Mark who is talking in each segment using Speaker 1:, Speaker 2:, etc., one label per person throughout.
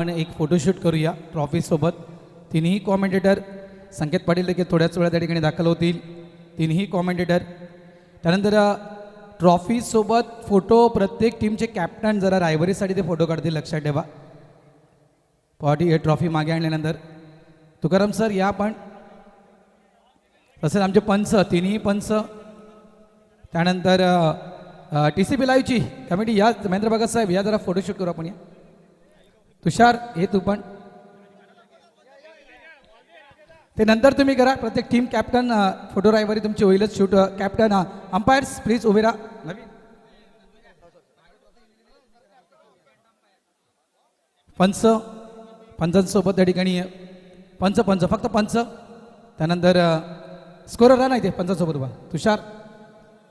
Speaker 1: आपण एक फोटोशूट करूया ट्रॉफीसोबत. तिन्ही कॉमेंटेटर संकेत पाटील देखील थोड्याच वेळा त्या ठिकाणी दाखल होतील. तिन्ही कॉमेंटेटर. त्यानंतर ट्रॉफीसोबत फोटो प्रत्येक टीमचे कॅप्टन जरा रायव्हरीसाठी ते फोटो काढतील, लक्षात ठेवा. हे ट्रॉफी मागे आणल्यानंतर तुकाराम सर या पण, तसेच आमचे पंच, तिन्ही पंच. त्यानंतर TCP लाईव्हची कमिटी या, महेंद्र भगत साहेब या, जरा फोटोशूट करू आपण. या तुषार हे तू पण, ते नंतर तुम्ही करा. प्रत्येक टीम कॅप्टन फोटो रायव्हरी तुमची होईलच. शूट कॅप्टन अंपायर्स प्लीज उभे राहा. नवीन पंच, पंचांसोबत त्या ठिकाणी पंच फक्त पंच. त्यानंतर स्कोरर नाही ते पंचांसोबत उभा. तुषार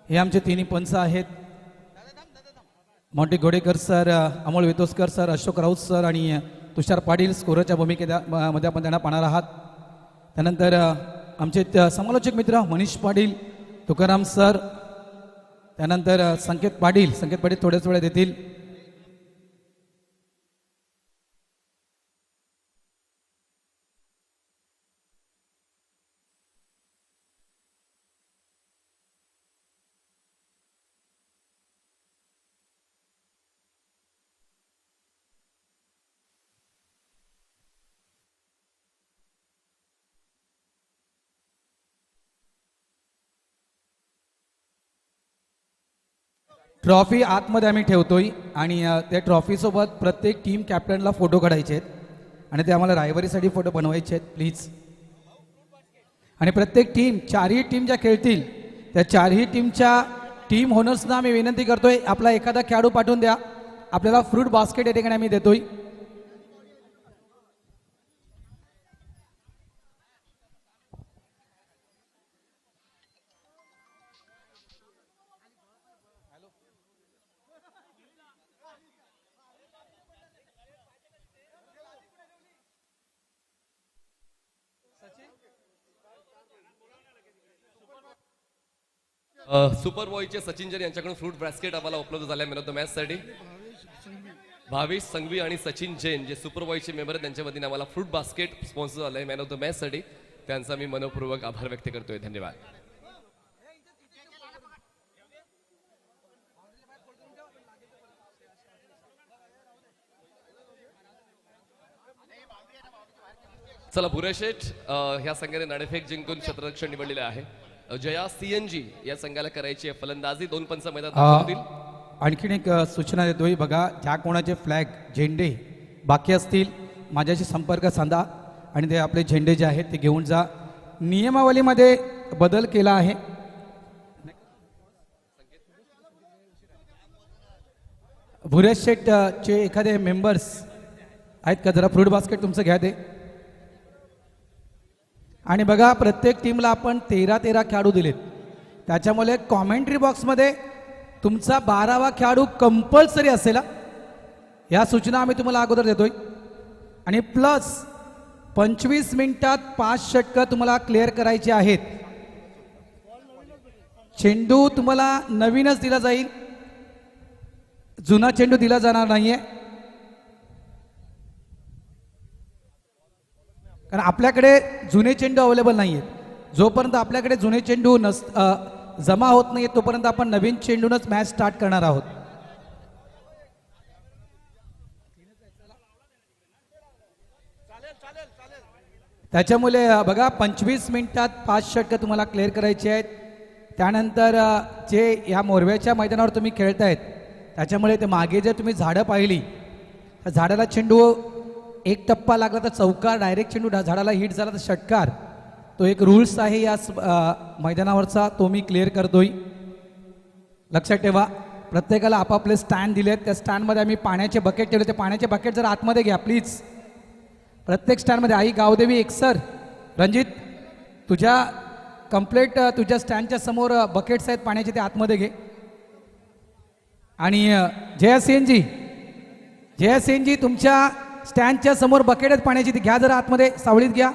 Speaker 1: हे आमचे तिन्ही पंच आहेत. Monty Godekar sir, Amol Vetoskar sir, Ashok Raut sir आणि तुषार पाटील स्कोरच्या भूमिकेमध्ये आपण त्यांना पाहणार आहात. त्यानंतर आमचे समालोचक मित्र मनीष पाटील, तुकाराम सर, त्यानंतर संकेत पाटील थोड्याच वेळात येतील. ट्रॉफी आतमध्ये आम्ही ठेवतोय आणि त्या ट्रॉफीसोबत प्रत्येक टीम कॅप्टनला फोटो काढायचे आहेत आणि ते आम्हाला रायव्हरीसाठी फोटो बनवायचे आहेत प्लीज. आणि प्रत्येक टीम, चारही टीम ज्या खेळतील त्या चारही टीमच्या टीम ओनर्सना आम्ही विनंती करतोय, आपला एखादा खेळाडू पाठवून द्या. आपल्याला फ्रूट बास्केट या ठिकाणी आम्ही देतोय.
Speaker 2: सुपर बॉयचे सचिन जैन यांच्याकडून फ्रूट बास्केट आम्हाला उपलब्ध झाले मॅन ऑफ द मॅच साठी. भावेश संघवी आणि सचिन जैन जे सुपर बॉयचे मेंबर आहेत त्यांच्या वतीने आम्हाला फ्रूट बास्केट स्पॉन्सर झालंय मॅन ऑफ द मॅच साठी. त्यांचा मी मनपूर्वक आभार व्यक्त करतोय. धन्यवाद. चला भुरेशेठ ह्या संघाने नाणेफेक जिंकून क्षेत्ररक्षण निवडलेले आहे. जया CNG या संघाला करायची आहे फलंदाजी. 2 पंच मैदानात होतील.
Speaker 1: आणखीन एक सूचना देतोय बघा, ज्या कोणाचे फ्लॅग झेंडे बाकी असतील माझ्याशी संपर्क साधा आणि ते आपले झेंडे जे आहेत ते घेऊन जा. नियमावलीमध्ये बदल केला आहे. भुरेश शेठचे एखादे मेंबर्स आहेत का, जरा फ्रूट बास्केट तुमचं घ्या ते. आणि बघा प्रत्येक टीमला आपण 13 खेळाडू दिलेत, त्याच्यामुळे कॉमेंट्री बॉक्समध्ये तुमचा 12वा खेळाडू कंपल्सरी असेल. या सूचना आम्ही तुम्हाला अगोदर देतोय. आणि प्लस 25 मिनिटात 5 षटकं तुम्हाला क्लिअर करायची आहेत. चेंडू तुम्हाला नवीनच दिला जाईल, जुना चेंडू दिला जाणार नाहीये. कारण आपल्याकडे जुने चेंडू अवेलेबल नाही आहेत. जोपर्यंत आपल्याकडे जुने चेंडू जमा होत नाही तोपर्यंत आपण नवीन चेंडूनच मॅच स्टार्ट करणार आहोत. त्याच्यामुळे बघा 25 मिनिटात 5 षटकं तुम्हाला क्लिअर करायची आहेत. त्यानंतर जे या मोरव्याच्या मैदानावर तुम्ही खेळतायत त्याच्यामुळे ते मागे जर तुम्ही झाडं पाहिली तर झाडाला चेंडू एक टप्पा लागला तर चौकार, डायरेक्ट चेंडू झाडाला हिट झाला तर षटकार. तो एक रूल्स आहे या मैदानावरचा, तो मी क्लिअर करतोय. लक्षात ठेवा. प्रत्येकाला आपापले स्टँड दिलेत, त्या स्टँडमध्ये आम्ही पाण्याचे बकेट ठेवले. ते पाण्याचे बकेट जर आतमध्ये घ्या प्लीज. प्रत्येक स्टँडमध्ये. आई गावदेवी एकसर, रणजित तुझ्या कंप्लेट तुझ्या स्टँडच्या समोर बकेट्स आहेत पाण्याचे, ते आतमध्ये घे. आणि जया सेनजी तुमच्या स्टँडच्या समोर बकेट आहेत पाण्याची, ती घ्या जरा आतमध्ये, सावळीत घ्या.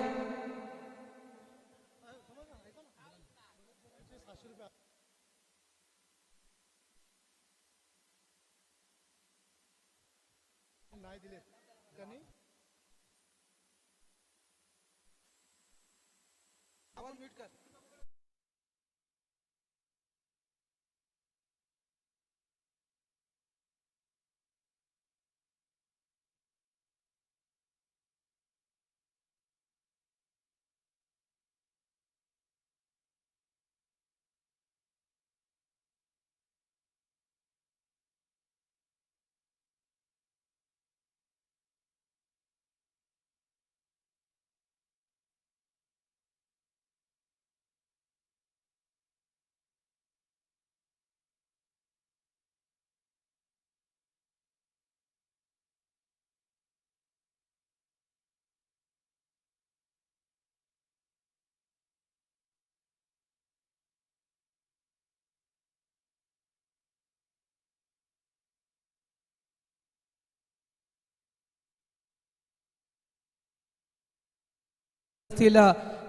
Speaker 1: असतील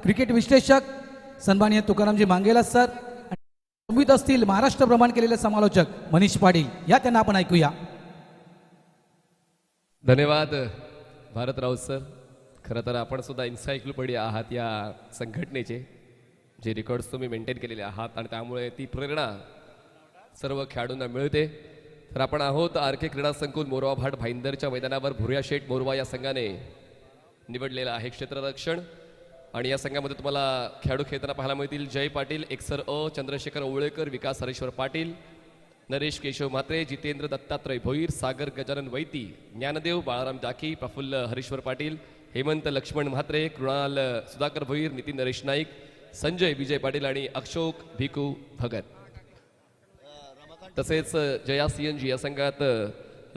Speaker 1: क्रिकेट विश्लेषक सन्माननीय तुकारामजी मांगेला सर आणि समवेत असतील महाराष्ट्र भ्रमण केलेले समालोचक मनीष पाटील या त्यांना आपण ऐकूया.
Speaker 2: धन्यवाद भारत राऊत सर. खरं तर आपण सुद्धा इन्सायक्लोपीडिया आहात या संघटनेचे, जे रेकॉर्ड्स तुम्ही मेंटेन केलेले आहात आणि त्यामुळे ती प्रेरणा सर्व खेळाडूंना मिळते. तर आपण आहोत आर के क्रीडा संकुल मोरवा भाट भाईंदरच्या मैदानावर. भुरिया शेठ मोरवा या संघाने निवडलेलं आहे क्षेत्ररक्षण आणि या संघामध्ये तुम्हाला खेळाडू खेळताना पाहायला मिळतील जय पाटील, एकसर अ, चंद्रशेखर ओवळेकर, विकास हरेश्वर पाटील, नरेश केशव म्हात्रे, जितेंद्र दत्तात्रय भोईर, सागर गजानन वैती, ज्ञानदेव बाळाराम डाकी, प्रफुल्ल हरीश्वर पाटील, हेमंत लक्ष्मण म्हात्रे, कृणाल सुधाकर भोईर, नितीन नरेश नाईक, संजय विजय पाटील आणि अशोक भिकू भगत. तसेच जया सीएनजी या संघात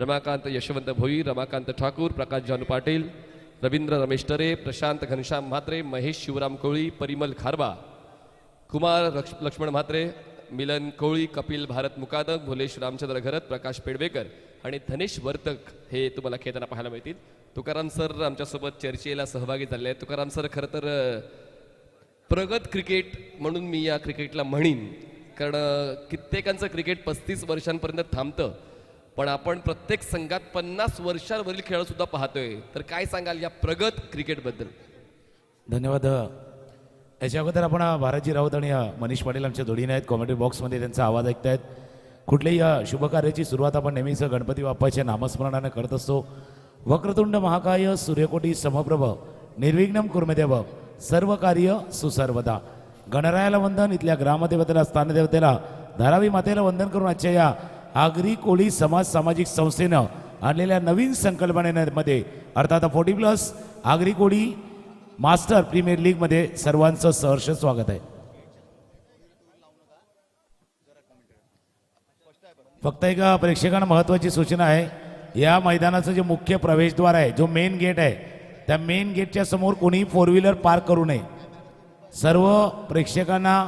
Speaker 2: रमाकांत यशवंत भोईर, रमाकांत ठाकूर, प्रकाश जानू पाटील, रवींद्र रमेश टरे, प्रशांत घनश्याम म्हात्रे, महेश शिवराम कोळी, परिमल खारबा, कुमार लक्ष्मण म्हात्रे, मिलन कोळी, कपिल भारत मुकादक, भुलेश रामचंद्र घरत, प्रकाश पेडवेकर आणि धनेश वर्तक हे तुम्हाला खेळताना पाहायला मिळतील. तुकाराम सर आमच्यासोबत चर्चेला सहभागी झाले आहेत. तुकाराम सर खरं तर प्रगत क्रिकेट म्हणून मी या क्रिकेटला म्हणीन, कारण कित्येकांचं क्रिकेट 35 वर्षांपर्यंत थांबतं, पण आपण प्रत्येक संघात 50 वर्षांवरील खेळ सुद्धा पाहतोय. तर काय सांगाल या प्रगत क्रिकेटबद्दल?
Speaker 3: धन्यवाद. याच्या अगोदर आपण भारतजी राऊत आणि मनीष पाटील आमच्या जोडीने आहेत. कॉमेंट्री बॉक्समध्ये त्यांचा आवाज ऐकतायत. कुठल्याही शुभ कार्याची सुरुवात आपण नेहमीच गणपती बाप्पाच्या नामस्मरणाने करत असतो. वक्रतुंड महाकाय सूर्यकोटी समप्रभ निर्विघ्नम कुर्मदेव सर्व कार्य सुसर्वदा. गणरायाला वंदन, इथल्या ग्रामदेवतेला स्थानदेवतेला धारावी मातेला वंदन करून आजच्या या आगरी कोळी समाज सामाजिक संस्थेनं आणलेल्या नवीन संकल्पनेमध्ये अर्थात 40+ Agri Koli master premier league मध्ये सर्वांचं सहर्ष स्वागत आहे. फक्त एक प्रेक्षकांना महत्वाची सूचना आहे, या मैदानाचं जे मुख्य प्रवेशद्वार आहे, जो मेन गेट आहे, त्या मेन गेटच्या समोर कोणी 4 व्हीलर पार्क करू नये. सर्व प्रेक्षकांना,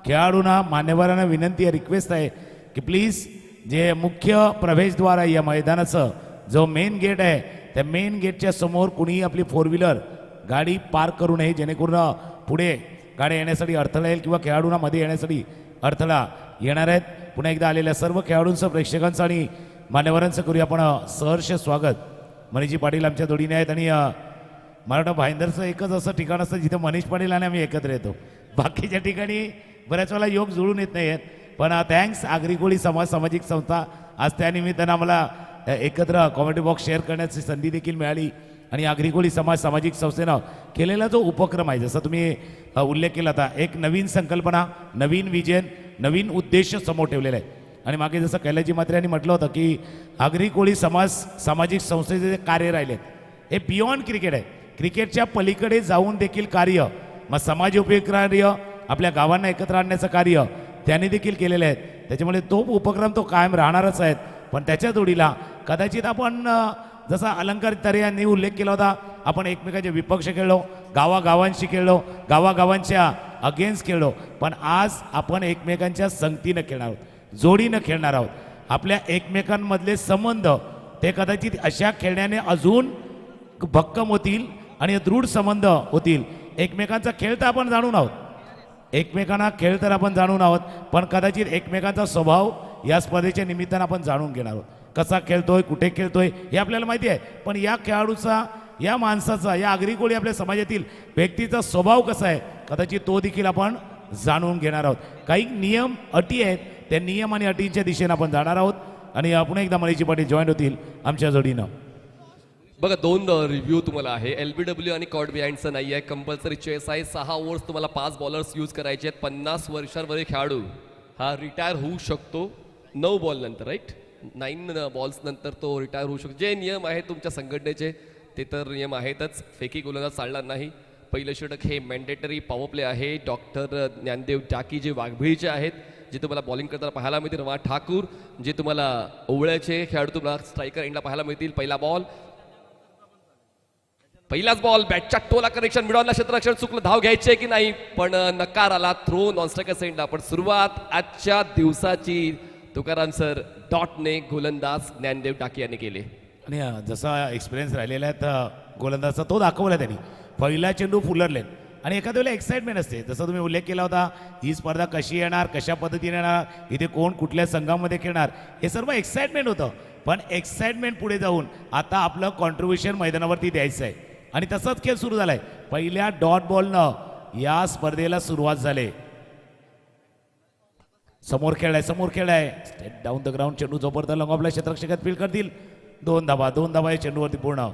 Speaker 3: खेळाडूंना, मान्यवरांना विनंती आहे, रिक्वेस्ट आहे की प्लीज जे मुख्य प्रवेशद्वार आहे या मैदानाचं, जो मेन गेट आहे, त्या मेन गेटच्या समोर कुणीही आपली 4 व्हीलर गाडी पार्क करू नये, जेणेकरून पुढे गाड्या येण्यासाठी अडथळा येईल किंवा खेळाडूंना मध्ये येण्यासाठी अडथळा येणार आहेत. पुन्हा एकदा आलेल्या सर्व खेळाडूंचं, प्रेक्षकांचं आणि मान्यवरांचं करूया आपण सहर्ष स्वागत. मनीषजी पाटील आमच्या जोडीने आहेत आणि मराठा भाईंदरचं एकच असं ठिकाण असतं जिथं मनीष पाटील आणि आम्ही एकत्र येतो. बाकीच्या ठिकाणी बऱ्याच वेळा योग जुळून येत नाही आहेत, पण थँक्स आगरी कोळी समाज सामाजिक संस्था, आज त्यानिमित्तानं आम्हाला एकत्र कॉमेडी बॉक्स शेअर करण्याची संधी देखील मिळाली. आणि आगरी कोळी समाज सामाजिक संस्थेनं केलेला जो उपक्रम आहे, जसं तुम्ही उल्लेख केला होता, एक नवीन संकल्पना, नवीन विजन, नवीन उद्देश समोर ठेवलेला आहे. आणि मागे जसं कैलाजी म्हात्रे यांनी म्हटलं होतं की आगरी कोळी समाज सामाजिक संस्थेचे जे कार्य राहिले हे बियॉन्ड क्रिकेट आहे, क्रिकेटच्या पलीकडे जाऊन देखील कार्य, मग समाज उपयोगी कार्य, आपल्या गावांना एकत्र आणण्याचं कार्य त्यांनी देखील केलेलं आहे. त्याच्यामुळे तो उपक्रम तो कायम राहणारच आहेत. पण त्याच्या जोडीला कदाचित आपण जसा अलंकार तरे यांनी उल्लेख केला होता, आपण एकमेकांचे विपक्ष खेळलो, गावागावांशी खेळलो, गावागावांच्या अगेन्स्ट खेळलो, पण आज आपण एकमेकांच्या संगतीनं खेळणार आहोत, जोडीनं खेळणार आहोत. आपल्या एकमेकांमधले संबंध ते कदाचित अशा खेळण्याने अजून भक्कम होतील आणि दृढ संबंध होतील. एकमेकांचा खेळ तर आपण जाणून आहोत, एकमेकांना खेळ तर आपण जाणून आहोत, पण कदाचित एकमेकांचा स्वभाव या स्पर्धेच्या निमित्तानं आपण जाणून घेणार आहोत. कसा खेळतोय, कुठे खेळतोय हे आपल्याला माहिती आहे, पण या खेळाडूचा, या माणसाचा, या आगरी कोळी आपल्या समाजातील व्यक्तीचा स्वभाव कसा आहे कदाचित तो देखील आपण जाणून घेणार आहोत. काही नियम अटी आहेत, त्या नियम आणि अटींच्या दिशेने आपण जाणार आहोत आणि आपण एकदा मनीषजी पाटील जॉईन होतील आमच्या जोडीनं.
Speaker 2: बघा, 2 रिव्ह्यू तुम्हाला आहे. LBW आणि कॉर्ड बिहाइंडचं नाही आहे. कंपल्सरी चेस आहे. 6 ओव्हर्स तुम्हाला 5 बॉलर्स यूज करायचे आहेत. 50 वर्षांवरील खेळाडू हा रिटायर होऊ शकतो 9 बॉल नंतर, राईट? 9 बॉल्स नंतर तो रिटायर होऊ शकतो. जे नियम आहेत तुमच्या संघटनेचे ते तर नियम आहेतच. फेकी गोलंदाज चालणार नाही. पहिलं षटक हे मॅन्डेटरी पॉवर प्ले आहे. डॉक्टर ज्ञानदेव टाकी जे वाघबिळीचे आहेत, जे तुम्हाला बॉलिंग करताना पाहायला मिळतील. रमा ठाकूर जे तुम्हाला ओवळ्याचे खेळाडू तुम्हाला स्ट्रायकर एंडला पाहायला मिळतील. पहिला बॉल, पहिलाच बॉल, बॅटच्या टोला कनेक्शन मिळवला. क्षेत्ररक्षण चुकलं, धाव घ्यायची की नाही, पण नकार आला. थ्रो नॉन स्ट्रायकर सेंडला. पण सुरुवात आजच्या दिवसाची तुकाराम सर डॉटने गोलंदाज ज्ञानदेव टाकी यांनी केली.
Speaker 3: आणि जसा एक्सपिरियन्स राहिलेला आहे गोलंदाजचा तो दाखवला त्यांनी. पहिला चेंडू फुलरलेन आणि एखाद्या वेळेला एक्साइटमेंट असते. जसं तुम्ही उल्लेख केला होता, ही स्पर्धा कशी येणार, कशा पद्धतीने येणार, इथे कोण कुठल्या संघामध्ये खेळणार, हे सर्व एक्साइटमेंट होतं. पण एक्साइटमेंट पुढे जाऊन आता आपलं कॉन्ट्रीब्युशन मैदानावरती द्यायचं आहे आणि तसाच खेळ सुरू झालाय. पहिल्या डॉट बॉलनं या स्पर्धेला सुरुवात झाली. समोर खेळाय स्टेट डाऊन द ग्राउंड. चेंडू जोपर्यंत लॉंग ऑफला क्षेत्ररक्षकात फील्ड करतील. 2 धाबा या चेंडूवरती पूर्ण.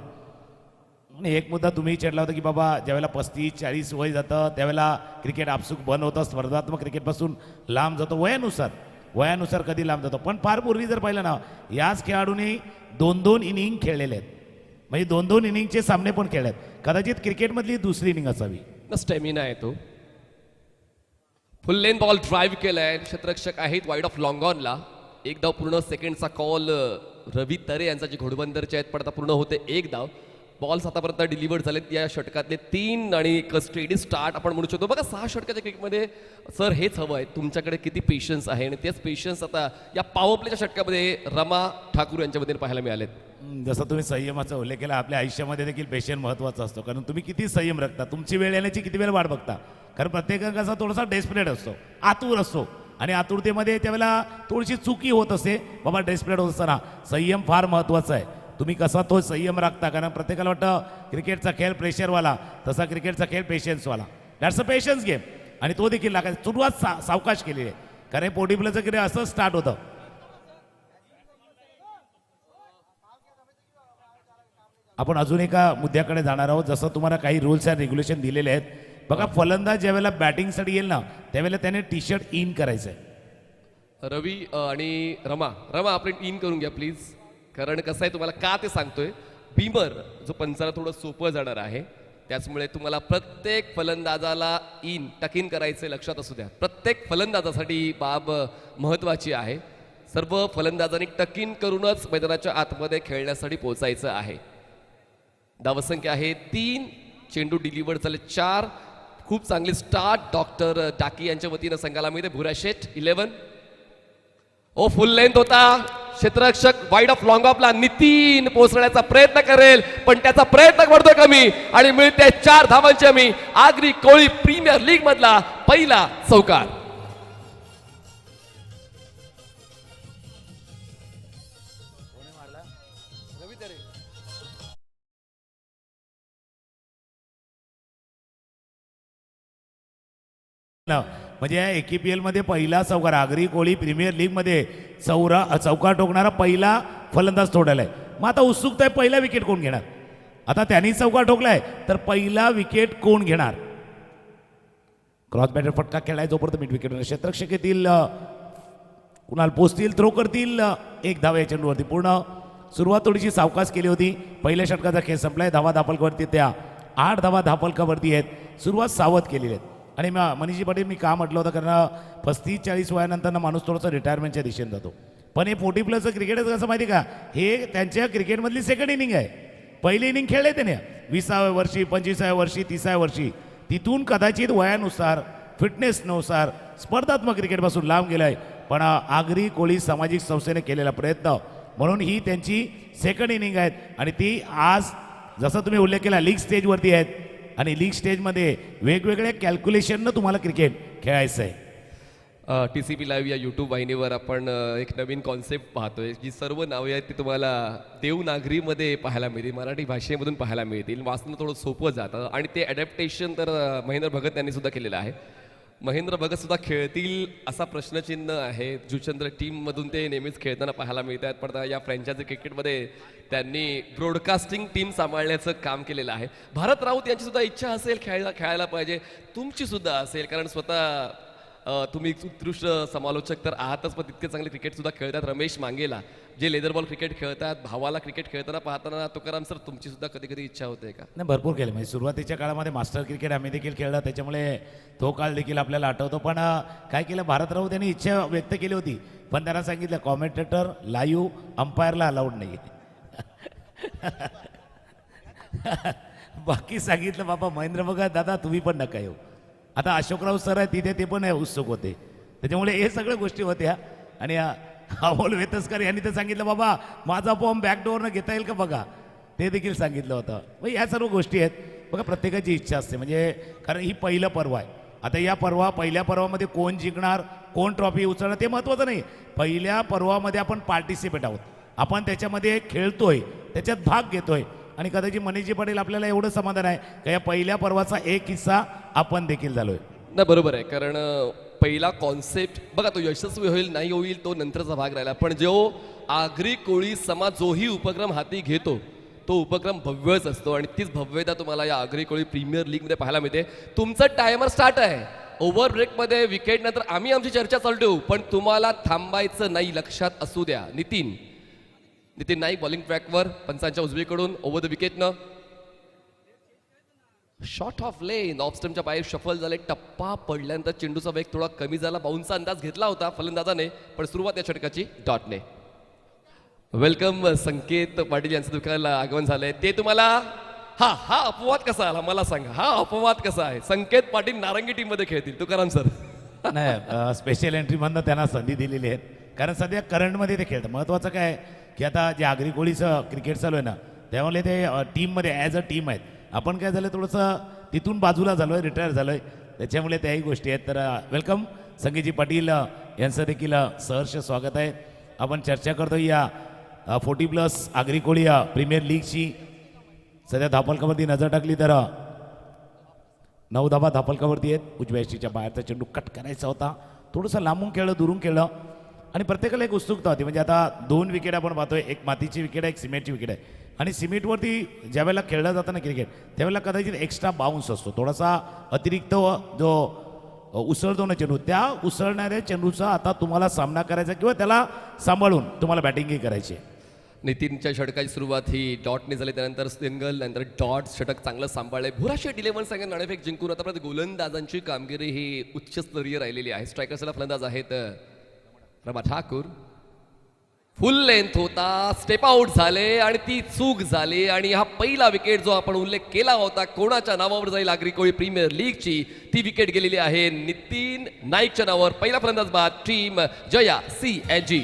Speaker 3: आणि एक मुद्दा तुम्ही चेडला होता की बाबा ज्यावेळेला 35-40 वय जातं त्यावेळेला क्रिकेट आपसूक बंद होतं, स्पर्धात्मक क्रिकेटपासून लांब जातो. वयानुसार कधी लांब जातो. पण फार पूर्वी जर पाहिलं ना, याच खेळाडूंनी 2-2 इनिंग खेळलेले आहेत. म्हणजे 2-2 इनिंगचे सामने पण खेळले आहेत. कदाचित क्रिकेटमधली दुसरी इनिंग असावी.
Speaker 2: स्टॅमिना आहे तो. फुल लेन बॉल ड्राईव्ह केलाय. क्षेत्ररक्षक आहेत वाईड ऑफ लॉंग ऑनला. एक धाव पूर्ण. सेकंडचा कॉल रवी तरे यांचा जे घोडबंदरचे आहेत, पण आता पूर्ण होते 1 धाव. बॉल्स आतापर्यंत डिलिव्हर्ड झालेत या षटकातले 3 आणि एक स्टेडी स्टार्ट आपण म्हणू शकतो. बघा 6 षटकाच्या क्रिकेटमध्ये सर हेच हवं आहे, तुमच्याकडे किती पेशन्स आहे आणि तेच पेशन्स आता या पॉवर प्लेच्या षटकामध्ये रमा ठाकूर यांच्यामध्ये पाहायला मिळालेत.
Speaker 3: जसं तुम्ही संयमाचा उल्लेख केला, आपल्या आयुष्यामध्ये देखील पेशंट महत्त्वाचा असतो. कारण तुम्ही किती संयम राखता, तुमची वेळ येण्याची किती वेळ वाट बघता. कारण प्रत्येकाचा कसा थोडासा डेस्परेट असतो, आतुर असतो आणि आतुरतेमध्ये त्यावेळेला थोडीशी चुकी होत असते. बाबा डेस्परेट होत असताना संयम फार महत्त्वाचा आहे. तुम्ही कसा तो संयम राखता. कारण प्रत्येकाला वाटतं क्रिकेटचा खेळ प्रेशरवाला, तसा क्रिकेटचा खेळ पेशन्सवाला. दॅट्स अ पेशन्स गेम आणि तो देखील लागायचा. सुरुवात सावकाश केलेली आहे. कारण पोटीप्लचं क्रिकेट असं स्टार्ट होतं. आपण अजून एका मुद्द्याकडे जाणार आहोत. जसं तुम्हाला काही रूल्स अँड रेग्युलेशन दिलेले आहेत. बघा, फलंदाज ज्यावेळेला बॅटिंगसाठी येईल ना, त्यावेळेला त्याने टी शर्ट इन करायचं आहे.
Speaker 2: रवी आणि रमा आपण इन करून घ्या प्लीज. कारण कसं आहे, तुम्हाला का ते सांगतोय, बीमर जो पंचाला थोडं सोपं जाणार आहे, त्याचमुळे तुम्हाला प्रत्येक फलंदाजाला टक इन करायचं लक्षात असू द्या. प्रत्येक फलंदाजासाठी बाब महत्त्वाची आहे. सर्व फलंदाजांनी टक इन करूनच मैदानाच्या आतमध्ये खेळण्यासाठी पोहोचायचं आहे. धावसंख्या आहे 3, चेंडू डिलिव्हर्ड झाले 4. खूप चांगली स्टार्ट डॉक्टर टाकी यांच्या वतीनं संघाला मिळते. भुराशेठ 11. फुल लेंथ होता. क्षेत्ररक्षक वाईड ऑफ लॉंग ऑफला नितीन पोहोचण्याचा प्रयत्न करेल, पण त्याचा प्रयत्न करतोय कमी आणि मिळते 4 धावांची हमी. आगरी कोळी प्रीमियर लीग मधला पहिला चौकार.
Speaker 3: म्हणजे या AKPL मध्ये पहिला चौकार. आगरी कोळी प्रीमियर लीग मध्ये चौकार ठोकणारा पहिला फलंदाज तोडायला आहे. मग आता उत्सुकता आहे, पहिला विकेट कोण घेणार. आता त्यांनी चौकार ठोकलाय तर पहिला विकेट कोण घेणार. क्रॉस बॅटर फटका खेळलाय जोपर्यंत मिड विकेट. क्षेत्ररक्षक येतील, कुणाल पोचतील, थ्रो करतील. 1 धाव या चेंडूवरती पूर्ण. सुरुवात थोडीशी सावकाश केली होती. पहिल्या षटकाचा खेळ संपलाय. धावा धापलकावरती त्या 8 धावा धापलकावरती आहेत. सुरुवात सावध केलेली आहे. आणि मनीषजी पाटील, मी का म्हटलं होतं, कारण 35-40 वयानंतर माणूस थोडंसं रिटायरमेंटच्या दिशेने जातो. पण हे 40+ क्रिकेट कसं माहिती का, हे त्यांच्या क्रिकेटमधली सेकंड इनिंग आहे. पहिली इनिंग खेळले त्याने 20व्या वर्षी, 25व्या वर्षी, 30व्या वर्षी. तिथून कदाचित वयानुसार, फिटनेसनुसार स्पर्धात्मक क्रिकेटपासून लांब गेलाय. पण आगरी कोळी सामाजिक संस्थेने केलेला प्रयत्न म्हणून ही त्यांची सेकंड इनिंग आहेत. आणि ती आज जसं तुम्ही उल्लेख केला लीग स्टेजवरती आहेत. आणि लीग स्टेजमध्ये वेगवेगळ्या कॅल्क्युलेशननं तुम्हाला क्रिकेट खेळायचं आहे.
Speaker 2: TCP लाईव्ह या यूट्यूब वाहिनीवर आपण एक नवीन कॉन्सेप्ट पाहतोय जी सर्व नावे आहेत ती तुम्हाला देवनागरीमध्ये पाहायला मिळतील, मराठी भाषेमधून पाहायला मिळतील. वाचणं थोडं सोपं जातं आणि ते ॲडॅप्टेशन तर महेंद्र भगत यांनी सुद्धा केलेलं आहे. महेंद्र भगत सुद्धा खेळतील असा प्रश्नचिन्ह आहे. जुचंद्र टीममधून ते नेहमीच खेळताना पाहायला मिळतात, पण या फ्रँचायझी क्रिकेटमध्ये त्यांनी ब्रॉडकास्टिंग टीम सांभाळण्याचं काम केलेलं आहे. भारत राऊत यांची सुद्धा इच्छा असेल खेळायला पाहिजे, तुमची सुद्धा असेल, कारण स्वतः तुम्ही उत्कृष्ट समालोचक तर आहातच, पण तितके चांगले क्रिकेट सुद्धा खेळतात. रमेश मांगेला जे लेदर बॉल क्रिकेट खेळतात, भावाला क्रिकेट खेळताना पाहताना तुकाराम सर तुमची सुद्धा कधी कधी इच्छा होते का?
Speaker 3: नाही, भरपूर केलं. म्हणजे सुरुवातीच्या काळामध्ये मास्टर क्रिकेट आम्ही देखील खेळला, त्याच्यामुळे तो काळ देखील आपल्याला आठवतो. पण काय केलं, भारत राऊत यांनी इच्छा व्यक्त केली होती, पण त्यांना सांगितलं कॉमेंटेटर लाईव्ह अंपायरला अलाउड नाही. बाकी सांगितलं बाबा महेंद्र बघा दादा तुम्ही पण नका येऊ. आता अशोकराव सर आहे तिथे, ते पण उत्सुक होते, त्याच्यामुळे हे सगळ्या गोष्टी होत्या. आणि अमोल वेतसकर यांनी तर सांगितलं बाबा माझा फॉर्म बॅकडोअरनं घेता येईल का बघा, ते देखील सांगितलं होतं. मग ह्या सर्व गोष्टी आहेत. बघा प्रत्येकाची इच्छा असते, म्हणजे कारण ही पहिलं पर्व आहे. आता या पहिल्या पर्वामध्ये कोण जिंकणार, कोण ट्रॉफी उचलणार ते महत्त्वाचं नाही. पहिल्या पर्वामध्ये आपण पार्टिसिपेट आहोत, आपण त्याच्यामध्ये खेळतोय, त्याच्यात भाग घेतोय. आणि कदाचित मनीषजी पाटील आपल्याला एवढं समाधान आहे का या पहिल्या पर्वाचा एक किस्सा आपण देखील झालोय.
Speaker 2: नाही बरोबर आहे, कारण पहिला कॉन्सेप्ट बघा तो यशस्वी होईल नाही होईल तो नंतरचा भाग राहिला, पण जो आगरी कोळी समाज जोही उपक्रम हाती घेतो तो उपक्रम भव्यच असतो. आणि तीच भव्यता तुम्हाला या आगरी कोळी प्रीमियर लीगमध्ये पाहायला मिळते. तुमचं टायमर स्टार्ट आहे, ओव्हर ब्रेकमध्ये विकेट नंतर आम्ही आमची चर्चा चालू ठेवू, पण तुम्हाला थांबायचं नाही, लक्षात असू द्या. नितीन नाईक बॉलिंग ट्रॅकवर पंचांच्या उजवीकडून ओव्हर द विकेटनं शॉट ऑफ लेन ऑफ स्टंपच्या बाहेर शफल झाले. टप्पा पडल्यानंतर चेंडूचा वेग थोडा कमी झाला. बाउन्सचा अंदाज घेतला होता फलंदाजाने, पण सुरुवात या षटकाची डॉटने. वेलकम संकेत पाटील यांचं दुकानाला आगमन झालंय. ते तुम्हाला हा अपवाद कसा आला मला सांगा, हा अपवाद कसा आहे? संकेत पाटील नारंगी टीम मध्ये खेळतील, तुकाराम सर.
Speaker 3: नाही, स्पेशल एंट्रीमधनं त्यांना संधी दिलेली आहे, कारण सध्या करंटमध्ये ते खेळतात. महत्त्वाचं काय की आता जे आगरी कोळीचं क्रिकेट चालू आहे ना, त्यामुळे ते टीममध्ये ॲज अ टीम आहेत. आपण काय झालं थोडंसं तिथून बाजूला झालो आहे, रिटायर झालो आहे, त्याच्यामुळे त्याही गोष्टी आहेत. तर वेलकम संगीतजी पाटील यांचं देखील सहर्ष स्वागत आहे. आपण चर्चा करतो या 40+ आगरी कोळी प्रीमियर लीगची. सध्या धापलकावरती नजर टाकली तर 9 धाबा धापलकावरती आहेत. उजव्या यष्टीच्या बाहेरचा चेंडू कट करायचा होता, थोडंसं लांबून खेळलं, दुरून खेळलं, आणि प्रत्येकाला एक उत्सुकता होती. म्हणजे आता 2 विकेट आपण पाहतोय, एक मातीची विकेट आहे, एक सिमेंटची विकेट आहे. आणि सिमेंटवरती ज्या वेळेला खेळलं जातं ना क्रिकेट, त्यावेळेला कदाचित एक्स्ट्रा बाउन्स असतो, थोडासा अतिरिक्त जो उसळतो ना चेंडू, त्या उसळणाऱ्या चेंडूचा आता तुम्हाला सामना करायचा किंवा त्याला सांभाळून तुम्हाला बॅटिंगही करायची.
Speaker 2: नितीनच्या षटकाची सुरुवात ही डॉटने झाली, त्यानंतर सिंगल, नंतर डॉट. षटक चांगलं सांभाळलंय. भुराशेट 11 संघ नाणेफेक जिंकून आतापर्यंत गोलंदाजांची कामगिरी ही उच्चस्तरीय राहिलेली आहे. स्ट्रायकर्सला फलंदाज आहेत रमा ठाकूर. फुल लेंथ होता, स्टेप आउट झाले आणि ती चूक झाली. आणि हा पहिला विकेट जो आपण उल्लेख केला होता कोणाच्या नावावर जाईल आगरी कोळी प्रीमियर लीगची, ती विकेट गेलेली आहे नितीन नाईकच्या नावावर. पहिला फलंदाज बाद टीम जया CNG.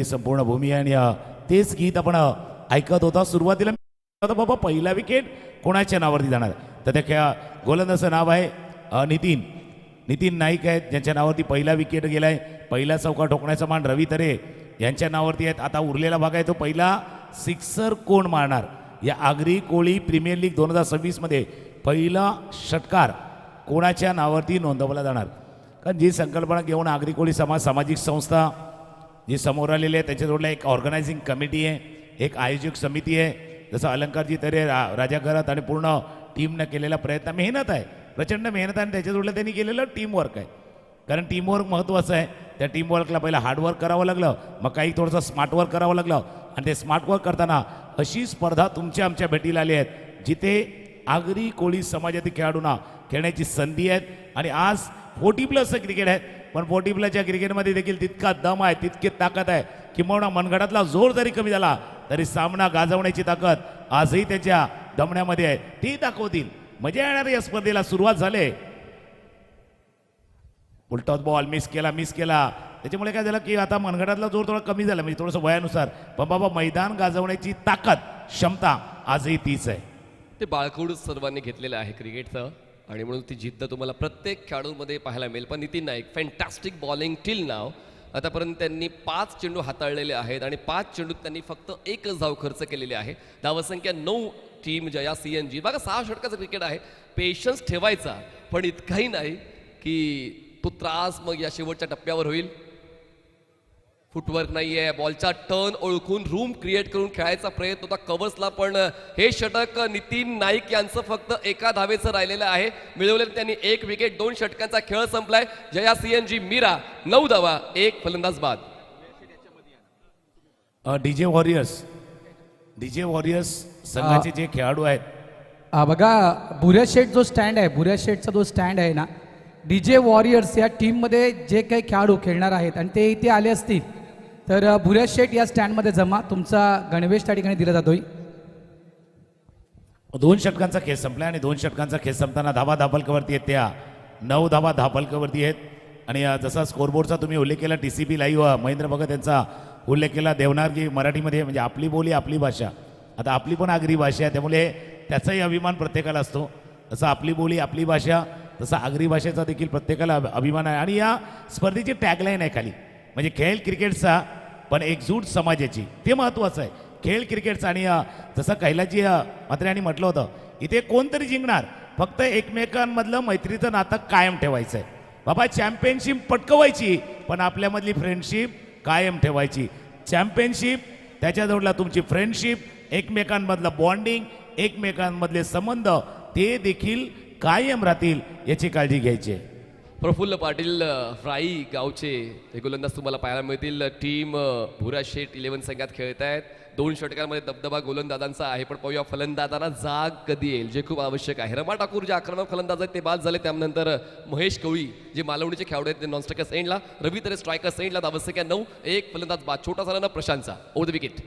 Speaker 3: संपूर्ण भूमी आहे आणि तेच गीत आपण ऐकत होता. सुरुवातीला बाबा पहिला विकेट कोणाच्या नावावरती जाणार, तर त्या गोलंदाजाचं नाव आहे नितीन नाईक आहेत, ज्यांच्या नावावरती पहिला विकेट गेलाय. पहिला चौका ठोकण्याचा मान रवी तरे यांच्या नावावरती आहेत. आता उरलेला भाग आहे तो पहिला सिक्सर कोण मारणार. या आगरी कोळी प्रीमियर लीग 2026 मध्ये पहिला षटकार कोणाच्या नावावरती नोंदवला जाणार. कारण जी संकल्पना घेऊन आगरी कोळी सामाजिक संस्था जी समोर आलेली आहे, त्याच्या जोडल्या एक ऑर्गनायझिंग कमिटी आहे, एक आयोजक समिती आहे, जसं अलंकारजी तरे, राजा घरात आणि पूर्ण टीमनं केलेला प्रयत्न, मेहनत आहे, प्रचंड मेहनत आहे. आणि त्याच्या जोडल्या त्यांनी केलेलं टीमवर्क आहे, कारण टीमवर्क महत्त्वाचं आहे. त्या टीमवर्कला पहिलं हार्डवर्क करावं लागलं, मग काही थोडंसं स्मार्टवर्क करावं लागलं. आणि ते स्मार्टवर्क करताना अशी स्पर्धा तुमच्या आमच्या भेटीला आली आहेत जिथे आगरी कोळी समाजातील खेळाडूंना खेळण्याची संधी आहेत आणि आज 40+ क्रिकेट आहेत, पण 40+च्या क्रिकेटमध्ये देखील तितका दम आहे, तितकी ताकद आहे. किंबहुना मनगटातला जोर जरी कमी झाला तरी सामना गाजवण्याची ताकद आजही त्यांच्या दमण्यामध्ये आहे, ती दाखवतील. मजा येणार या स्पर्धेला. सुरुवात झाले. उलटॉत बॉल मिस केला. त्याच्यामुळे काय झालं की आता मनगटातला जोर थोडा कमी झाला, म्हणजे थोडंसं वयानुसार. पण बाबा मैदान गाजवण्याची ताकद, क्षमता आजही तीच आहे.
Speaker 2: ते बाळकडू सर्वांनी घेतलेलं आहे क्रिकेटचं आणि म्हणून ती जिद्द तुम्हाला प्रत्येक खेळाडूमध्ये पाहायला मिळेल. पण Nitin Naik fantastic bowling till नाव. आतापर्यंत त्यांनी 5 चेंडू हाताळलेले आहेत आणि 5 चेंडूत त्यांनी फक्त 1 धाव खर्च केलेली आहे. धावसंख्या 9. Team Jaya CNG. बघा 6 षटकाचं क्रिकेट आहे. पेशन्स ठेवायचा, पण इतकाही नाही की तो त्रास मग या शेवटच्या टप्प्यावर होईल. फुटवर्क नाही आहे, बॉलचा टर्न ओळखून रूम क्रिएट करून खेळायचा प्रयत्न होता कवर्सला, पण हे षटक नितीन नाईक यांचं फक्त 1 धावेचं राहिलेलं आहे. मिळवलेलं त्यांनी 1 विकेट. 2 षटकांचा खेळ संपलाय. जया CNG मीरा 9 धावा, 1 फलंदाज बाद.
Speaker 3: डीजे वॉरियर्स संघाचे जे खेळाडू आहेत,
Speaker 1: बघा भुऱ्या शेठ जो स्टँड आहे, भुऱ्या शेठचा जो स्टँड आहे ना, DJ वॉरियर्स या टीममध्ये जे काही खेळाडू खेळणार आहेत आणि ते इथे आले असतील तर भुऱ्या शेठ या स्टँडमध्ये जमा. तुमचा गणवेश त्या ठिकाणी दिला जातोय.
Speaker 3: 2 षटकांचा खेळ संपला आणि 2 षटकांचा खेळ संपताना धावा धापलकावरती आहेत. त्या 9 धावा धापलकावरती आहेत. आणि जसा स्कोरबोर्डचा तुम्ही उल्लेख केला, TCP लाईव्ह महेंद्र भगत यांचा उल्लेख केला देवनागरी मराठीमध्ये, म्हणजे आपली बोली आपली भाषा. आता आपली पण आगरी भाषा आहे, त्यामुळे त्याचाही अभिमान प्रत्येकाला असतो. तसं आपली बोली आपली भाषा, तसा आगरी भाषेचा देखील प्रत्येकाला अभिमान आहे. आणि या स्पर्धेची टॅगलाईन आहे खाली, म्हणजे खेळ क्रिकेटचा पण एकजूट समाजाची, ते महत्त्वाचं आहे. खेळ क्रिकेटचा. आणि जसं कैलाजी म्हात्रे यांनी म्हटलं होतं, इथे कोणतरी जिंकणार, फक्त एकमेकांमधलं मैत्रीचं नातं कायम ठेवायचं आहे. बाबा चॅम्पियनशिप पटकवायची, पण आपल्यामधली फ्रेंडशिप कायम ठेवायची. चॅम्पियनशिप, त्याच्याजवळला तुमची फ्रेंडशिप, एकमेकांमधलं बॉन्डिंग, एकमेकांमधले संबंध ते देखील कायम राहतील याची काळजी घ्यायची आहे.
Speaker 2: प्रफुल्ल पाटील फ्राई गावचे हे गोलंदाज तुम्हाला पाहायला मिळतील. टीम भुरा शेठ 11 संघात खेळत आहेत. 2 षटकांमध्ये दबदबा गोलंदाजांचा आहे, पण पाहूया फलंदाजांना जाग कधी येईल, जे खूप आवश्यक आहे. रमा ठाकूर जे आक्रमक फलंदाज आहेत ते बाद झाले. त्यानंतर महेश कवळी जे मालवणीचे खेळाडू आहेत ते नॉन स्ट्रायकर एंडला. रवी तरे स्ट्रायकर एंडला. धावसंख्या 9. 1 फलंदाज बाद. छोटा झाला प्रशांतचा over the wicket.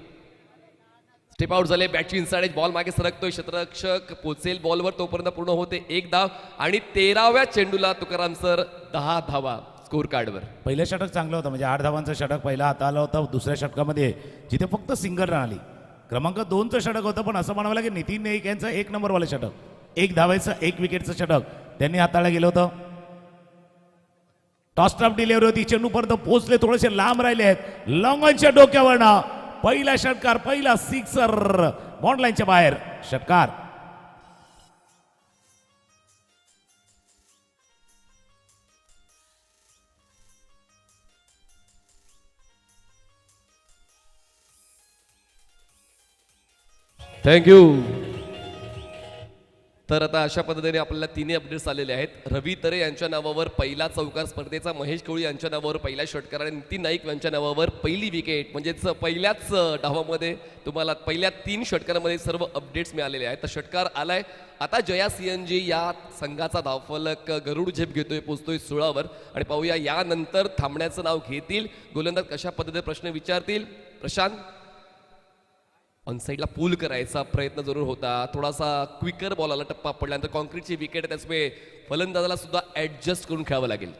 Speaker 2: Step out झाले. बॅटची इन्साइड एज. बॉल मागे सरकतोय. क्षेत्ररक्षक पोचेल बॉलवर तोपर्यंत पूर्ण होते 1 धाव. आणि 13व्या चेंडूला तुकाराम सर 10 धावा स्कोर कार्डवर.
Speaker 3: पहिलं षटक चांगलं होतं, म्हणजे 8 धावांचं षटक पहिला हाता आलं होतं. दुसऱ्या षटकामध्ये जिथे फक्त सिंगल रन आली, क्रमांक 2चं षटक होतं, पण असं म्हणावं लागेल नितीन नाईक यांचं 1 नंबरवालं षटक, 1 धावायचं 1 विकेटचं षटक त्यांनी हाताळलं गेलं होतं. टॉस स्ट्राफ डिलिव्हरी होती, चेंडूपर्यंत पोहोचले, थोडेसे लांब राहिले आहेत. लॉंगॉनच्या डोक्यावरनं पहिला षटकार, पहिला सिक्सर, बॉन्ड लाईनच्या बाहेर षटकार.
Speaker 2: थँक्यू. तर आता अशा पद्धतीने आपल्याला 3 अपडेट्स आलेले आहेत. रवी तरे यांच्या नावावर पहिला चौकार स्पर्धेचा, महेश कवळी यांच्या नावावर पहिला षटकार आणि नितीन नाईक यांच्या नावावर पहिली विकेट. म्हणजेच पहिल्याच डावामध्ये तुम्हाला पहिल्या 3 षटकारामध्ये सर्व अपडेट्स मिळालेले आहेत. तर षटकार आलाय. आता जया CNG या संघाचा धावफलक गरुड झेप घेतोय, पोचतोय 16वर. आणि पाहूया यानंतर थांबण्याचं नाव घेतील गोलंदाज, कशा पद्धतीने प्रश्न विचारतील. प्रशांत, ऑनसाईडला पूल करायचा प्रयत्न जरूर होता, थोडासा क्विकर बॉलाला टप्पा पडल्यानंतर कॉन्क्रीटची विकेट, त्याचमुळे फलंदाजाला सुद्धा ऍडजस्ट करून खेळावं लागेल.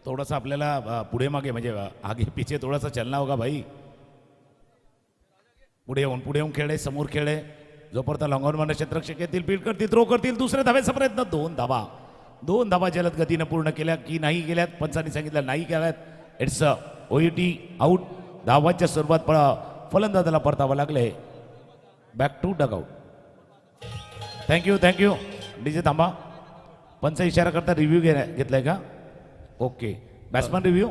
Speaker 3: थोडासा आपल्याला पुढे मागे, म्हणजे आगे पिछे थोडासा चलना होगा भाई. पुढे येऊन खेळे, समोर खेळे. जोपर्यंत लॉंगॉन क्षेत्ररक्षक येतील, फील्ड करतील, थ्रो करतील. दुसऱ्या धावेचा प्रयत्न. 2 धावा जलद गतीनं पूर्ण केल्या की नाही केल्यात, पंचांनी सांगितलं नाही केल्यात. It's OET out. धावांच्या स्वरूपात फलंदाजाला परतावं लागले. Back to dugout. Thank you. DJ थांबा. पंच इशारा करता रिव्ह्यू घेतलाय का? ओके. Batsman review.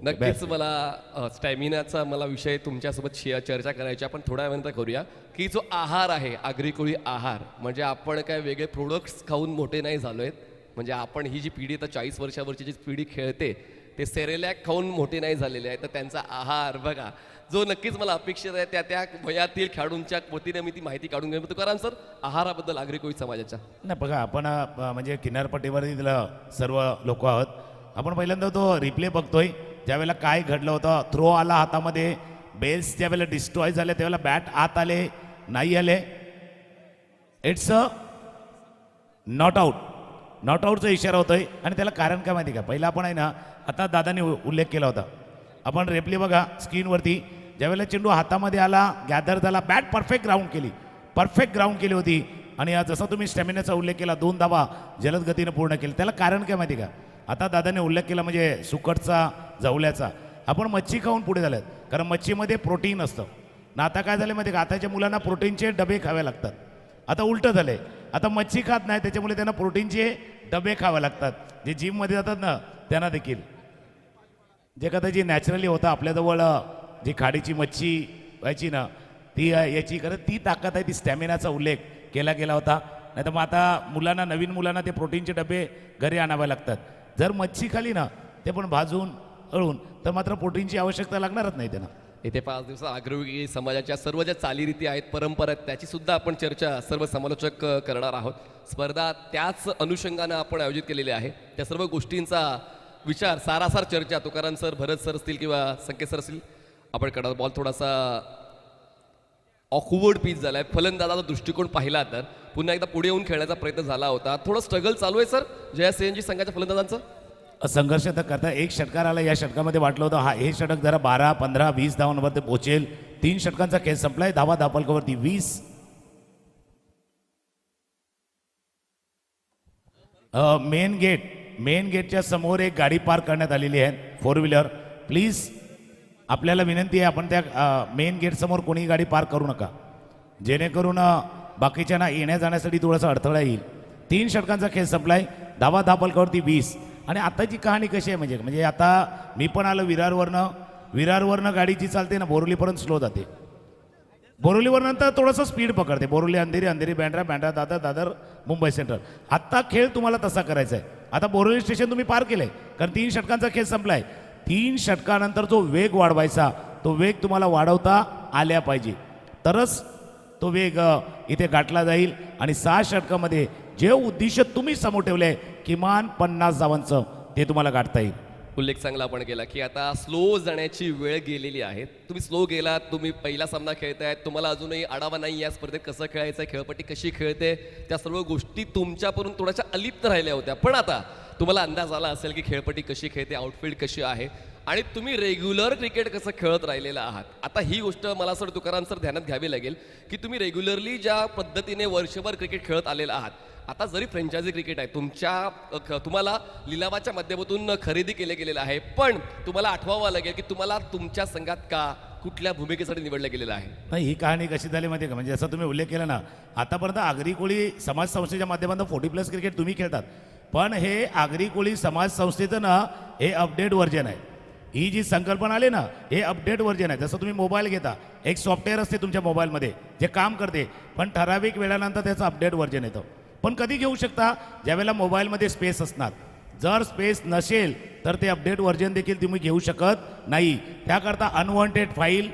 Speaker 2: नक्कीच मला स्टॅमिनाचा मला विषय तुमच्यासोबत चर्चा करायची. आपण थोड्या वेळानंतर करूया की जो आहार आहे, आगरी कोळी आहार, म्हणजे आपण काय वेगळे प्रोडक्ट्स खाऊन मोठे नाही झालोय. म्हणजे आपण ही जी पिढी, तर 40 वर्षावरची जी पिढी खेळते ते सेरेलॅक खाऊन मोठे नाही झालेले आहेत, तर त्यांचा आहार बघा जो नक्कीच मला अपेक्षित आहे त्या त्या वयातील खेळाडूंच्या वतीने मी ती माहिती काढून घेईन. तुकाराम सर, आहाराबद्दल आगरी कोळी समाजाच्या
Speaker 3: नाही बघा, आपण म्हणजे किनारपट्टीवरती सर्व लोक आहोत. आपण पहिल्यांदा तो रिप्ले बघतोय, ज्यावेळेला काय घडलं होतं. थ्रो आला हातामध्ये, बेल्स ज्यावेळेला डिस्ट्रॉय झाले त्यावेळेला बॅट आत आले नाही आले. It's a not out. Not आऊटचा इशारा होतोय. आणि त्याला कारण काय माहिती का, पहिला आपण आहे ना, आता दादाने उल्लेख केला होता, आपण रेप्ले बघा स्क्रीनवरती, ज्यावेळेला चेंडू हातामध्ये आला, गॅदर झाला, बॅट परफेक्ट ग्राउंड केली, परफेक्ट ग्राउंड केली होती. आणि जसा तुम्ही स्टॅमिनाचा उल्लेख केला, 2 धावा जलद गतीनं पूर्ण केली. त्याला कारण काय माहिती का, आता दादाने उल्लेख केला म्हणजे सुकटचा, जवल्याचा. आपण मच्छी खाऊन पुढे झाल्यात, कारण मच्छीमध्ये प्रोटीन असतं ना. आता काय झालं माहिती का, आताच्या मुलांना प्रोटीनचे डबे खावे लागतात. आता उलटं झालंय, आता मच्छी खात नाही, त्याच्यामुळे त्यांना प्रोटीनचे डबे खावे लागतात. जे जिममध्ये जातात ना त्यांना देखील, जे कदाचित नॅचरली होतं आपल्याजवळ, जी खाडीची मच्छी व्हायची ना, ती याची खरं ती ताकद आहे, ती स्टॅमिनाचा उल्लेख केला गेला होता. नाही तर मग आता मुलांना, नवीन मुलांना ते प्रोटीनचे डबे घरी आणावे लागतात. जर मच्छी खाली ना, ते पण भाजून अळून, तर मात्र प्रोटीनची आवश्यकता लागणारच नाही त्यांना.
Speaker 2: येथे 5 दिवसात आग्रही समाजाच्या सर्व ज्या चालीरीती आहेत, परंपरा आहेत, त्याची सुद्धा आपण चर्चा सर्व समालोचक करणार आहोत. स्पर्धा त्याच अनुषंगानं आपण आयोजित केलेली आहे. त्या सर्व गोष्टींचा विचार, सारासार चर्चा तुकाराम सर, भरत सर असतील किंवा संकेत सर असतील आपण करणार. बॉल थोडासा ऑकवर्ड पीच झाला आहे. फलंदाजाचा दृष्टिकोन पाहिला तर पुन्हा एकदा पुढे येऊन खेळण्याचा प्रयत्न झाला होता. थोडं स्ट्रगल चालू आहे सर जया सीएनजी संघाच्या फलंदाजांचं.
Speaker 3: संघर्ष तर करता. एक षटकार आला, या षटकामध्ये वाटलं होतं हे षटक जरा 12, 15, 20 धावांवर ते पोहोचेल. 3 षटकांचा खेळ संपलाय. धावा धापलकावरती 20. मेन गेटच्या समोर एक गाडी पार्क करण्यात आलेली आहे, 4 व्हीलर. प्लीज आपल्याला विनंती आहे, आपण त्या मेन गेट समोर कोणी गाडी पार्क करू नका, जेणेकरून बाकीच्यांना येण्या जाण्यासाठी थोडासा अडथळा येईल. 3 षटकांचा खेळ संपलाय. धावा धापलकावरती 20. आणि आताची कहाणी कशी आहे म्हणजे आता मी पण आलो विरारवरनं गाडी जी चालते ना, बोरिवलीपर्यंत स्लो जाते. बोरिवलीवरनंतर थोडंसं स्पीड पकडते. बोरिवली, अंधेरी, अंधेरी बँड्रा, बँड्रा दादर, दादर मुंबई सेंट्रल. आत्ता खेळ तुम्हाला तसा करायचा आहे. आता बोरिवली स्टेशन तुम्ही पार केलंय, कारण 3 षटकांचा खेळ संपलाय. 3 षटकानंतर जो वेग वाढवायचा, तो वेग तुम्हाला वाढवता आल्या पाहिजे, तरच तो वेग इथे गाठला जाईल. आणि 6 षटकामध्ये जे उद्दिष्ट तुम्ही समोर ठेवले, किमान 50 धावांचं, ते तुम्हाला गाठता येईल.
Speaker 2: उल्लेख चांगला आपण केला की आता स्लो जाण्याची वेळ गेलेली आहे. तुम्ही स्लो गेलात, तुम्ही पहिला सामना खेळतायत, तुम्हाला अजूनही आढावा नाही या स्पर्धेत कसं खेळायचं, खेळपट्टी कशी खेळते, त्या सर्व गोष्टी तुमच्याकडून थोड्याशा अलिप्त राहिल्या होत्या. पण आता तुम्हाला अंदाज आला असेल की खेळपट्टी कशी खेळते, आउटफील्ड कशी आहे, आणि तुम्ही रेग्युलर क्रिकेट कसं खेळत राहिलेला आहात. आता ही गोष्ट मला सर तुकाराम सर ध्यानात घ्यावी लागेल की तुम्ही रेग्युलरली ज्या पद्धतीने वर्षभर क्रिकेट खेळत आलेला आहात, आता जरी फ्रँचायझी क्रिकेट आहे, तुम्हाला लिलावाच्या माध्यमातून खरेदी केले गेलेलं आहे, पण तुम्हाला आठवावं लागेल की तुम्हाला तुमच्या संघात कुठल्या भूमिकेसाठी निवडलं गेलेलं आहे.
Speaker 3: नाही, ही कहाणी कशी झाली माहिती आहे का, म्हणजे असं तुम्ही उल्लेख केला ना, आतापर्यंत आगरी कोळी समाज संस्थेच्या माध्यमातून 40+ क्रिकेट तुम्ही खेळतात, पण हे आगरी कोळी समाज संस्थेचं ना हे अपडेट व्हर्जन आहे. ही जी संकल्पना आली ना, हे अपडेट व्हर्जन आहे. जसं तुम्ही मोबाईल घेता, एक सॉफ्टवेअर असते तुमच्या मोबाईलमध्ये जे काम करते, पण ठराविक वेळानंतर त्याचं अपडेट व्हर्जन येतं. पण कधी घेऊ शकता, ज्यावेळेला मोबाईलमध्ये स्पेस असणार. जर स्पेस नसेल तर ते अपडेट व्हर्जन देखील तुम्ही घेऊ शकत नाही. त्याकरता अनवॉन्टेड फाईल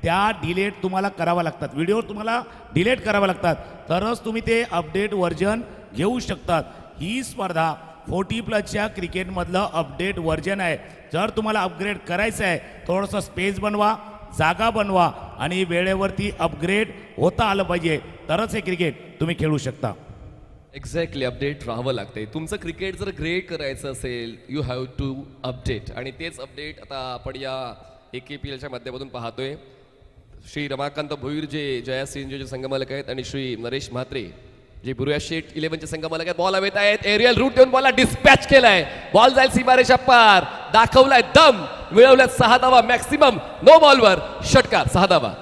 Speaker 3: त्या डिलीट तुम्हाला करावं लागतात, व्हिडिओ तुम्हाला डिलीट करावं लागतात, तरच तुम्ही ते अपडेट व्हर्जन घेऊ शकतात. ही स्पर्धा 40+ क्रिकेटमधलं अपडेट व्हर्जन आहे. जर तुम्हाला अपग्रेड करायचं आहे, थोडंसं स्पेस बनवा, जागा बनवा, आणि वेळेवरती अपग्रेड होता आलं पाहिजे, तरच हे क्रिकेट तुम्ही खेळू शकता.
Speaker 2: एक्झॅक्टली, अपडेट राहावं लागते. तुमचं क्रिकेट जर ग्रेट करायचं असेल, यू हॅव टू अपडेट. आणि तेच अपडेट आता आपण या AKPLच्या माध्यमातून पाहतोय. श्री रमाकांत भोईर जे जया सीएनजीचे संघमालक आहेत, आणि श्री नरेश म्हात्रे जे बुरुया शेट 11चे संघमालक आहेत, बॉल हवेत आहेत. एरियल रूट देऊन बॉलला डिस्पॅच केलाय. बॉल जाईल सीमारेषा पार. दाखवलाय दम, मिळवल्यात 6 धावा मॅक्सिमम. नो बॉलवर षटकार, 6 धावा.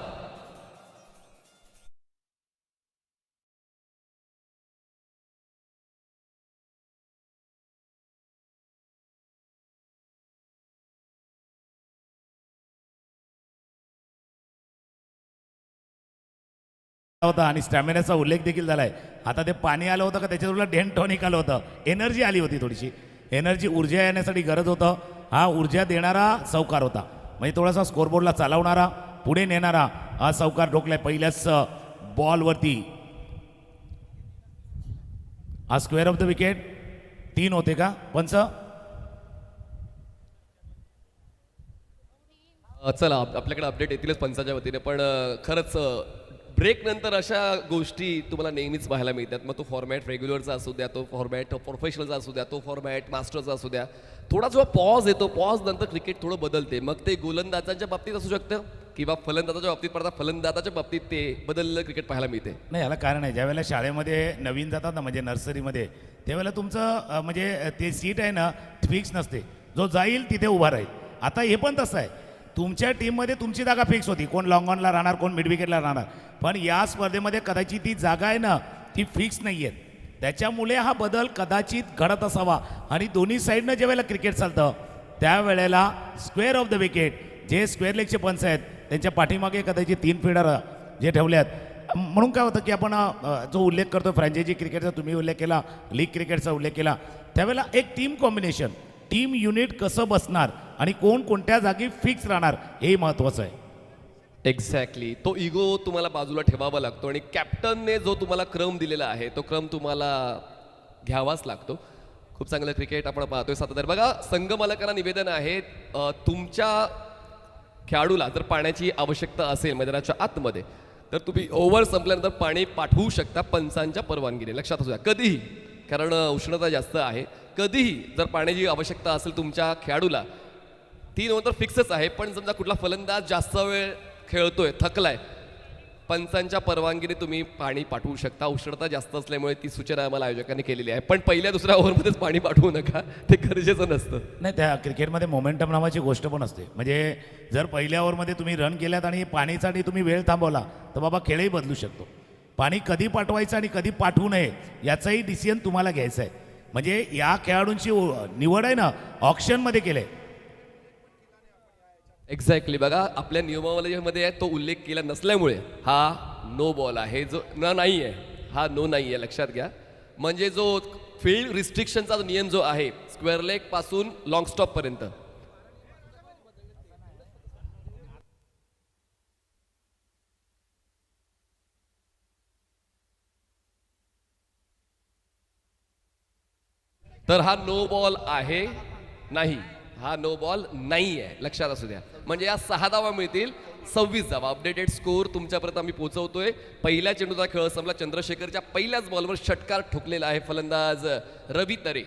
Speaker 3: होता आणि स्टॅमिनाचा उल्लेख देखील झालाय. आता ते पाणी आलं होतं का त्याच्यावर डेन टॉनिक आलं होतं, एनर्जी आली होती, थोडीशी एनर्जी, ऊर्जा येण्यासाठी गरज होतं. हा ऊर्जा देणारा चौकार होता, म्हणजे थोडासा स्कोरबोर्डला चालवणारा, पुढे नेणारा हा चौकार ठोकलाय पहिल्याच बॉलवरती. हा स्क्वेअर ऑफ द विकेट. 3 होते का पंच?
Speaker 2: चला आपल्याकडे अपडेट येतीलच पंचाच्या वतीने, पण खरंच ब्रेक नंतर अशा गोष्टी तुम्हाला नेहमीच पाहायला मिळतात. मग तो फॉर्मॅट रेग्युलरचा असू द्या, तो फॉर्मॅट प्रोफेशनलचा असू द्या, तो फॉर्मॅट मास्टरचा असू द्या, थोडा जेव्हा पॉज येतो, पॉज नंतर क्रिकेट थोडं बदलते. मग ते गोलंदाजांच्या बाबतीत असू शकतं किंवा फलंदाजाच्या बाबतीत पडतात, फलंदाजाच्या बाबतीत ते बदललेलं क्रिकेट पाहायला मिळते.
Speaker 3: नाही, याला कारण आहे, ज्यावेळेला शाळेमध्ये नवीन जातात ना, म्हणजे नर्सरीमध्ये, त्यावेळेला तुमचं म्हणजे ते सीट आहे ना फिक्स नसते, जो जाईल तिथे उभा राहील. आता हे पण तसं आहे, तुमच्या टीममध्ये तुमची जागा फिक्स होती, कोण लॉंग ऑनला राहणार, कोण मिड विकेटला राहणार, पण या स्पर्धेमध्ये कदाचित ती जागा आहे ना ती फिक्स नाही आहे. त्याच्यामुळे हा बदल कदाचित घडत असावा. आणि दोन्ही साईडनं ज्यावेळेला क्रिकेट चालतं त्यावेळेला स्क्वेअर ऑफ द विकेट, जे स्क्वेअर लेगचे पंच आहेत त्यांच्या पाठीमागे कदाचित 3 फीडर जे ठेवले आहेत. म्हणून काय होतं की आपण जो उल्लेख करतो फ्रँचायझी क्रिकेटचा, तुम्ही उल्लेख केला, लीग क्रिकेटचा उल्लेख केला, त्यावेळेला एक टीम कॉम्बिनेशन, टीम युनिट कसं बसणार आणि कोण कोणत्या जागी फिक्स राहणार हे महत्त्वाचं आहे.
Speaker 2: एक्झॅक्टली, तो इगो तुम्हाला बाजूला ठेवावा लागतो आणि कॅप्टनने जो तुम्हाला क्रम दिलेला आहे तो क्रम तुम्हाला घ्यावाच लागतो. खूप चांगलं क्रिकेट आपण पाहतोय सातत्याने. बघा, संघ मालकांना निवेदन आहे, तुमच्या खेळाडूला जर पाण्याची आवश्यकता असेल मैदानाच्या आतमध्ये तर तुम्ही ओव्हर संपल्यानंतर पाणी पाठवू शकता पंचांच्या परवानगीने. लक्षात असू द्या, कधीही, कारण उष्णता जास्त आहे, कधीही जर पाण्याची आवश्यकता असेल तुमच्या खेळाडूला, 3 ओव्हर तर फिक्सच आहे, पण समजा कुठला फलंदाज जास्त वेळ खेळतोय, थकलाय, पंचांच्या परवानगीने तुम्ही पाणी पाठवू शकता. उष्णता जास्त असल्यामुळे ती सूचना आम्हाला आयोजकांनी केलेली आहे, पण पहिल्या दुसऱ्या ओव्हरमध्येच पाणी पाठवू नका, ते गरजेचं नसतं.
Speaker 3: नाही, त्या क्रिकेटमध्ये मोमेंटम नावाची गोष्ट पण असते. म्हणजे जर पहिल्या ओव्हरमध्ये तुम्ही रन केल्यात आणि पाणीसाठी तुम्ही वेळ थांबवला तर बाबा खेळही बदलू शकतो. पाणी कधी पाठवायचं आणि कधी पाठवू नये याचाही डिसिजन तुम्हाला घ्यायचा आहे. म्हणजे या खेळाडूंची निवड आहे ना ऑप्शनमध्ये केलं आहे.
Speaker 2: एक्झॅक्टली, बघा आपल्या नियमावलीमध्ये तो उल्लेख केला नसल्यामुळे हा नो बॉल आहे, जो नाही आहे, हा नो नाही आहे, लक्षात घ्या. म्हणजे जो फील्ड रिस्ट्रिक्शनचा नियम जो आहे स्क्वेअर लेग पासून लॉंग स्टॉप पर्यंत, तर हा नो बॉल आहे नाही, हा नो बॉल नाही आहे, लक्षात असू द्या. म्हणजे या 6 धावा मिळतील, 26 धावा. अपडेटेड स्कोर तुमच्यापर्यंत आम्ही पोहोचवतोय. पहिल्या चेंडूचा खेळ संपला, चंद्रशेखरच्या पहिल्याच बॉलवर षटकार ठोकलेला आहे फलंदाज रवी तरे.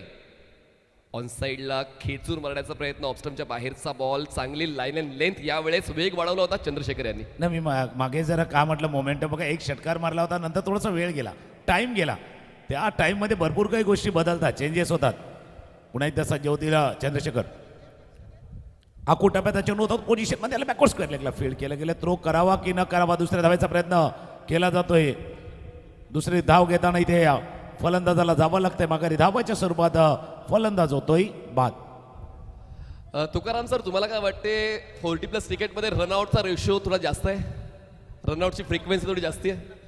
Speaker 2: ऑन साईडला खेचून मारण्याचा प्रयत्न, ऑफस्टमच्या बाहेरचा बॉल, चांगली लाईन अँड लेंथ, यावेळेस वेग वाढवला होता चंद्रशेखर यांनी.
Speaker 3: ना मी मागे जरा का म्हटलं मोमेंटम, बघा एक षटकार मारला होता, नंतर थोडासा वेळ गेला, टाईम गेला, त्या टाईममध्ये भरपूर काही गोष्टी बदलतात, चेंजेस होतात. पुन्हा एकदा सज्ज होतील चंद्रशेखर. टप्प्यात चेंडू होता पोझिशनमध्ये, त्याला बॅकवर्ड स्क्वेअर लेगला फील्ड केलं गेलं. थ्रो करावा की न करावा, दुसऱ्या धावायचा प्रयत्न केला जातोय. दुसरी धाव घेताना इथे फलंदाजाला जावं लागतंय माघारी. धावाच्या स्वरूपात फलंदाज होतोय बाद.
Speaker 2: तुकाराम सर, तुम्हाला काय वाटते, 40+ क्रिकेटमध्ये रनआउटचा रेशो थोडा जास्त आहे, रनआउटची फ्रिक्वेन्सी थोडी जास्त आहे?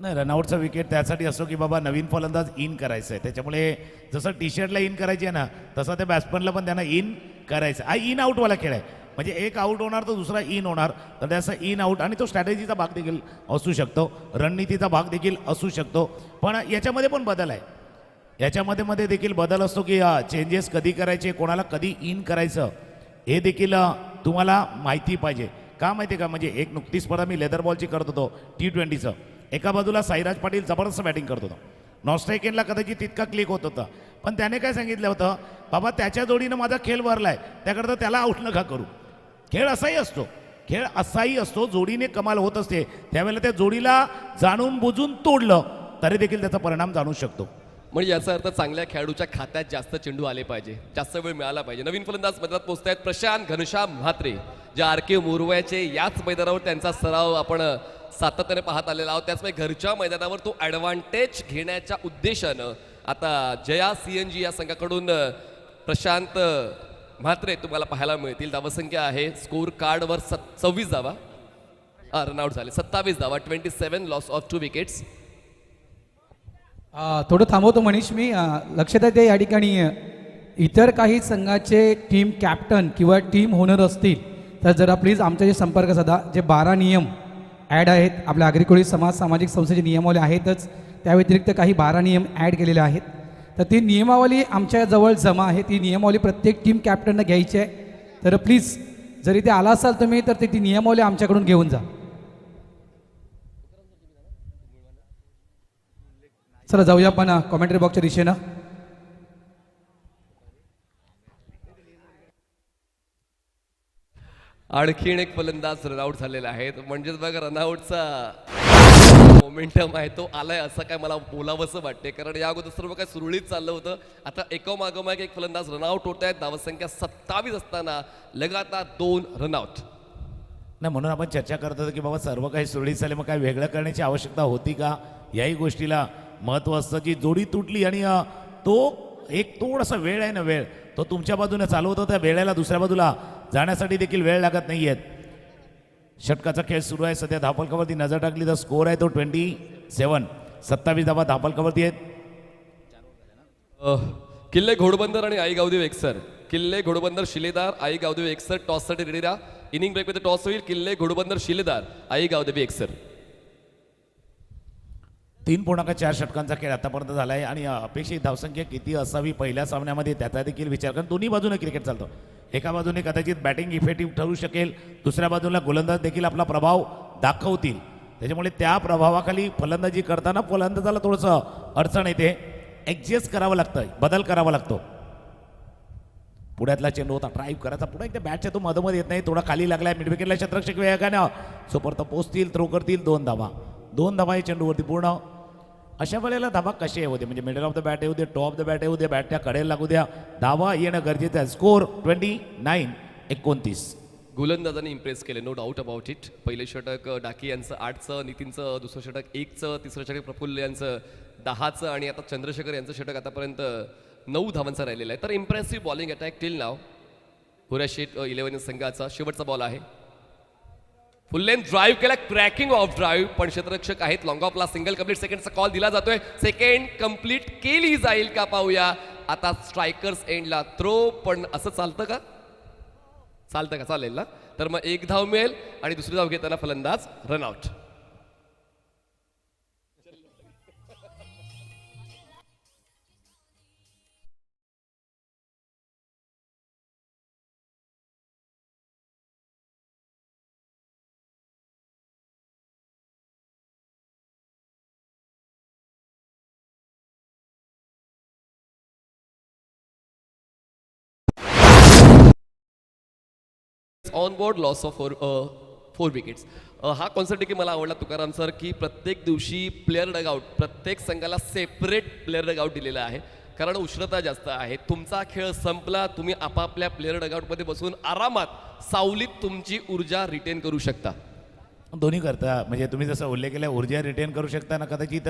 Speaker 3: नाही, रनआउटचा विकेट त्यासाठी असतो की बाबा नवीन फलंदाज इन करायचं आहे, त्याच्यामुळे जसं टी शर्टला इन करायची आहे ना तसं त्या बॅट्समनला पण त्यांना इन करायचं. हा इन आउटवाला खेळ आहे, म्हणजे एक आउट होणार तर दुसरा इन होणार, तर त्याचा इन आउट, आणि तो स्ट्रॅटेजीचा भाग देखील असू शकतो, रणनीतीचा भाग देखील असू शकतो. पण याच्यामध्ये पण बदल आहे, याच्यामध्ये देखील बदल असतो की चेंजेस कधी करायचे, कोणाला कधी इन करायचं हे देखील तुम्हाला माहिती पाहिजे. का माहिती आहे का, म्हणजे एक नुकतीच स्पर्धा मी लेदर बॉलची करत होतो T20चं. एका बाजूला साईराज पाटील जबरदस्त बॅटिंग करत होता, नॉस्ट्रायकेनला कदाचित तितका क्लिक होत होता, पण त्याने काय सांगितलं होतं, बाबा त्याच्या जोडीनं माझा खेळ भरलाय, त्याकरता त्याला आउट नका करू. खेळ असाही असतो, जोडीने कमाल होत असते, त्यावेळेला त्या जोडीला जाणून बुजून तोडलं तरी देखील त्याचा परिणाम जाणू शकतो.
Speaker 2: म्हणजे याचा अर्थ चांगल्या खेळाडूच्या खात्यात जास्त चेंडू आले पाहिजे, जास्त वेळ मिळाला पाहिजे. नवीन फलंदाज मैदानात पोहोचतायत प्रशांत घनश्याम म्हात्रे, जे RK मोरव्याचे याच मैदानावर त्यांचा सराव आपण सातत्याने पाहत आलेला आहोत. त्याचमुळे घरच्या मैदानावर तो ॲडव्हान्टेज घेण्याच्या उद्देशानं आता जया CNG या संघाकडून प्रशांत म्हात्रे तुम्हाला पाहायला मिळतील. धावसंख्या आहे स्कोर कार्डवर 26 धावा, रनआउट झाले 27 धावा, 27 लॉस ऑफ 2 विकेट्स.
Speaker 1: थोडं थांबवतो मनीष मी. लक्षात आहे ते या ठिकाणी इतर काही संघाचे टीम कॅप्टन किंवा टीम ओनर असतील तर जरा प्लीज आमच्याशी संपर्क साधा. जे 12 नियम ॲड आहेत आपल्या आगरी समाज सामाजिक संस्थेचे नियमावली आहेतच, त्या व्यतिरिक्त काही 12 नियम ॲड केलेले आहेत. तर ती नियमावली आमच्याजवळ जमा आहे. ती नियमावली प्रत्येक टीम कॅप्टननं घ्यायची आहे. तर प्लीज जर इथे आला असाल तुम्ही तर ती नियमावली आमच्याकडून घेऊन जा. चला जाऊया आपण कॉमेंट्री बॉक्सच्या दिशेनं.
Speaker 2: आणखीन एक फलंदाज रनआउट झालेला आहे. म्हणजेच बघा रनआउटचा मोमेंटम आहे तो आलाय असं काय मला बोलावंसं वाटते, कारण या अगोदर सर्व काय सुरळीत चाललं होतं. आता एकामागोमाग एक फलंदाज रनआउट होत आहेत. धावसंख्या 27 असताना लगातार 2 रनआउट.
Speaker 3: नाही, म्हणून आपण चर्चा करत होतो की बाबा सर्व काही सुरळीत झाले, मग काय वेगळं करण्याची आवश्यकता होती का, याही गोष्टीला महत्त्व असतं. जी जोडी तुटली आणि तो एक थोडासा वेळ आहे ना, वेळ तो तुमच्या बाजूने चालू होता, त्या वेळेला दुसऱ्या बाजूला जाण्यासाठी देखील वेळ लागत नाही आहेत. षटकाचा खेळ सुरू आहे. सध्या धावफलकावरती नजर टाकली तर स्कोर आहे तो 27. 27 धावा धावफलकावरती आहेत.
Speaker 2: किल्ले घोडबंदर आणि आई गावदेव एकसर. किल्ले घोडबंदर शिलेदार, आई गावदेव एकसर टॉससाठी रेडी राहा. इनिंग ब्रेकमध्ये टॉस होईल. किल्ले घोडबंदर शिलेदार, आई गावदेव एकसर.
Speaker 3: 3.4 षटकांचा खेळ आतापर्यंत झाला आहे आणि अपेक्षित धावसंख्या किती असावी पहिल्या सामन्यामध्ये त्याचा देखील विचार, कारण दोन्ही बाजूने क्रिकेट चालतं. एका बाजूने कदाचित बॅटिंग इफेक्टिव्ह ठरू शकेल, दुसऱ्या बाजूला गोलंदाज देखील आपला प्रभाव दाखवतील. त्याच्यामुळे त्या प्रभावाखाली फलंदाजी करताना फलंदाजाला थोडंसं अडचण येते, ॲडजस्ट करावं लागतं, बदल करावा लागतो. पुढ्यातला चेंडू होता, ड्राईव्ह करायचा, पुढे एकदा बॅटच्या तो मधोमध येत नाही, थोडा खाली लागलाय. मिड विकेटला शतरक्षक वेगानं सुपर पोचतील, थ्रो करतील. 2 धावा, 2 धावा या चेंडूवरती पूर्ण. अशा वेळेला धावा कसे येऊ दे, म्हणजे मिडल ऑफ द बॅट येऊ दे, टॉप द बॅट येऊ दे, बॅटच्या कडेला लागू द्या, धावा येणं गरजेचं आहे. स्कोर 29-29.
Speaker 2: गोलंदाजांनी इम्प्रेस केले, नो डाऊट अबाउट इट. पहिले षटक डाकी यांचं 8चं, नितीनचं दुसरं षटक 1चं, तिसरं षटक प्रफुल्ल यांचं 10चं आणि आता चंद्रशेखर यांचं षटक आतापर्यंत 9 धावांचा राहिलेला आहे. तर इम्प्रेसिव्ह बॉलिंग अटॅक टिल नाव. हुराशेट 11 संघाचा शेवटचा बॉल आहे. फुल लेंथ ड्राईव्ह केला, क्रॅकिंग ऑफ ड्राईव्ह, पण क्षेत्ररक्षक आहेत. लॉंग ऑफला सिंगल कंप्लीट, सेकंडचा कॉल दिला जातोय. सेकंड कंप्लीट केली जाईल का पाहूया. आता स्ट्रायकर्स एंडला थ्रो, पण असं चालतं का, चालतं का, चालेल ना. तर मग 1 धाव मिळेल आणि दुसरी धाव घेताना फलंदाज run out. On board loss of 4 wickets. हा कॉन्सेप्ट देखील मला आवडला तुकाराम सर, की प्रत्येक दिवशी प्लेअर डगआउट, प्रत्येक संघाला सेपरेट प्लेअर डगआउट दिलेला आहे, कारण उष्णता जास्त आहे. तुमचा खेळ संपला, तुम्ही आपापल्या प्लेअर डगआउटमध्ये बसून आरामात सावलीत तुमची ऊर्जा रिटेन करू शकता.
Speaker 3: दोन्ही करता, म्हणजे तुम्ही जसं उल्लेख केला ऊर्जा रिटेन करू शकता ना, कदाचित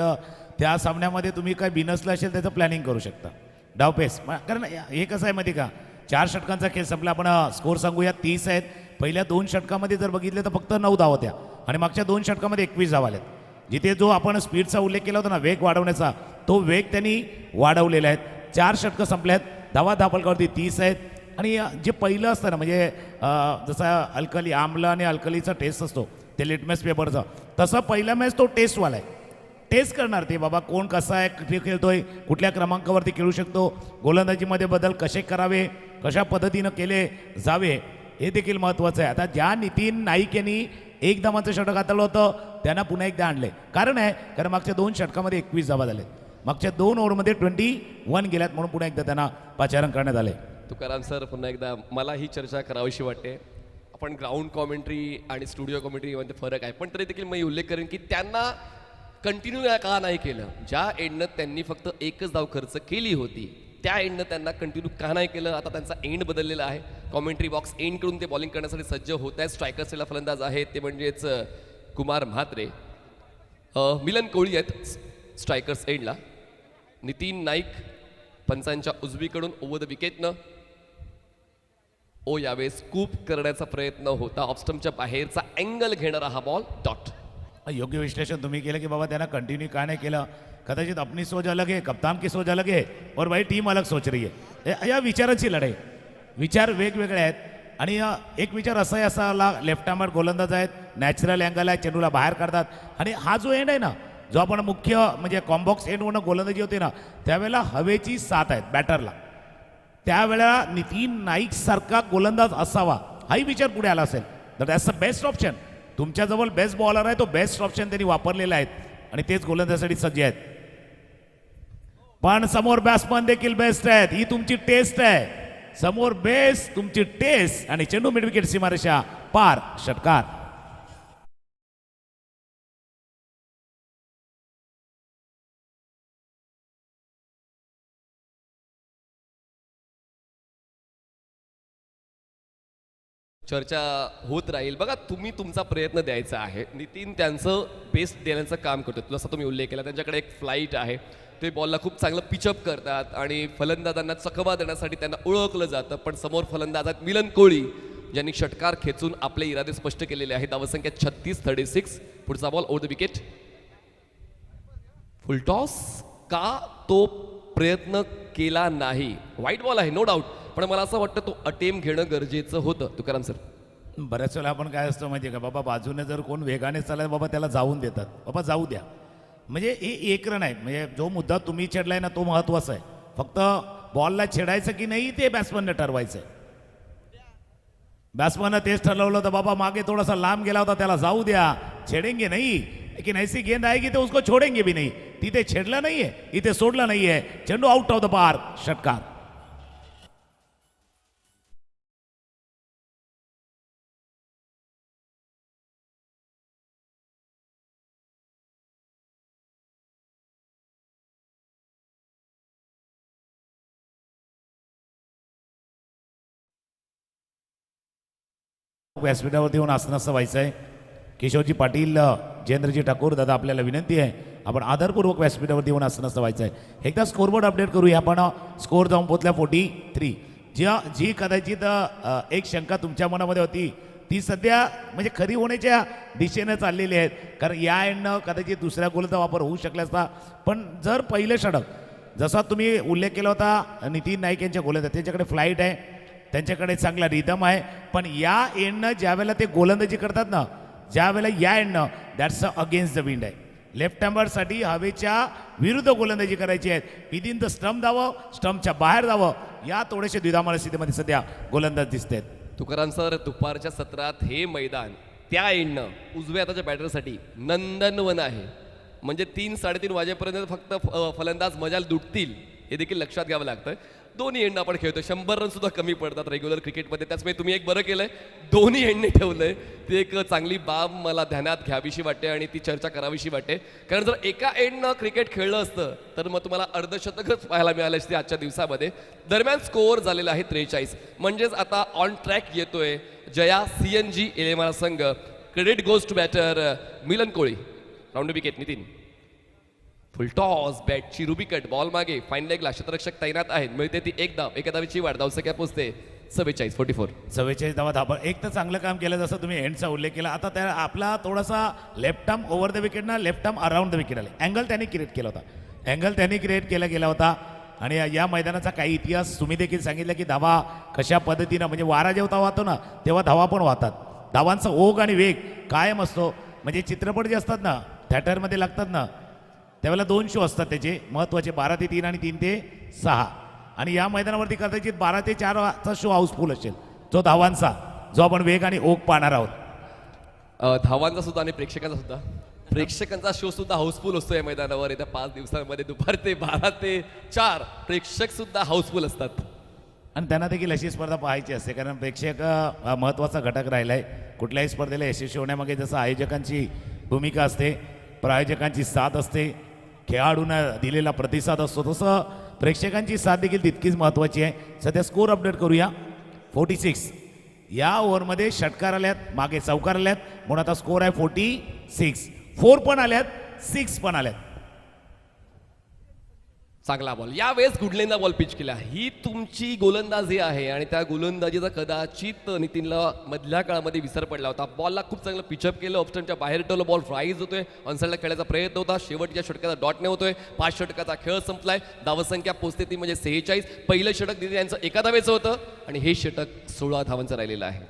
Speaker 3: त्या सामन्यामध्ये तुम्ही काय बिनसलं असेल त्याचं प्लॅनिंग करू शकता, डावपेस. कारण हे कसं आहे माहिती का, 4 षटकांचा खेळ संपला. आपण स्कोर सांगूया 30 आहेत. पहिल्या 2 षटकामध्ये जर बघितलं तर फक्त 9 धावा होत्या आणि मागच्या 2 षटकामध्ये 21 धावा आल्यात. जिथे जो आपण स्पीडचा उल्लेख केला होता ना, वेग वाढवण्याचा, तो वेग त्यांनी वाढवलेला आहे. 4 षटकं संपल्यात, धावा धापलकावरती 30 आहेत. आणि जे पहिलं असतं ना, म्हणजे जसं अल्कली आम्ल आणि अल्कलीचा टेस्ट असतो ते लिटमस पेपरचा, तसं पहिला मॅच तो टेस्टवाला आहे. टेस्ट करणार ते बाबा कोण कसा आहे, कुठे खेळतोय, कुठल्या क्रमांकावरती खेळू शकतो, गोलंदाजीमध्ये बदल कसे करावे, कशा पद्धतीनं केले जावे, हे देखील महत्त्वाचं आहे. आता ज्या नितीन नाईक यांनी 1 धावांचं षटक हाताळलं होतं त्यांना पुन्हा एकदा आणले. कारण मागच्या 2 षटकामध्ये 21 धावा झाले, मागच्या 2 ओव्हरमध्ये 21 गेल्यात, म्हणून पुन्हा एकदा त्यांना पाचारण करण्यात आले.
Speaker 2: तुकाराम सर, पुन्हा एकदा मला ही चर्चा करावीशी वाटते. आपण ग्राउंड कॉमेंट्री आणि स्टुडिओ कॉमेंट्रीमध्ये फरक आहे, पण तरी देखील मी उल्लेख करेन की त्यांना कंटिन्यू का नाही केलं. ज्या एंडनं त्यांनी फक्त 1च धाव खर्च केली होती त्या एंडनं त्यांना कंटिन्यू का नाही केलं. आता त्यांचा एंड बदललेला आहे. कॉमेंट्री बॉक्स एंड करून ते बॉलिंग करण्यासाठी सज्ज होत आहेत. स्ट्रायकर्सला फलंदाज आहेत ते म्हणजेच कुमार म्हात्रे, मिलन कोळी आहेत स्ट्रायकर्स एंडला. नितीन नाईक पंचांच्या उजवीकडून ओव्हर द विकेटनं यावेळेस स्कूप करण्याचा प्रयत्न होता. ऑफस्टम्पच्या बाहेरचा अँगल घेणारा हा बॉल डॉट.
Speaker 3: योग्य विश्लेषण तुम्ही केलं की बाबा त्यांना कंटिन्यू का नाही केलं. कदाचित अपनी सोच अलग है, कप्तान की सोच अलग है और भाई टीम अलग सोच रही है. या विचारांची लढाई, विचार वेगवेगळे आहेत. आणि एक विचार असाही असाला, लेफ्ट हँड गोलंदाज आहेत, नॅचरल अँगल आहे, चेंडूला बाहेर काढतात. आणि हा जो एंड आहे ना, जो आपण मुख्य म्हणजे कॉम्बॉक्स एंडवरनं गोलंदाजी होते ना, त्यावेळेला हवेची साथ आहेत बॅटरला. त्यावेळेला नितीन नाईक सारखा गोलंदाज असावा हाही विचार पुढे आला असेल. तर दॅट्स द बेस्ट ऑप्शन. तुमच्याजवळ बेस्ट बॉलर आहे, तो बेस्ट ऑप्शन त्यांनी वापरलेला आहे आणि तेच गोलंदाजासाठी सज्ज आहेत. पण समोर बॅट्समन देखील बेस्ट आहेत. ही तुमची टेस्ट आहे. समोर बेस्ट तुमची टेस्ट आणि चेंडू मिड विकेट सीमारेषा पार, षटकार.
Speaker 2: चर्चा होत राहील. बघा, तुम्ही तुमचा प्रयत्न द्यायचा आहे. नितीन त्यांचं बेस्ट देण्याचं काम करतो, जसा तुम्ही उल्लेख केला. त्यांच्याकडे एक फ्लाईट आहे, ते बॉलला खूप चांगलं पिचअप करतात आणि फलंदाजांना चकवा देण्यासाठी त्यांना ओळखलं जातं. पण समोर फलंदाज आहेत मिलन कोळी, ज्यांनी षटकार खेचून आपले इरादे स्पष्ट केलेले आहेत. धावसंख्या 36-36. पुढचा ball over the wicket. Full toss का तो प्रयत्न केला नाही? वाईट बॉल आहे, नो डाऊट, पण मला असं वाटतं तो अटेम्प्ट घेणं गरजेचं होतं. तुकाराम सर,
Speaker 3: बऱ्याच वेळा आपण काय असतं माहिती आहे का, बाबा बाजूने जर कोण वेगाने चालत बाबा त्याला जाऊन देतात, बाबा जाऊ द्या. म्हणजे हे एक रन आहे. म्हणजे जो मुद्दा तुम्ही छेडलाय ना तो महत्वाचा आहे. फक्त बॉलला छेडायचं की नाही ते बॅट्समनने ठरवायचं आहे. बॅट्समननं तेच ठरवलं होतं, बाबा मागे थोडासा लांब गेला होता, त्याला जाऊ द्या, छेडेंगे नाही. लेकिन ऐसी गेंद आएगी तो उसको छोडेंगे भी नहीं. तिथे छेडलं नाहीये, इथे सोडलं नाहीये. चेंडू आउट ऑफ द पार्क, षटकार. व्यासपीठावरती येऊन आसनस्थ व्हायचं आहे. किशोरजी पाटील, जयेंद्रजी ठाकूर दादा, आपल्याला विनंती आहे आपण आदरपूर्वक व्यासपीठावरती येऊन आसनस्थ व्हायचं आहे. एकदा स्कोरबोर्ड अपडेट करूया आपण. स्कोर जाऊन पोहोचल्या 43. जी कदाचित एक शंका तुमच्या मनामध्ये होती ती सध्या म्हणजे खरी होण्याच्या दिशेनं चाललेली आहेत. कारण या एंडनं कदाचित दुसऱ्या गोलचा वापर होऊ शकला असता. पण जर पहिले षटक जसा तुम्ही उल्लेख केला होता नितीन नाईक यांच्या गोलंदाज, त्यांच्याकडे फ्लाईट आहे, त्यांच्याकडे चांगला रिदम आहे. पण या एंडनं ज्या वेळेला ते गोलंदाजी करतात ना, ज्या वेळेला या एंडनं दॅट्स अगेन्स्ट द विंड आहे. लेफ्ट हँडरसाठी हवेच्या विरुद्ध गोलंदाजी करायची आहे. विदिन द स्टंप जावं, स्टंपच्या बाहेर जावं, या थोडेसे द्विधामार स्थितीमध्ये सध्या गोलंदाज दिसत आहेत.
Speaker 2: तुकाराम सर, दुपारच्या सत्रात हे मैदान त्या एंडनं उजव्या हाताच्या बॅटरसाठी नंदनवन आहे. म्हणजे 3-3:30 वाजेपर्यंत फक्त फलंदाज मजाल दुटतील हे देखील लक्षात घ्यावं लागतं. दोन्ही एंड आपण खेळतो, 100 रन सुद्धा कमी पडतात रेग्युलर क्रिकेटमध्ये. त्याचमुळे तुम्ही एक बरं केलंय, दोन्ही एंडने ठेवलंय. ती एक चांगली बाब मला ध्यानात घ्यावीशी वाटते आणि ती चर्चा करावीशी वाटते. कारण जर एका एंडनं क्रिकेट खेळलं असतं तर मग तुम्हाला अर्धशतकच पाहायला मिळालं असते आजच्या दिवसामध्ये. दरम्यान स्कोअर झालेला आहे 43. म्हणजेच आता ऑन ट्रॅक येतोय जया CNG एलेमारा संघ. Credit goes to batter Milan Koli. Round wicket Nitin. Full, toss रुबिकट, बॉल मागे, फाईन लेगला क्षेत्ररक्षक तैनात आहेत. मिळते ती एक धाव, एका धावेची वाढ. धावसंख्या पोहोचते 44.
Speaker 3: 44 धावा धावा. एक तर चांगलं काम केलं जसं तुम्ही एंडचा उल्लेख केला. आता त्या आपला थोडासा left arm over the wicket ना left arm around the wicket आले. अँगल त्यांनी क्रिएट केला होता, अँगल त्यांनी क्रिएट केला गेला होता. आणि या मैदानाचा काही इतिहास तुम्ही देखील सांगितलं की धावा कशा पद्धतीनं म्हणजे वारा जेव्हा वाहतो ना तेव्हा धावा पण वाहतात. धावांचा ओघ आणि वेग कायम असतो. म्हणजे चित्रपट जे असतात ना थिएटरमध्ये लागतात ना त्यावेळेला 2 शो असतात त्याचे महत्त्वाचे, 12 ते 3 आणि 3 ते 6. आणि या मैदानावरती कदाचित 12 ते 4चा शो हाऊसफुल असेल, जो धावांचा, जो आपण वेग आणि ओघ पाहणार आहोत.
Speaker 2: धावांचा सुद्धा आणि प्रेक्षकांचा शो सुद्धा हाऊसफुल असतो या मैदानावर. येत्या 5 दिवसांमध्ये दुपार ते 12 ते 4 प्रेक्षक सुद्धा हाऊसफुल असतात.
Speaker 3: आणि त्यांना देखील अशी स्पर्धा पाहायची असते कारण प्रेक्षक महत्त्वाचा घटक राहिला आहे. कुठल्याही स्पर्धेला यशस्वी होण्यामागे जसं आयोजकांची भूमिका असते, प्रायोजकांची साथ असते, खेळाडूंना दिलेला प्रतिसाद असतो, तसं प्रेक्षकांची साथ देखील तितकीच महत्त्वाची आहे. सध्या स्कोर अपडेट करूया. 46. या ओव्हरमध्ये षटकार आल्यात, मागे चौकार आल्यात, म्हणून आता स्कोर आहे 46. 4 पण आल्यात, 6 पण आल्यात.
Speaker 2: चांगला बॉल यावेळेस गुडलेंना बॉल पिच केला. ही तुमची गोलंदाजी आहे आणि त्या गोलंदाजीचा कदाचित नितीनला मधल्या काळामध्ये विसर पडला होता. बॉलला खूप चांगलं पिचअप केलं, ऑप्शनच्या बाहेर ठेवलं, बॉल राईज होतोय, ऑनसाईडला खेळायचा प्रयत्न होता, शेवटच्या षटकाचा डॉटने होतोय. 5 षटकाचा खेळ संपलाय, धावसंख्या पोहोचते ती म्हणजे 46. पहिलं षटक दिदी यांचं एका धावेचं होतं आणि हे षटक 16 धावांचं राहिलेलं आहे.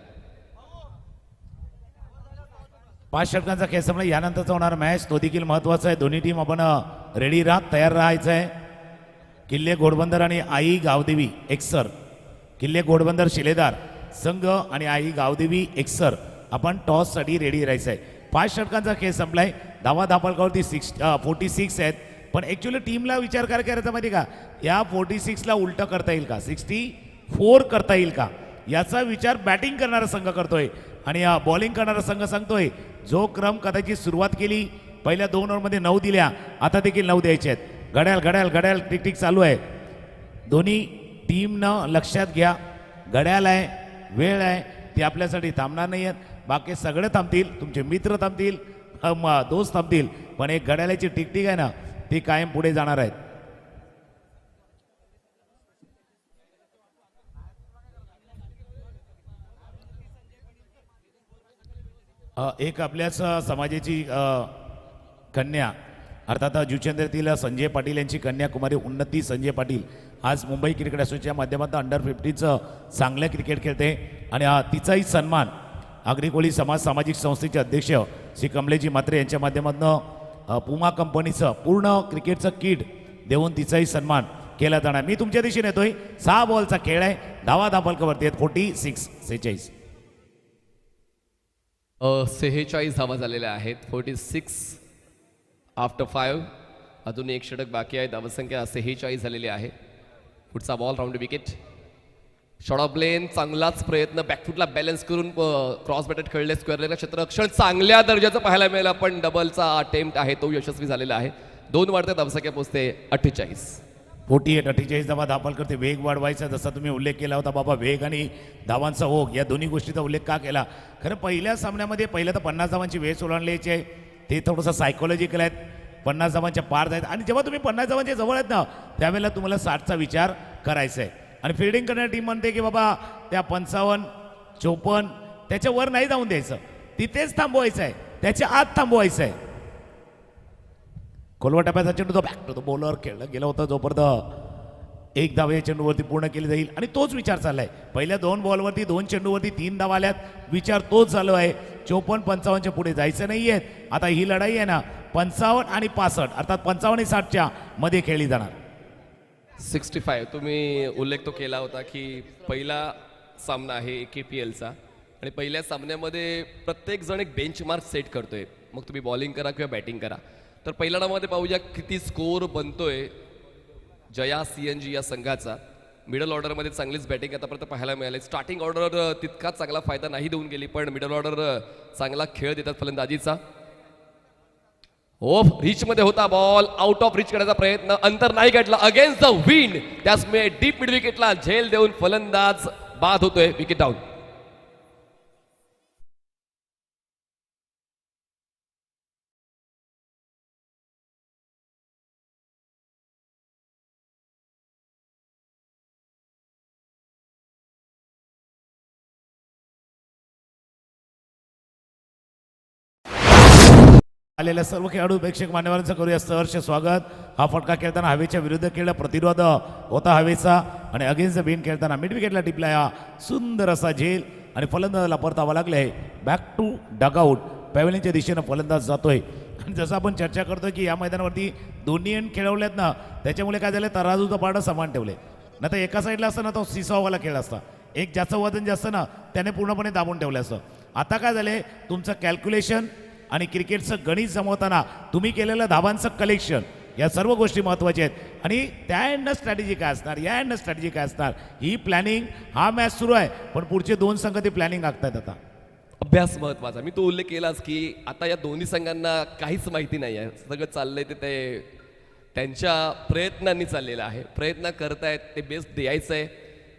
Speaker 3: 5 षटकांचा खेळ संपला. यानंतरचा होणार मॅच तो देखील महत्वाचा आहे. दोन्ही टीम आपण रेडी राहत, तयार राहायचं आहे. किल्ले घोडबंदर आणि आई गावदेवी एक्सर, किल्ले घोडबंदर शिलेदार संघ आणि आई गावदेवी एक्सर आपण टॉससाठी रेडी राहायचं आहे. 5 षटकांचा खेळ संपलाय. धावा धापलकावरती 46 आहेत. पण ॲक्च्युली टीमला विचार काय करायचा माहिती का, या 46ला उलटं करता येईल का, 64 करता येईल का, याचा विचार बॅटिंग करणारा संघ करतोय आणि बॉलिंग करणारा संघ सांगतोय जो क्रम कदाचित सुरुवात केली पहिल्या 2 ओव्हरमध्ये 9 दिल्या, आता देखील 9 द्यायचे आहेत. घड्याळ घड्याळ घड्याळ टिक टिक चालू आहे. दोन्ही टीमनं लक्षात घ्या, घड्याळ आहे, वेळ आहे, ती आपल्यासाठी थांबणार नाही आहेत. बाकी सगळे थांबतील, तुमचे मित्र थांबतील, दोस्त थांबतील, पण एक घड्याळाची टिकटिक आहे ना, ती कायम पुढे जाणार आहेत. एक आपल्याच समाजाची कन्या अर्थात जुचंद्रातील संजय पाटील यांची कन्या कुमारी उन्नती संजय पाटील आज मुंबई क्रिकेट असोसिएशनच्या माध्यमातून अंडर 15चं चांगलं क्रिकेट खेळते आणि तिचाही सन्मान आग्रिकोळी समाज सामाजिक संस्थेचे अध्यक्ष श्री कमलेजी म्हात्रे यांच्या माध्यमातून पुमा कंपनीचं पूर्ण क्रिकेटचं किट देऊन तिचाही सन्मान केला जाणार. मी तुमच्या दिशेने येतोय. 6 बॉलचा खेळ आहे. धावा धापलकावरती आहेत 46.
Speaker 2: 46 धावा झालेल्या आहेत. 46 आफ्टर 5. अजून एक षटक बाकी आहे. धावसंख्या 46 झालेली आहे. पुढचा ball round wicket, short of length, चांगलाच प्रयत्न, बॅकफुटला बॅलन्स करून क्रॉस बॅटेड खेळले, स्क्वेअर लेगला क्षेत्ररक्षण चांगल्या दर्जाचं पाहायला मिळालं, पण डबलचा अटेम्प्ट आहे तो यशस्वी झालेला आहे. 2 वाढते, धावसंख्या पोहोचते 48.
Speaker 3: 48 धावा धापल करते. वेग वाढवायचा, जसा तुम्ही उल्लेख केला होता बाबा, वेग आणि धावांचा ओघ या दोन्ही गोष्टीचा उल्लेख का केला. खरं पहिल्या सामन्यामध्ये पहिलं तर 50 धावांची वेळ ओलांडल्याची आहे, ते थोडंसं सायकोलॉजिकल आहेत. 50 धावांच्या पार आहेत आणि जेव्हा तुम्ही 50 धावांच्या जवळ आहेत ना, त्यावेळेला तुम्हाला 60चा विचार करायचा आहे. आणि फिल्डिंग करणारी टीम म्हणते की बाबा त्या 55 54 त्याच्या वर नाही जाऊन द्यायचं, तिथेच थांबवायचं आहे, त्याच्या आत थांबवायचं आहे. खोलवा टप्प्याचा चेंडू तो बॅक टू द बॉलर खेळला गेला होता, जोपर्यंत 1 धाव या चेंडूवरती पूर्ण केली जाईल. आणि तोच विचार चाललाय. पहिल्या 2 बॉलवरती 2 चेंडूवरती 3 धावा आल्यात, विचार तोच चालू आहे. 54-55च्या पुढे जायचं नाहीये. आता ही लढाई आहे ना 55 आणि 65 अर्थात 55 आणि 60च्या मध्ये खेळली जाणार.
Speaker 2: 65 तुम्ही उल्लेख तो केला होता की पहिला सामना आहे KPLचा आणि पहिल्या सामन्यामध्ये प्रत्येक जण एक बेंचमार्क सेट करतोय, मग तुम्ही बॉलिंग करा किंवा बॅटिंग करा. तर पहिल्या डावामध्ये पाहूया किती स्कोर बनतोय जया CNG या संघाचा. मिडल ऑर्डरमध्ये चांगलीच बॅटिंग आतापर्यंत पाहायला मिळाली. स्टार्टिंग ऑर्डर तितका चांगला फायदा नाही देऊन गेली, पण मिडल ऑर्डर चांगला खेळ देतात फलंदाजीचा. रिच मध्ये होता बॉल, आउट ऑफ रिच करण्याचा प्रयत्न, अंतर नाही गाठला, अगेन्स्ट द विंड, त्याचमुळे डीप मिड विकेटला झेल देऊन फलंदाज बाद होतोय. Wicket down.
Speaker 3: आलेल्या सर्व खेळाडू प्रेक्षक मान्यवरांचं करूया सहर्ष स्वागत. हा फटका खेळताना हवेच्या विरुद्ध खेळला, प्रतिरोध होता हवेचा आणि अगेन्स्ट द विंड खेळताना मिड विकेटला टिपला या सुंदर असा झेल आणि फलंदाजाला परतावा लागले. बॅक टू डगआउट पॅव्हलियनच्या दिशेनं फलंदाज जातोय. आणि जसं आपण चर्चा करतोय की या मैदानावरती दोन्ही एंड खेळवल्यात ना, त्याच्यामुळे काय झालं, तराजूचं पारडं समान ठेवले. ना तर एका साईडला असतं ना तो सिसॉवाला खेळ असता, एक ज्याचं वजन जास्त ना त्याने पूर्णपणे दाबून ठेवलं असतं. आता काय झाले, तुमचं कॅल्क्युलेशन आणि क्रिकेटचं गणित जमवताना तुम्ही केलेलं धावांचं कलेक्शन, या सर्व गोष्टी महत्त्वाच्या आहेत. आणि त्या एंडनं स्ट्रॅटेजी काय असणार, या एंडनं स्ट्रॅटेजी काय असणार, ही प्लॅनिंग, हा मॅच सुरू आहे पण पुढचे 2 संघ ते प्लॅनिंग आखतायत. आता
Speaker 2: अभ्यास महत्वाचा. मी तो उल्लेख केलाच की आता या दोन्ही संघांना काहीच माहिती नाही आहे, सगळं चाललंय ते त्यांच्या प्रयत्नांनी चाललेलं आहे. प्रयत्न करतायत, ते बेस्ट द्यायचं आहे.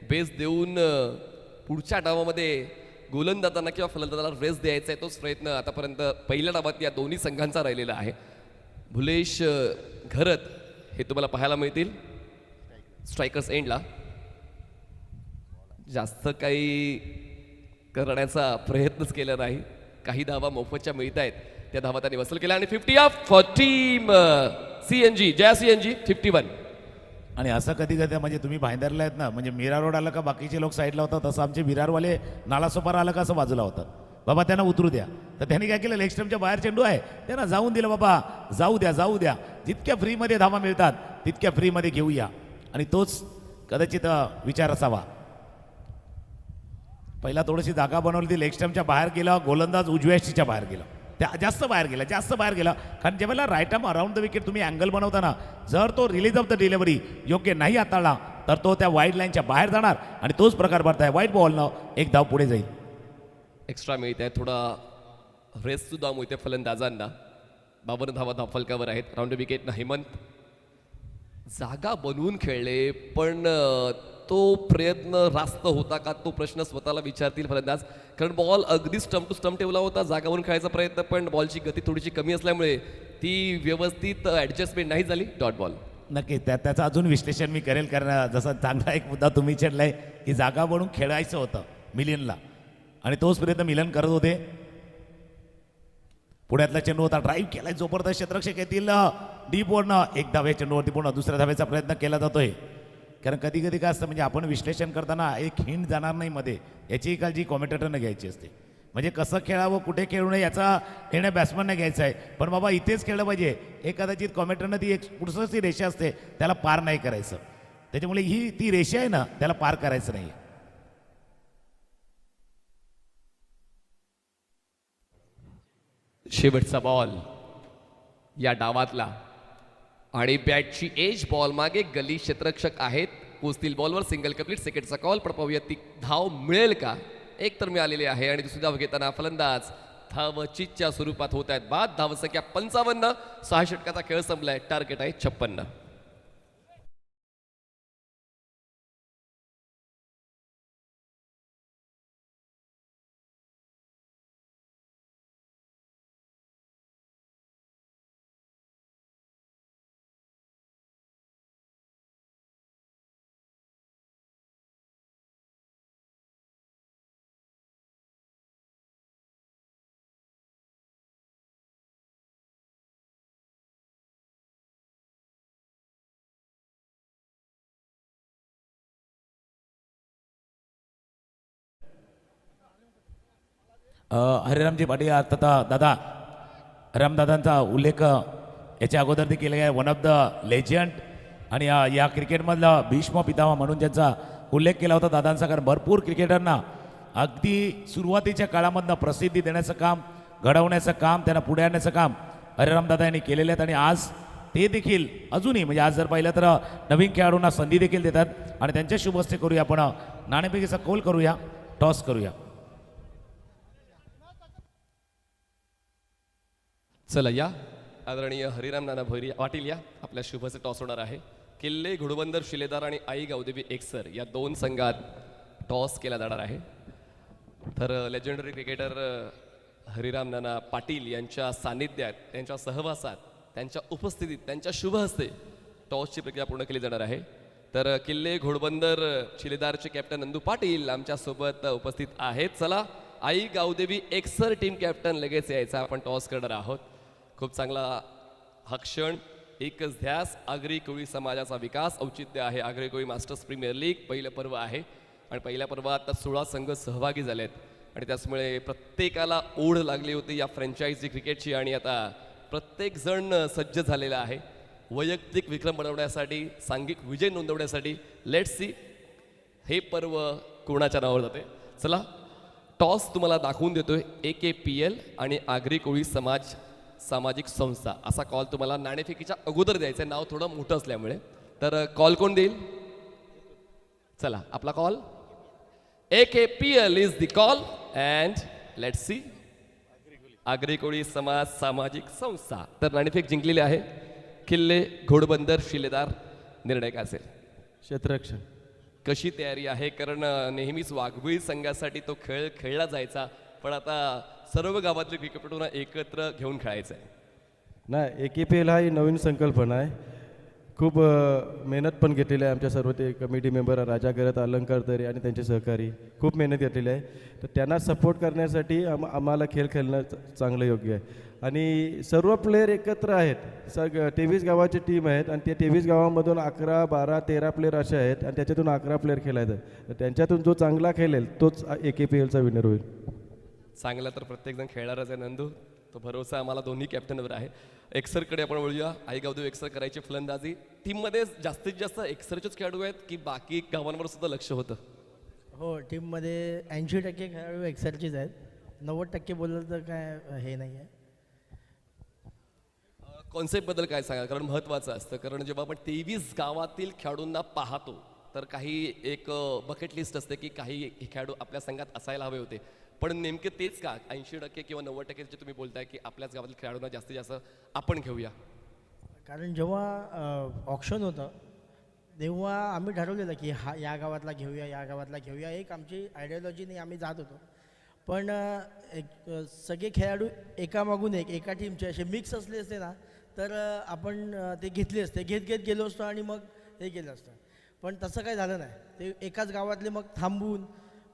Speaker 2: बेस्ट देऊन पुढच्या डावामध्ये गोलंदाजांना किंवा फलंदाजाला रेस्ट द्यायचा आहे, तोच प्रयत्न आतापर्यंत पहिल्या डावात या दोन्ही संघांचा राहिलेला आहे. भुलेश घरत हे तुम्हाला पाहायला मिळतील. स्ट्रायकर्स एंडला जास्त काही करण्याचा प्रयत्नच केला नाही. काही धावा मोफतच्या मिळत आहेत, त्या धावा त्यांनी वसूल केल्या आणि 50 of for team CNG. Jaya CNG 51.
Speaker 3: आणि असं कधी कधी म्हणजे तुम्ही भाईंदरला आहेत ना, म्हणजे मीरा रोड आलं का बाकीचे लोक साईडला होतात, तसं आमचे विरारवाले नालासोपारा आलं का असं बाजूला होतात. बाबा त्यांना उतरू द्या. तर त्यांनी काय केलं, लेग स्टंपच्या बाहेर चेंडू आहे त्यांना जाऊन दिलं. बाबा जाऊ द्या जाऊ द्या, जितक्या फ्रीमध्ये धावा मिळतात तितक्या फ्रीमध्ये घेऊया. आणि तोच कदाचित विचार असावा. पहिला थोडीशी जागा बनवली ती, लेग स्टंपच्या बाहेर गेला, गोलंदाज उजव्या शीच्या बाहेर गेला, त्या जास्त बाहेर गेला. कारण ज्यावेळेला right arm around the wicket तुम्ही अँगल बनवताना जर तो रिलीज ऑफ द डिलिव्हरी योग्य नाही हाताळला तर तो त्या वाईड लाईनच्या बाहेर जाणार आणि तोच प्रकार भरताय. वाईट बॉलनं एक धाव पुढे जाईल.
Speaker 2: एक्स्ट्रा मिळत आहे, थोडा रेस्ट सुद्धा मिळते फलंदाजांना. 52 धावा धावफलकावर आहेत. राऊंड विकेटनं हेमंत जागा बनवून खेळले, पण तो प्रयत्न रास्त होता का, तो प्रश्न स्वतःला विचारतील फलंदाज. कारण बॉल अगदी स्टंप टू स्टंप ठेवला होता, जागावरून खेळायचा प्रयत्न, पण बॉलची गती थोडीशी कमी असल्यामुळे ती व्यवस्थित ॲडजस्टमेंट नाही झाली. Dot ball.
Speaker 3: नक्की त्याचं अजून विश्लेषण मी करेल. कारण जसा चांगला एक मुद्दा तुम्ही छेडलाय की जागा बनवून खेळायचं होतं मिलियनला आणि तोच प्रयत्न मिलन करत होते. पुण्यातला चेंडू होता, ड्राईव्ह केलाय जबरदस्त, क्षेत्ररक्षक येतील डीप वरनं, एक धावे चेंडूवरती पूर्ण दुसऱ्या धावेचा प्रयत्न केला जातोय. कारण कधी कधी काय असतं, म्हणजे आपण विश्लेषण करताना एक हिंट जाणार नाही मध्ये, याची काळजी कॉमेंटेटरने घ्यायची असते. म्हणजे कसं खेळावं, कुठे खेळू नये याचा निर्णय बॅट्समनने घ्यायचा आहे. पण बाबा इथेच खेळलं पाहिजे हे कदाचित कॉमेंटेटरनं ती एक पुढचं ती रेषा असते त्याला पार नाही करायचं. त्याच्यामुळे ही ती रेषा आहे ना, त्याला पार करायचं नाही.
Speaker 2: शेवटचा बॉल या डावातला आणि बॅटची एज बॉल मागे गली क्षेत्ररक्षक आहेत, पोचतील बॉलवर. Single complete. सेकंडचा कॉल, पण पाहूया ती धाव मिळेल का. एक तर मिळालेली आहे आणि दुसरी धाव घेताना फलंदाज धावचीच्या स्वरूपात होत आहेत बाद. धावसंख्या 55. 6 षटकाचा खेळ संपलाय. टार्गेट आहे 56.
Speaker 3: हरिरामजी पाटील तथा दादा रामदादांचा उल्लेख याच्या अगोदर ते केला आहे. वन ऑफ द लेजंड आणि या क्रिकेटमधला भीष्म पितामह म्हणून ज्यांचा उल्लेख केला होता दादांचा. कारण भरपूर क्रिकेटरना अगदी सुरुवातीच्या काळामधनं प्रसिद्धी देण्याचं काम, घडवण्याचं काम, त्यांना पुढे आणण्याचं काम हरिरामदादा यांनी केलेले आहेत. आणि आज ते देखील अजूनही म्हणजे आज जर पाहिलं तर नवीन खेळाडूंना संधी देखील देतात. आणि त्यांच्या शुभ हस्ते करूया आपण नाणेफेकीचा कौल करूया, टॉस करूया.
Speaker 2: चला या आदरणीय हरिराम नाना भैरी पाटील या आपल्या शुभचे टॉस होणार आहे. किल्ले घोडबंदर शिलेदार आणि आई गावदेवी एकसर या 2 संघात टॉस केला जाणार आहे. तर लेजेंडरी क्रिकेटर हरिराम नाना पाटील यांच्या सानिध्यात, त्यांच्या सहवासात, त्यांच्या उपस्थितीत, त्यांच्या शुभ हस्ते टॉसची प्रक्रिया पूर्ण केली जाणार आहे. तर किल्ले घोडबंदर शिलेदारचे कॅप्टन नंदू पाटील आमच्यासोबत उपस्थित आहेत. चला आई गावदेवी एकसर टीम कॅप्टन लगेच यायचा, आपण टॉस करणार आहोत. खूप चांगला हा क्षण. एकच ध्यास. आगरी कोळी समाजाचा विकास. औचित्य आहे Agri Koli masters premier league. पहिलं पर्व आहे आणि पहिल्या पर्वात 16 संघ सहभागी झालेत आणि त्याचमुळे प्रत्येकाला ओढ लागली होती या फ्रँचायझी क्रिकेटची. आणि आता प्रत्येक जण सज्ज झालेला आहे वैयक्तिक विक्रम बनवण्यासाठी, सांघिक विजय नोंदवण्यासाठी. लेट्स सी हे पर्व कोणाच्या नावावर जाते. चला टॉस तुम्हाला दाखवून देतोय. AKPL आणि आगरी कोळी समाज सामाजिक संस्था असा कॉल तुम्हाला नाणेफेकीच्या अगोदर द्यायचं आहे. नाव थोडं मोठं असल्यामुळे. तर कॉल कोण देईल? चला आपला call. AKPL is the call and let's see. Agri Koli समाज सामाजिक संस्था. तर नाणेफेक जिंकलेली आहे. किल्ले घोडबंदर शिलेदार. निर्णय काय असेल?
Speaker 4: क्षेत्ररक्षण.
Speaker 2: कशी तयारी आहे? कारण नेहमीच वाघबीळ संघासाठी तो खेळ खेळला जायचा, पण आता सर्व गावातले क्रिकेटपटूंना एकत्र घेऊन खेळायचं आहे.
Speaker 4: नाही, AKPL हा ही नवीन संकल्पना आहे. खूप मेहनत पण घेतलेली आहे आमच्या सर्व ते कमिटी मेंबर राजा करत अलंकार तरे आणि त्यांचे सहकारी खूप मेहनत घेतलेली आहे. तर त्यांना सपोर्ट करण्यासाठी आम्हाला खेळ खेळणं चांगलं योग्य आहे. आणि सर्व प्लेयर एकत्र आहेत. 23 गावाची टीम आहेत आणि त्या 23 गावामधून 11, 12, 13 प्लेयर असे आहेत आणि त्याच्यातून 11 प्लेयर खेळायचं. तर त्यांच्यातून जो चांगला खेळेल तोच AKPLचा विनर होईल.
Speaker 2: चांगला तर प्रत्येकजण खेळणारच आहे नंदू. तो भरोसा आम्हाला दोन्ही कॅप्टनवर आहे. एक्सरकडे आपण वळूया. आई गावदेव एक्सर करायची फलंदाजी. टीममध्ये जास्तीत जास्त एक्सरचेच खेळाडू आहेत की बाकी गावांवर सुद्धा लक्ष होतं?
Speaker 5: हो, टीममध्ये 80% खेळाडू एक्सरचेच आहेत. 90% बोललं तर काय हे नाही आहे.
Speaker 2: कॉन्सेप्टबद्दल काय सांगा, कारण महत्त्वाचं असतं. कारण जेव्हा आपण 23 गावातील खेळाडूंना पाहतो तर काही एक बकेट लिस्ट असते की काही खेळाडू आपल्या संघात असायला हवे होते, पण नेमके तेच का 80% किंवा 90% जे तुम्ही बोलताय की आपल्याच गावातील खेळाडूंना जास्तीत जास्त आपण घेऊया?
Speaker 5: कारण जेव्हा ऑप्शन होतं तेव्हा आम्ही ठरवलेलं की या गावातला घेऊया, या गावातला घेऊया. एक आमची आयडियोलॉजीने आम्ही जात होतो. पण सगळे खेळाडू एकामागून एका टीमचे असे मिक्स असले असते ना तर आपण ते घेतले असते. घेत घेत गेलो असतो आणि मग हे केलं असतं. पण तसं काही झालं नाही. ते एकाच गावातले मग थांबून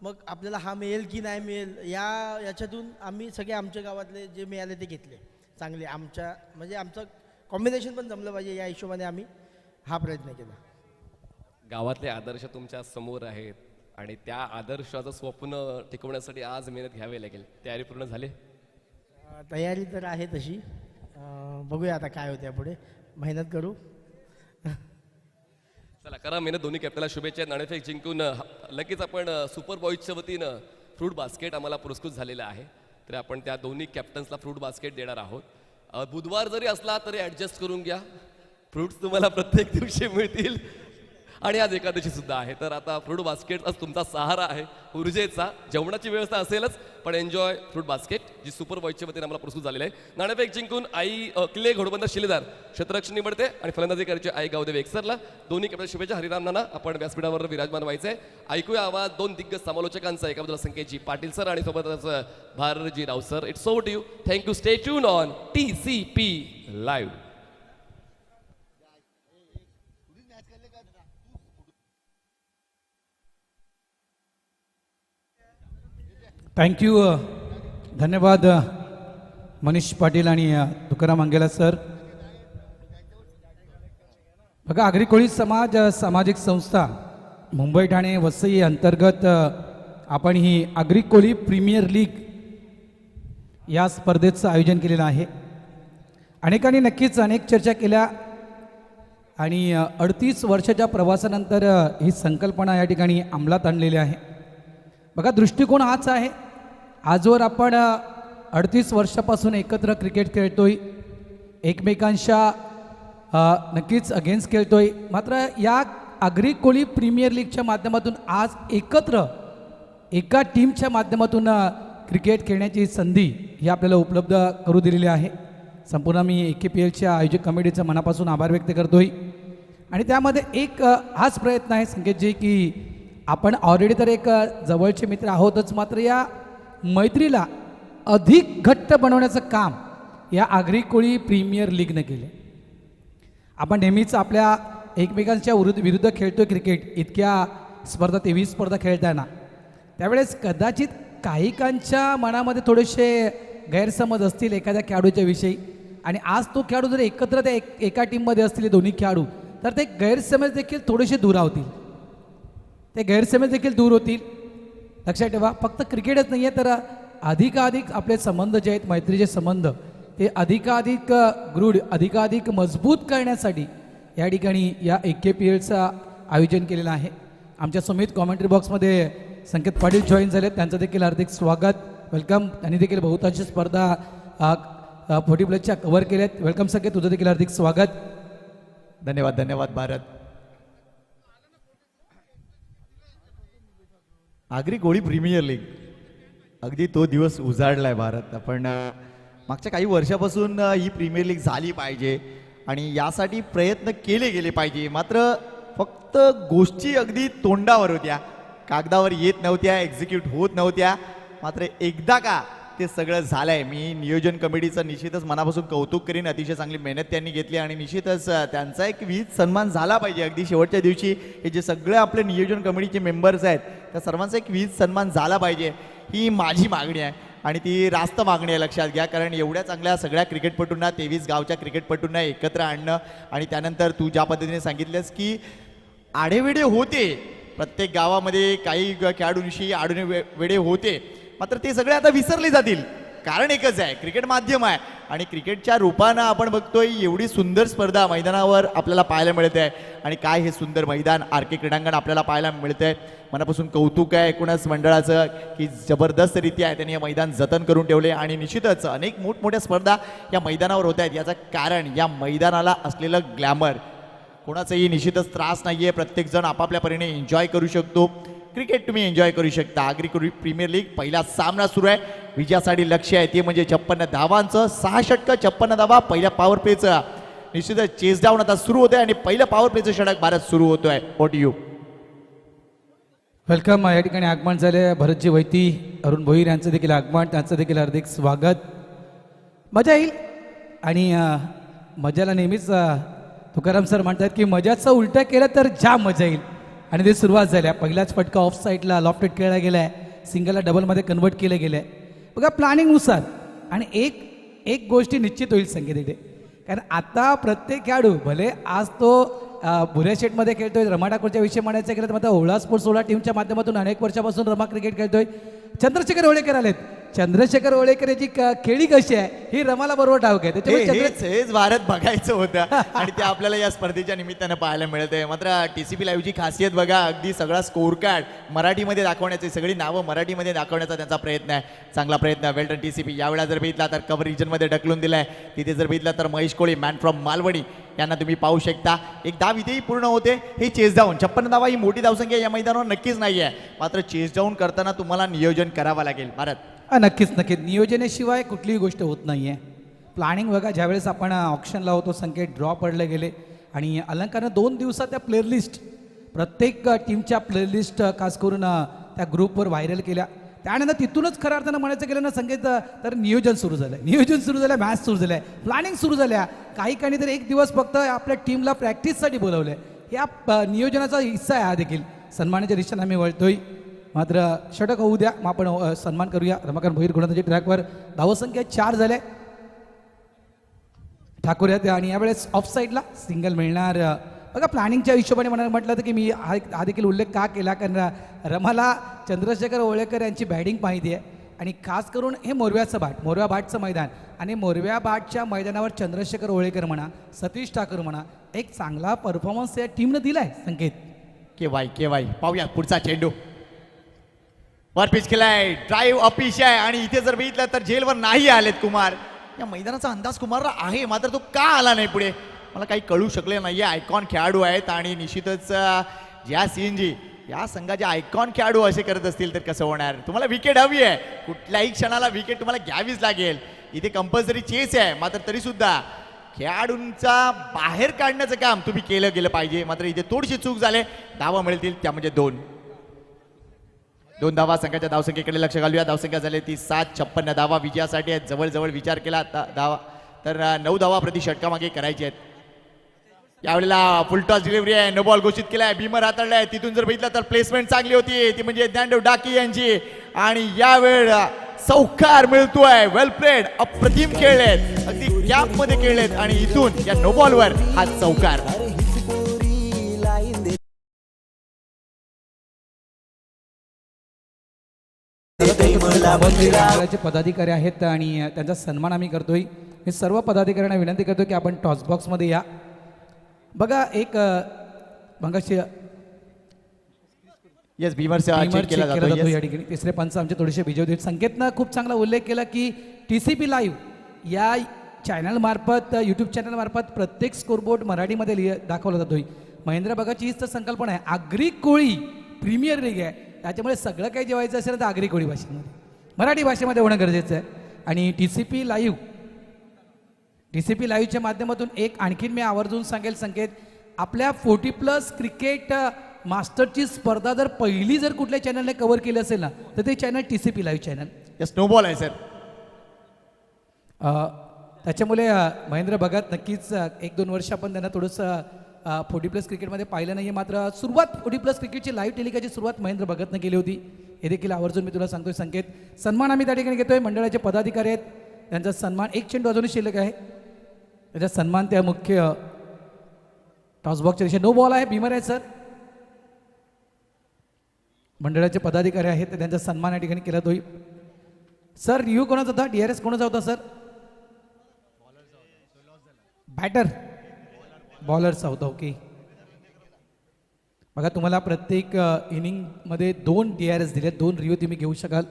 Speaker 5: मग आपल्याला हा मिळेल की नाही मिळेल याच्यातून आम्ही सगळे आमच्या गावातले जे मिळाले ते घेतले चांगले. म्हणजे आमचं कॉम्बिनेशन पण जमलं पाहिजे या हिशोबाने आम्ही हा प्रयत्न केला.
Speaker 2: गावातले आदर्श तुमच्या समोर आहेत आणि त्या आदर्शाचं स्वप्न टिकवण्यासाठी आज मेहनत घ्यावी लागेल. तयारी पूर्ण झाली?
Speaker 5: तयारी तर आहे तशी. बघूया आता काय होत्या पुढे. मेहनत करू.
Speaker 2: चला करा मेहनत. दोन्ही कॅप्टनला शुभेच्छा. नाणेफेक जिंकून लगेच आपण सुपर बॉईजच्या वतीनं फ्रूट बास्केट आम्हाला पुरस्कृत झालेला आहे. तर आपण त्या दोन्ही कॅप्टन्सला फ्रूट बास्केट देणार आहोत. बुधवार जरी असला तरी ॲडजस्ट करून घ्या. फ्रूट्स तुम्हाला प्रत्येक दिवशी मिळतील आणि आज एकादशी सुद्धा आहे. तर आता फ्रूट बास्केट आज तुमचा सहारा आहे ऊर्जेचा. जेवणाची व्यवस्था असेलच पण एन्जॉय फ्रूट बास्केट जी सुपर बॉईजच्या वतीने आम्हाला पुरस्कृत झालेलं आहे. नाणेफेक जिंकून आई किल्ले घोडबंदर शिलेदार क्षेत्ररक्षण निवडते आणि फलंदाजी करायची आई गावदेव एक्सरला. दोन्ही कॅप्टन शुभेच्छा. हरिराम नाना आपण व्यासपीठावर विराजमान व्हायचंय. ऐकूया आवाज दोन दिग्गज समालोचकांचा. एका बाजूला संकेतजी पाटील सर आणि सोबतच Bharji Rao sir. It's over to you. Thank you. Stay tuned on TCP live.
Speaker 1: Thank you. धन्यवाद मनीष पाटील आणि तुकाराम अंगेला सर. बघा आगरी कोळी समाज सामाजिक संस्था मुंबई ठाणे वसई अंतर्गत आपण ही आगरी कोळी प्रीमियर लीग या स्पर्धेचं आयोजन केलेलं आहे. अनेकांनी नक्कीच अनेक चर्चा केल्या आणि 38 वर्षाच्या प्रवासानंतर ही संकल्पना या ठिकाणी अंमलात आणलेली आहे. बघा दृष्टिकोन हाच आहे. आजवर आपण 38 वर्षापासून एकत्र क्रिकेट खेळतोय, एकमेकांच्या नक्कीच अगेन्स्ट खेळतोय. मात्र या आगरी कोळी प्रीमियर लीगच्या माध्यमातून आज एकत्र एका टीमच्या माध्यमातून क्रिकेट खेळण्याची संधी ही आपल्याला उपलब्ध करू दिलेली आहे. संपूर्ण मी AKPLच्या आयोजक कमिटीचा मनापासून आभार व्यक्त करतोय. आणि त्यामध्ये एक हाच प्रयत्न आहे संकेतजी की आपण ऑलरेडी तर एक जवळचे मित्र आहोतच, मात्र या मैत्रीला अधिक घट्ट बनवण्याचं काम या आगरी कोळी प्रीमियर लीगनं केलं. आपण नेहमीच आपल्या एकमेकांच्या विरुद्ध खेळतोय क्रिकेट. इतक्या स्पर्धा 23 स्पर्धा खेळताना त्यावेळेस कदाचित काहीकांच्या मनामध्ये थोडेसे गैरसमज असतील एखाद्या खेळाडूच्या विषयी. आणि आज तो खेळाडू जर एकत्र त्या एका टीममध्ये असतील दोन्ही खेळाडू तर ते गैरसमज देखील थोडेसे दूर होतील. ते गैरसमज देखील दूर होतील. लक्षात ठेवा, फक्त क्रिकेटच नाही आहे तर अधिकाधिक आपले संबंध जे आहेत मैत्रीचे संबंध ते अधिकाधिक दृढ अधिकाधिक मजबूत करण्यासाठी या ठिकाणी या AKPLचं आयोजन केलेलं आहे. आमच्या सुमित कॉमेंट्री बॉक्समध्ये संकेत पाटील जॉईन झालेत, त्यांचं देखील हार्दिक स्वागत, वेलकम. त्यांनी देखील बहुतांश स्पर्धा 40+ कव्हर केल्यात. वेलकम संकेत, तुझं देखील हार्दिक स्वागत.
Speaker 6: धन्यवाद. धन्यवाद भारत. आगरी कोळी प्रीमियर लीग अगदी तो दिवस उजाडलाय भारत. आपण मागच्या काही वर्षापासून ही प्रीमियर लीग झाली पाहिजे आणि यासाठी प्रयत्न केले गेले पाहिजे. मात्र फक्त गोष्टी अगदी तोंडावर होत्या, कागदावर येत नव्हत्या, एक्झिक्यूट होत नव्हत्या. मात्र एकदा का ते सगळं झालंय. मी नियोजन कमिटीचं निश्चितच मनापासून कौतुक करीन. अतिशय चांगली मेहनत त्यांनी घेतली आणि निश्चितच त्यांचा एक विहित सन्मान झाला पाहिजे. अगदी शेवटच्या दिवशी हे जे सगळे आपले नियोजन कमिटीचे मेंबर्स आहेत त्या सर्वांचा एक विहित सन्मान झाला पाहिजे, ही माझी मागणी आहे. आणि ती रास्त मागणी आहे, लक्षात घ्या. कारण एवढ्या चांगल्या सगळ्या क्रिकेटपटूंना 23 गावच्या क्रिकेटपटूंना एकत्र आणणं आणि त्यानंतर तू ज्या पद्धतीने सांगितलंस की आडेवेडे होते प्रत्येक गावामध्ये, काही खेळाडूंशी आडेवेडे होते, मात्र ते सगळे आता विसरले जातील. कारण एकच आहे, क्रिकेट माध्यम आहे आणि क्रिकेटच्या रूपानं आपण बघतोय एवढी सुंदर स्पर्धा मैदानावर आपल्याला पाहायला मिळते आहे. आणि काय हे सुंदर मैदान आर के क्रीडांगण आपल्याला पाहायला मिळतंय. मनापासून कौतुक आहे एकूणच मंडळाचं की जबरदस्तरित्या त्यांनी हे मैदान जतन करून ठेवले आणि निश्चितच अनेक मोठमोठ्या स्पर्धा या मैदानावर होत आहेत. याचं कारण या मैदानाला असलेलं ग्लॅमर. कोणाचाही निश्चितच त्रास नाही आहे, प्रत्येकजण आपापल्या परीने एन्जॉय करू शकतो. क्रिकेट तुम्ही एन्जॉय करू शकता. आग्री प्रीमियर लीग पहिला सामना सुरू आहे. विजयासाठी लक्ष्य आहे ते म्हणजे 56 धावांचं. 6 षटकं 56 धावा. पहिल्या पॉवर प्लेचं निश्चितच चेस डाऊन आता सुरू होतंय आणि पहिलं पॉवर प्लेचं षटक भारत सुरू होतोय. ओट यू.
Speaker 1: वेलकम. या ठिकाणी आगमन झाले भरतजी वैती, अरुण भोईर यांचं देखील आगमन, त्यांचं देखील हार्दिक स्वागत. मजा येईल आणि मजाला नेहमीच तुकाराम सर म्हणतात की मजाचं उलटं केलं तर जाम मजा येईल. आणि ते सुरुवात झाल्या. पहिलाच फटका ऑफ साईडला लॉफ्टेड खेळला गेला आहे, सिंगलला डबलमध्ये कन्वर्ट केलं गेलं आहे. बघा प्लॅनिंगनुसार. आणि एक गोष्टी निश्चित होईल संकेत इथे, कारण आता प्रत्येक खेळाडू भले आज तो भुऱ्या शेटमध्ये खेळतोय, रमा ठाकूरच्या विषयी म्हणायचं केलं तर आता ओळा स्पोर्ट्स ओळा टीमच्या माध्यमातून अनेक वर्षापासून रमा क्रिकेट खेळतोय. चंद्रशेखर ओळेकर आलेत. चंद्रशेखर ओळेकर याची खेळी कशी आहे ही रमाला बरोबर ठाऊक आहे. त्याच्यामुळे
Speaker 6: हेच भारत बघायचं होतं आणि ते आपल्याला या स्पर्धेच्या निमित्तानं पाहायला मिळतंय. मात्र TCP लाईव्हची खासियत बघा, अगदी सगळा स्कोर कार्ड मराठीमध्ये दाखवण्याची, सगळी नावं मराठीमध्ये दाखवण्याचा त्यांचा प्रयत्न आहे. चांगला प्रयत्न. वेल्टन TCP. यावेळेला जर बघितला तर कव्हर रिजनमध्ये ढकलून दिलाय. तिथे जर बघितला तर महेश कोळी मॅन फ्रॉम मालवणी यांना तुम्ही पाहू शकता. एक धाव इथेही पूर्ण होते. हे चेस डाऊन 56 धावा ही मोठी धावसंख्या या मैदानावर नक्कीच नाही आहे. मात्र चेस डाऊन करताना तुम्हाला नियोजन करावं लागेल भारत.
Speaker 1: नक्कीच नियोजनाशिवाय कुठलीही गोष्ट होत नाही आहे. प्लॅनिंग बघा, ज्यावेळेस आपण ऑप्शनला होतो संकेत ड्रॉ पडले गेले आणि अलंकारनं 2 दिवसात त्या प्लेअरलिस्ट प्रत्येक टीमच्या प्लेअरलिस्ट खास करून त्या ग्रुपवर व्हायरल केल्या. त्यानंतर तिथूनच खऱ्या अर्थानं म्हणायचं गेलं ना संकेत तर नियोजन सुरू झालं, मॅच सुरू झाल्या, प्लॅनिंग सुरू झाल्या. काही काही तर 1 दिवस फक्त आपल्या टीमला प्रॅक्टिससाठी बोलवलं आहे. या नियोजनाचा हिस्सा आहे हा देखील. सन्मानाच्या दिशेने आम्ही वळतोय. मात्र षटक होऊ द्या, मग आपण सन्मान करूया. रमाकांत भोईर गोलंदाजी ट्रॅकवर धावसंख्या 4 झाल्या ठाकूर आहेत आणि यावेळेस ऑफ साईडला सिंगल मिळणार. बघा प्लॅनिंगच्या हिशोबाने म्हटलं तर की मी हा देखील उल्लेख का केला, कारण रमाला चंद्रशेखर ओळेकर यांची बॅटिंग माहिती आहे आणि खास करून हे मोरव्या बाटचं मैदान आणि मोरव्या बाटच्या मैदानावर चंद्रशेखर ओळेकर म्हणा, सतीश ठाकूर म्हणा, एक चांगला परफॉर्मन्स या टीमनं दिलाय. संकेत
Speaker 6: केवाय पाहूया पुढचा चेंडू. वर पिच केलाय, ड्राईव्ह अपिश आहे आणि इथे जर बघितलं तर झेलवर नाही आलेत कुमार. या मैदानाचा अंदाज कुमारला आहे, मात्र तो का आला नाही पुढे मला काही कळू शकले नाहीये. आयकॉन खेळाडू आहेत आणि निश्चितच ज्या CNG या संघाचे आयकॉन खेळाडू असे करत असतील तर कसं होणार. तुम्हाला विकेट हवी आहे, कुठल्याही क्षणाला विकेट तुम्हाला घ्यावीच लागेल. इथे कंपल्सरी चेस आहे, मात्र तरी सुद्धा खेळाडूंचा बाहेर काढण्याचं काम तुम्ही केलं गेलं पाहिजे. मात्र इथे थोडीशी चूक झाली. धावा मिळतील त्या म्हणजे 2 धावा. संघाच्या धावसंख्येकडे लक्ष घालूया. धावसंख्या झाली ती 7. 56 धावा विजयासाठी आहेत. जवळजवळ विचार केला धावा तर 9 धावा प्रति षटकामागे करायची आहेत. यावेळेला फुलटॉस डिलिव्हरी आहे, नो बॉल घोषित केलाय, बीमर हाताळलाय. तिथून जर बघितलं तर प्लेसमेंट चांगली होती, ती म्हणजे ज्ञानदेव डाकी यांची आणि यावेळ चौकार मिळतोय. वेल प्लेड, अप्रतिम खेळलेत, अगदी गॅप मध्ये खेळलेत आणि इथून या नो बॉलवर हा चौकार.
Speaker 1: मंडळाचे पदाधिकारी आहेत आणि त्यांचा सन्मान आम्ही करतोय. मी सर्व पदाधिकाऱ्यांना विनंती करतो की आपण टॉस बॉक्समध्ये या. बघा एक मगाशी
Speaker 6: येस बीमर चेक केला जातो
Speaker 1: या ठिकाणी. तिसरे पंच आमचे थोडेसे विजय देत. संकेतनं खूप चांगला उल्लेख केला की TCP लाईव्ह या चॅनल मार्फत, यूट्यूब चॅनल मार्फत प्रत्येक स्कोरबोर्ड मराठीमध्ये दाखवला जातोय. महेंद्र बघाची हीच तर संकल्पना आहे. आगरी कोळी प्रीमियर लीग आहे, त्याच्यामुळे सगळं काही जेवायचं असेल तर आगरी कोळी भाषेमध्ये, मराठी भाषेमध्ये होणं गरजेचं आहे. आणि TCP लाईव्हच्या माध्यमातून एक आणखीन मी आवर्जून सांगेल संकेत, आपल्या 40+ क्रिकेट मास्टरची स्पर्धा जर पहिली जर कुठल्या चॅनलने कव्हर केली असेल ना तर ते channel TCP live channel.
Speaker 6: Snowball आहे सर.
Speaker 1: त्याच्यामुळे महेंद्र भगत नक्कीच 1-2 वर्ष आपण त्यांना थोडंसं 40+ क्रिकेटमध्ये पाहिलं नाही आहे. मात्र सुरुवात 40+ क्रिकेटची लाईव्ह टेलिकाची सुरुवात महेंद्र भगतनं केली होती. हे देखील आवर्जून मी तुला सांगतोय संकेत. सन्मान आम्ही त्या ठिकाणी घेतोय. मंडळाचे पदाधिकारी आहेत, त्यांचा सन्मान. एक चेंडू अजूनही शिल्लक आहे, त्याचा सन्मान त्या मुख्य टॉसबॉक्सच्या दिशेने. नो बॉल आहे, भीमर आहे सर. मंडळाचे पदाधिकारी आहेत, तर त्यांचा सन्मान या ठिकाणी केला होईल. सर रिव्ह्यू कोणाचा होता, DRS कोणाचा होता सर? बॅटर बॉलरचा होता. ओके, बघा तुम्हाला प्रत्येक इनिंगमध्ये 2 DRS दिले, 2 रिव्ह्यू तुम्ही घेऊ शकाल.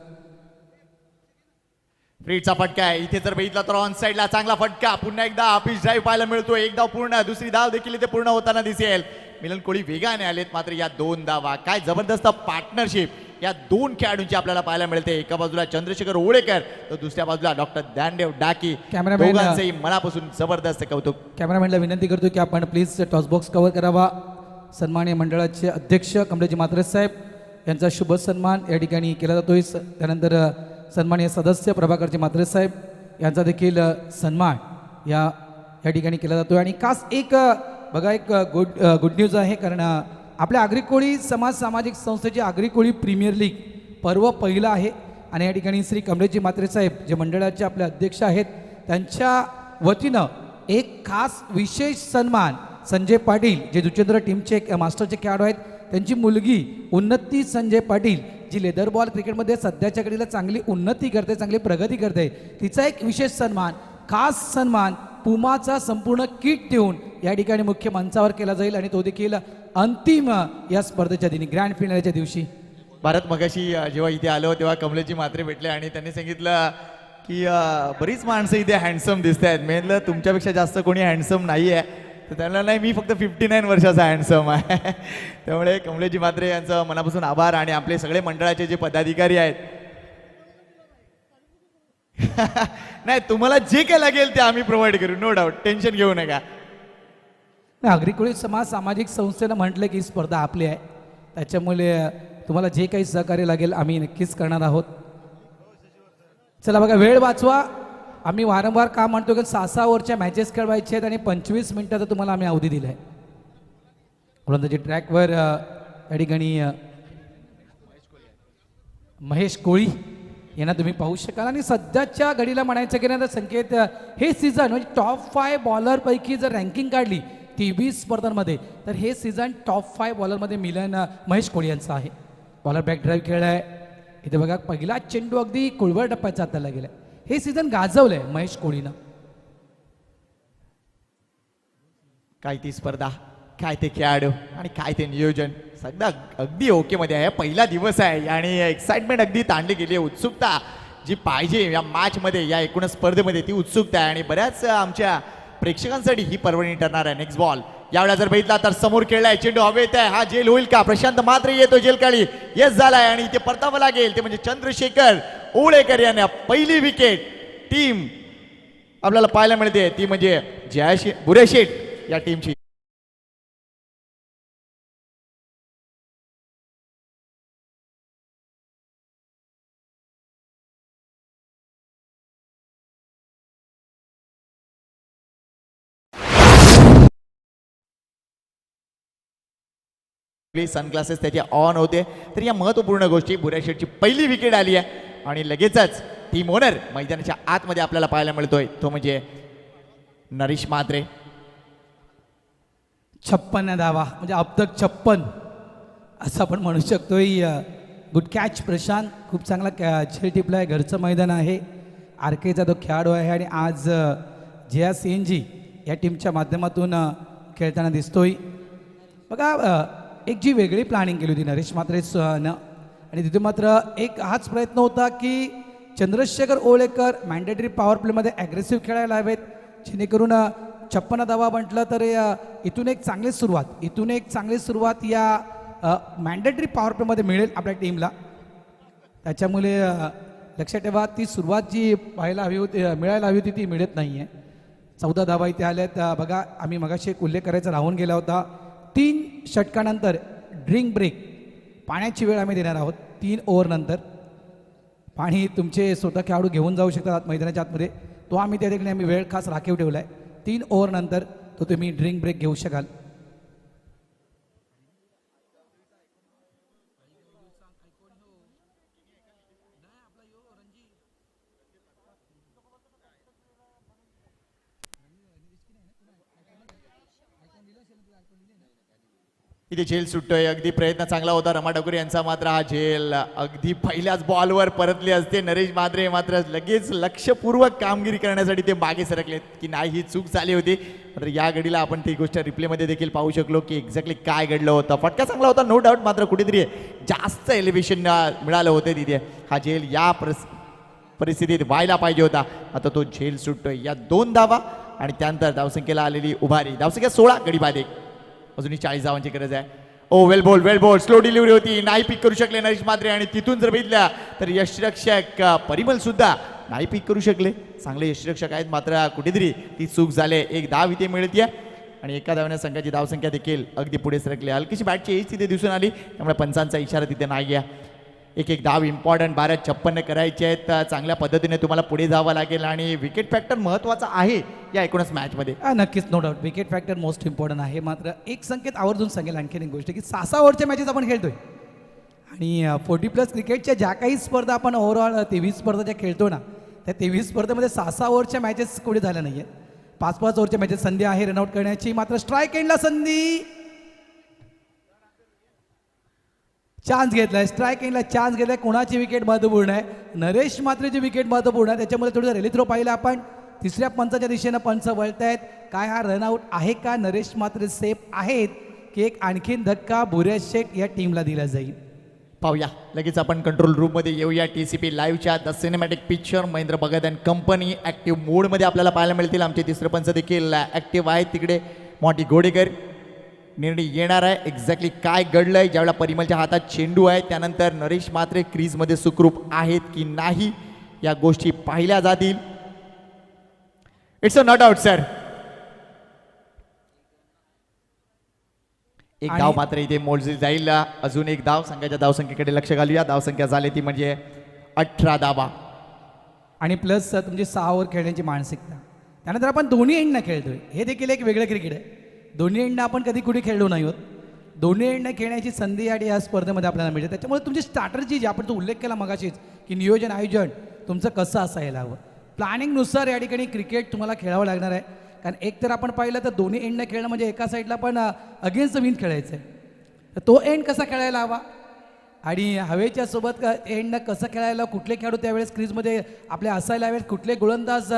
Speaker 6: फ्रीडचा फटका आहे इथे जर बघितला तर ऑन साईडला चांगला फटका. पुन्हा एकदा ऑफिस ड्राईव्ह पाहायला मिळतो. एक धाव पूर्ण, दुसरी धाव देखील इथे पूर्ण होताना दिसेल. मिलन कोळी वेगाने आलेत, मात्र या 2 धावा, काय जबरदस्त पार्टनरशिप या 2 खेळाडूंची आपल्याला पाहायला मिळते. एका बाजूला चंद्रशेखर ओळेकर तर दुसऱ्या बाजूला डॉक्टर ज्ञानदेव डाकी.
Speaker 1: कॅमेरामॅन
Speaker 6: दोघांचेही मनापासून जबरदस्त कौतुक.
Speaker 1: कॅमेरामॅनला विनंती करतो की आपण प्लीज टॉसबॉक्स कव्हर करावा. सन्माननीय मंडळाचे अध्यक्ष कमलेजी म्हात्रे साहेब यांचा शुभ सन्मान या ठिकाणी केला जातोय. त्यानंतर सन्माननीय सदस्य प्रभाकरजी म्हात्रे साहेब यांचा देखील सन्मान या ठिकाणी केला जातोय. आणि खास एक बघा एक गुड न्यूज आहे, कारण आपल्या आगरी कोळी समाज सामाजिक संस्थेची आगरी कोळी प्रीमियर लीग पर्व पहिलं आहे. आणि या ठिकाणी श्री कमलेशजी म्हात्रे साहेब जे मंडळाचे आपले अध्यक्ष आहेत, त्यांच्या वतीनं एक खास विशेष सन्मान संजय पाटील जे दुचेंद्र टीमचे मास्टरचे खेळाडू आहेत, त्यांची मुलगी उन्नती संजय पाटील जी लेदर बॉल क्रिकेटमध्ये सध्याच्या घडीला चांगली उन्नती करते, चांगली प्रगती करते, तिचा एक विशेष सन्मान, खास सन्मान पुमाचा संपूर्ण किट देऊन या ठिकाणी मुख्य मंचावर केला जाईल. आणि तो देखील अंतिम या स्पर्धेच्या दिनी, ग्रँड फिनालेच्या दिवशी.
Speaker 6: भारत मगाशी जेव्हा इथे आलो तेव्हा कमलेशजी म्हात्रे भेटले आणि त्यांनी सांगितलं की बरीच माणसं इथे हँडसम दिसत आहेत. मी म्हणलं तुमच्यापेक्षा जास्त कोणी हँडसम नाही आहे. तर त्यांना नाही, मी फक्त 59 वर्षाचा हँडसम आहे. त्यामुळे कमलेशजी म्हात्रे यांचं मनापासून आभार. आणि आपले सगळे मंडळाचे जे पदाधिकारी आहेत नाही, तुम्हाला जे काय लागेल ते आम्ही प्रोव्हाइड करू, नो डाऊट, टेन्शन घेऊ नका.
Speaker 1: आगरी कोळी समाज सामाजिक संस्थेनं म्हटलं की ही स्पर्धा आपली आहे, त्याच्यामुळे तुम्हाला जे काही सहकार्य लागेल आम्ही नक्कीच करणार आहोत. चला बघा, वेळ वाचवा. आम्ही वारंवार का म्हणतो की 6-6 ओव्हरच्या मॅचेस खेळवायचे आहेत आणि 25 मिनिटाचा तुम्हाला आम्ही अवधी दिला आहे. गोलंदाजी ट्रॅकवर या ठिकाणी महेश कोळी यांना तुम्ही पाहू शकाल. आणि सध्याच्या घडीला म्हणायचं की नाही संकेत, हे सीझन म्हणजे टॉप 5 बॉलरपैकी जर रँकिंग काढली TV स्पर्धांमध्ये तर हे सीझन टॉप 5 बॉलरमध्ये महेश कोळी यांचं आहे. बॉलर बॅक ड्राईव्ह खेळ आहे इथे बघा. पहिला चेंडू अगदी कुळवळ टप्प्यात जाताना गेला. हे सीझन गाजवलंय महेश कोळीनं.
Speaker 6: काय ती स्पर्धा, काय ते खेळाडू आणि काय ते नियोजन, सगळं अगदी ओके मध्ये आहे. पहिला दिवस आहे आणि एक्साइटमेंट अगदी ताणली गेली आहे. उत्सुकता जी पाहिजे या मॅच मध्ये, या एकूण स्पर्धेमध्ये, ती उत्सुकता आहे. आणि बऱ्याच आमच्या प्रेक्षकांसाठी ही पर्वणी ठरणार आहे. नेक्स्ट बॉल यावेळेला जर बघितला तर समोर खेळलाय, चेंडू हवेत आहे. हा जेल होईल का? प्रशांत मात्र येतो जेल काळी, येस झालाय. आणि इथे परतावं लागेल ते म्हणजे चंद्रशेखर ओळेकर यांना पहिली विकेट टीम आपल्याला पाहायला मिळते, ती म्हणजे बुरेशेठ या टीमची. सनग्लासेस त्याचे ऑन होते. तर या महत्वपूर्ण गोष्टी, बुरेशेठची पहिली विकेट आली आहे आणि लगेचच टीम ओनर मैदानाच्या आतमध्ये आपल्याला पाहायला मिळतोय, तो म्हणजे नरेश म्हात्रे.
Speaker 1: 56 धावा म्हणजे अब तक 56 असं आपण म्हणू शकतोय. गुड कॅच प्रशांत, खूप चांगला झेल टिपला आहे. घरचं मैदान आहे, RKचा तो खेळाडू आहे आणि आज JR CNG या टीमच्या माध्यमातून खेळताना दिसतोय. बघा, एक जी वेगळी प्लॅनिंग केली होती नरेश म्हात्रेनं आणि तिथे मात्र एक हाच प्रयत्न होता की चंद्रशेखर ओळेकर मॅन्डेटरी पॉवर प्लेमध्ये ॲग्रेसिव्ह खेळायला हवेत, जेणेकरून 56 धावा म्हटलं तर इथून एक चांगली सुरुवात या मॅन्डेटरी पॉवर प्लेमध्ये मिळेल आपल्या टीमला. त्याच्यामुळे लक्षात ठेवा, ती सुरुवात जी मिळायला हवी होती ती मिळत नाही आहे. 14 धावा इथे आल्यात. बघा, आम्ही मगाशी एक उल्लेख करायचा राहून गेला होता. 3 षटकानंतर ड्रिंक ब्रेक, पाण्याची वेळ आम्ही देणार आहोत. 3 ओव्हर नंतर पाणी तुमचे स्वतः खेळाडू घेऊन जाऊ शकतात मैदानाच्या आतमध्ये. तो आम्ही त्या ठिकाणी वेळ खास राखीव ठेवला आहे. 3 ओव्हर नंतर तो तुम्ही ड्रिंक ब्रेक घेऊ शकाल.
Speaker 6: इथे झेल सुटतोय. अगदी प्रयत्न चांगला होता रमा डगुरे यांचा, मात्र हा झेल अगदी पहिल्याच बॉलवर परतले असते. नरेश मात्रे मात्र लगेच लक्षपूर्वक कामगिरी करण्यासाठी ते मागे सरकलेत की नाही, ही चूक झाली होती. मात्र या घडीला आपण ती गोष्ट रिप्लेमध्ये देखील पाहू शकलो की एक्झॅक्टली काय घडलं होतं. फटका चांगला होता नो डाऊट, मात्र कुठेतरी जास्त एलिव्हेशन मिळालं होतं तिथे. हा झेल या परिस्थितीत व्हायला पाहिजे होता. आता तो झेल सुटतोय. या 2 धावा आणि त्यानंतर धावसंख्येला आलेली उभारी. धावसंख्या 16, गडी बाद 1. अजूनही 40 धावांची गरज आहे. ओ वेल बोल स्लो डिलिव्हरी होती, नाही पिक करू शकले नरेश मात्रे. आणि तिथून जर बघितल्या तर यष्टिरक्षक परिमल सुद्धा नाही पिक करू शकले. चांगले यष्टिरक्षक आहेत, मात्र कुठेतरी ती चूक झाली. 1 धाव इथे मिळते आणि एका धावने संघाची धावसंख्या देखील अगदी पुढे सरकली. हलकीशी बॅटची एज तिथे दिसून आली, त्यामुळे पंचांचा इशारा तिथे नाही आहे. एक धाव इम्पॉर्टंट 12-56 करायचे आहेत. चांगल्या पद्धतीने तुम्हाला पुढे जावं लागेल आणि विकेट फॅक्टर महत्त्वाचा आहे या एकूणच मॅचमध्ये.
Speaker 1: नक्कीच no doubt wicket factor most important आहे. मात्र एक संकेत आवर्जून सांगेल आणखीन एक गोष्ट की 6 ओव्हरच्या मॅचेस आपण खेळतोय आणि 40+ क्रिकेटच्या ज्या काही स्पर्धा आपण ओव्हरऑल 23 स्पर्धा ज्या खेळतो ना, त्या 23 स्पर्धेमध्ये 6 ओव्हरच्या मॅचेस कुठे झाल्या नाही आहेत. 5-5 ओव्हरच्या मॅचेस संधी आहे रनआउट करण्याची. मात्र स्ट्राईक एंडला संधी, चान्स घेतलाय. स्ट्राईक एंडला चान्स घेतलाय. कोणाची विकेट महत्वपूर्ण आहे? नरेश मात्रेची विकेट महत्वपूर्ण आहे. त्याच्यामुळे थोडं रेली थ्रो पाहिलं आपण. तिसऱ्या पंचाच्या दिशेनं पंच वळतायत. काय हा रनआउट आहे का? नरेश मात्रे सेफ आहेत की एक आणखीन धक्का भुरेश शेठ या टीमला दिला जाईल?
Speaker 6: पाहूया लगेच आपण कंट्रोल रूममध्ये येऊया. TCP लाईव्हच्या the cinematic picture Mahendra Bhagat and company active मोडमध्ये आपल्याला पाहायला मिळतील. आमचे तिसरे पंच देखील ॲक्टिव्ह आहेत. तिकडे मॉन्टी गोडेकर निर्णय येणार आहे. एक्झॅक्टली काय घडलंय ज्यावेळेला परिमलच्या हातात चेंडू आहे, त्यानंतर नरेश मात्रे क्रीजमध्ये सुखरूप आहेत की नाही या गोष्टी पाहिल्या जातील. It's a not out sir. एक धाव मात्र इथे मोजली जाईल. अजून एक धाव. संघाच्या धावसंख्येकडे लक्ष घालूया. धावसंख्या झाली ती म्हणजे 18 धावा
Speaker 1: आणि प्लस तुमची 6 ओव्हर खेळण्याची मानसिकता. त्यानंतर आपण दोन्ही एंडनं खेळतोय. हे देखील एक वेगळं क्रिकेट आहे. दोन्ही एंडनं आपण कधी कुठे खेळलो नाही आहोत. दोन्ही एंडनं खेळण्याची संधी या स्पर्धेमध्ये आपल्याला मिळते. त्याच्यामुळे तुमची स्ट्रॅटर्जी जी आपण तो उल्लेख केला मगाशीच की नियोजन आयोजन तुमचं कसं असायला हवं, प्लॅनिंगनुसार या ठिकाणी क्रिकेट तुम्हाला खेळावं लागणार आहे. कारण एक तर आपण पाहिलं तर दोन्ही एंडनं खेळणं म्हणजे एका साईडला पण अगेन्स्ट विन खेळायचं आहे. तर तो एंड कसा खेळायला हवा आणि हवेच्या सोबत एंडनं कसं खेळायला, कुठले खेळाडू त्यावेळेस क्रीजमध्ये आपले असायला हवेत, कुठले गोलंदाज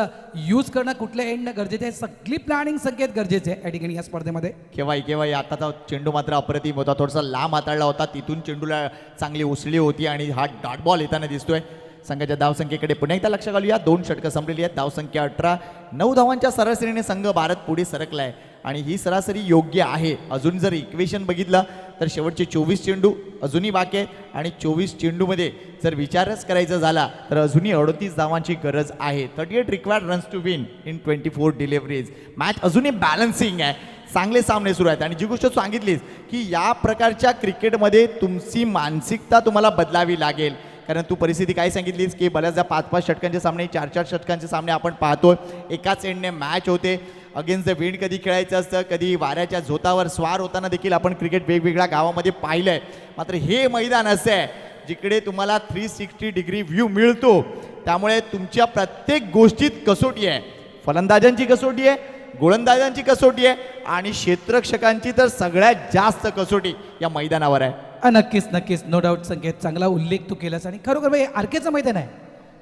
Speaker 1: यूज करणं कुठल्या एंडनं गरजेचं आहे. सगळी प्लॅनिंग संकेत गरजेचे आहे या ठिकाणी या स्पर्धेमध्ये.
Speaker 6: केव्हाही आताचा चेंडू मात्र अप्रतिम होता. थोडासा लांब हाताळला होता, तिथून चेंडूला चांगली उसळी होती आणि हा डॉट बॉल येताना दिसतोय. संघाच्या धावसंख्येकडे पुन्हा एकदा लक्ष घालूया. 2 षटकं संपलेली आहेत. धावसंख्या 18. 9 धावांच्या सरासरीने संघ भारत पुढे सरकलाय आणि ही सरासरी योग्य आहे. अजून जर इक्वेशन बघितलं तर शेवटचे 24 चेंडू अजूनही बाकी आहेत आणि 24 चेंडूमध्ये जर विचारच करायचा झाला तर अजूनही 38 धावांची गरज आहे. 38 required runs to win in 24 deliveries. Match अजूनही बॅलन्सिंग आहे. चांगले सामने सुरू आहेत आणि जी गोष्ट सांगितलीच की या प्रकारच्या क्रिकेटमध्ये तुमची मानसिकता तुम्हाला बदलावी लागेल. कारण तू परिस्थिती काय सांगितलीस की बऱ्याचदा 5-5 षटकांचे सामने, 4-4 षटकांचे सामने आपण पाहतोय. एकाच एंडने मॅच होते. अगेन्स्ट द विंड कधी खेळायचं असतं, कधी वाऱ्याच्या झोतावर स्वार होताना देखील आपण क्रिकेट वेगवेगळ्या गावामध्ये पाहिलं आहे. मात्र हे मैदान असं आहे जिकडे तुम्हाला 360 डिग्री व्ह्यू मिळतो. त्यामुळे तुमच्या प्रत्येक गोष्टीत कसोटी आहे. फलंदाजांची कसोटी आहे, गोलंदाजांची कसोटी आहे आणि क्षेत्ररक्षकांची तर सगळ्यात जास्त कसोटी या मैदानावर आहे.
Speaker 1: नक्कीच नो डाऊट संकेत, चांगला उल्लेख तू केलास. आणि खरोखर भाई आरकेचं मैदान आहे.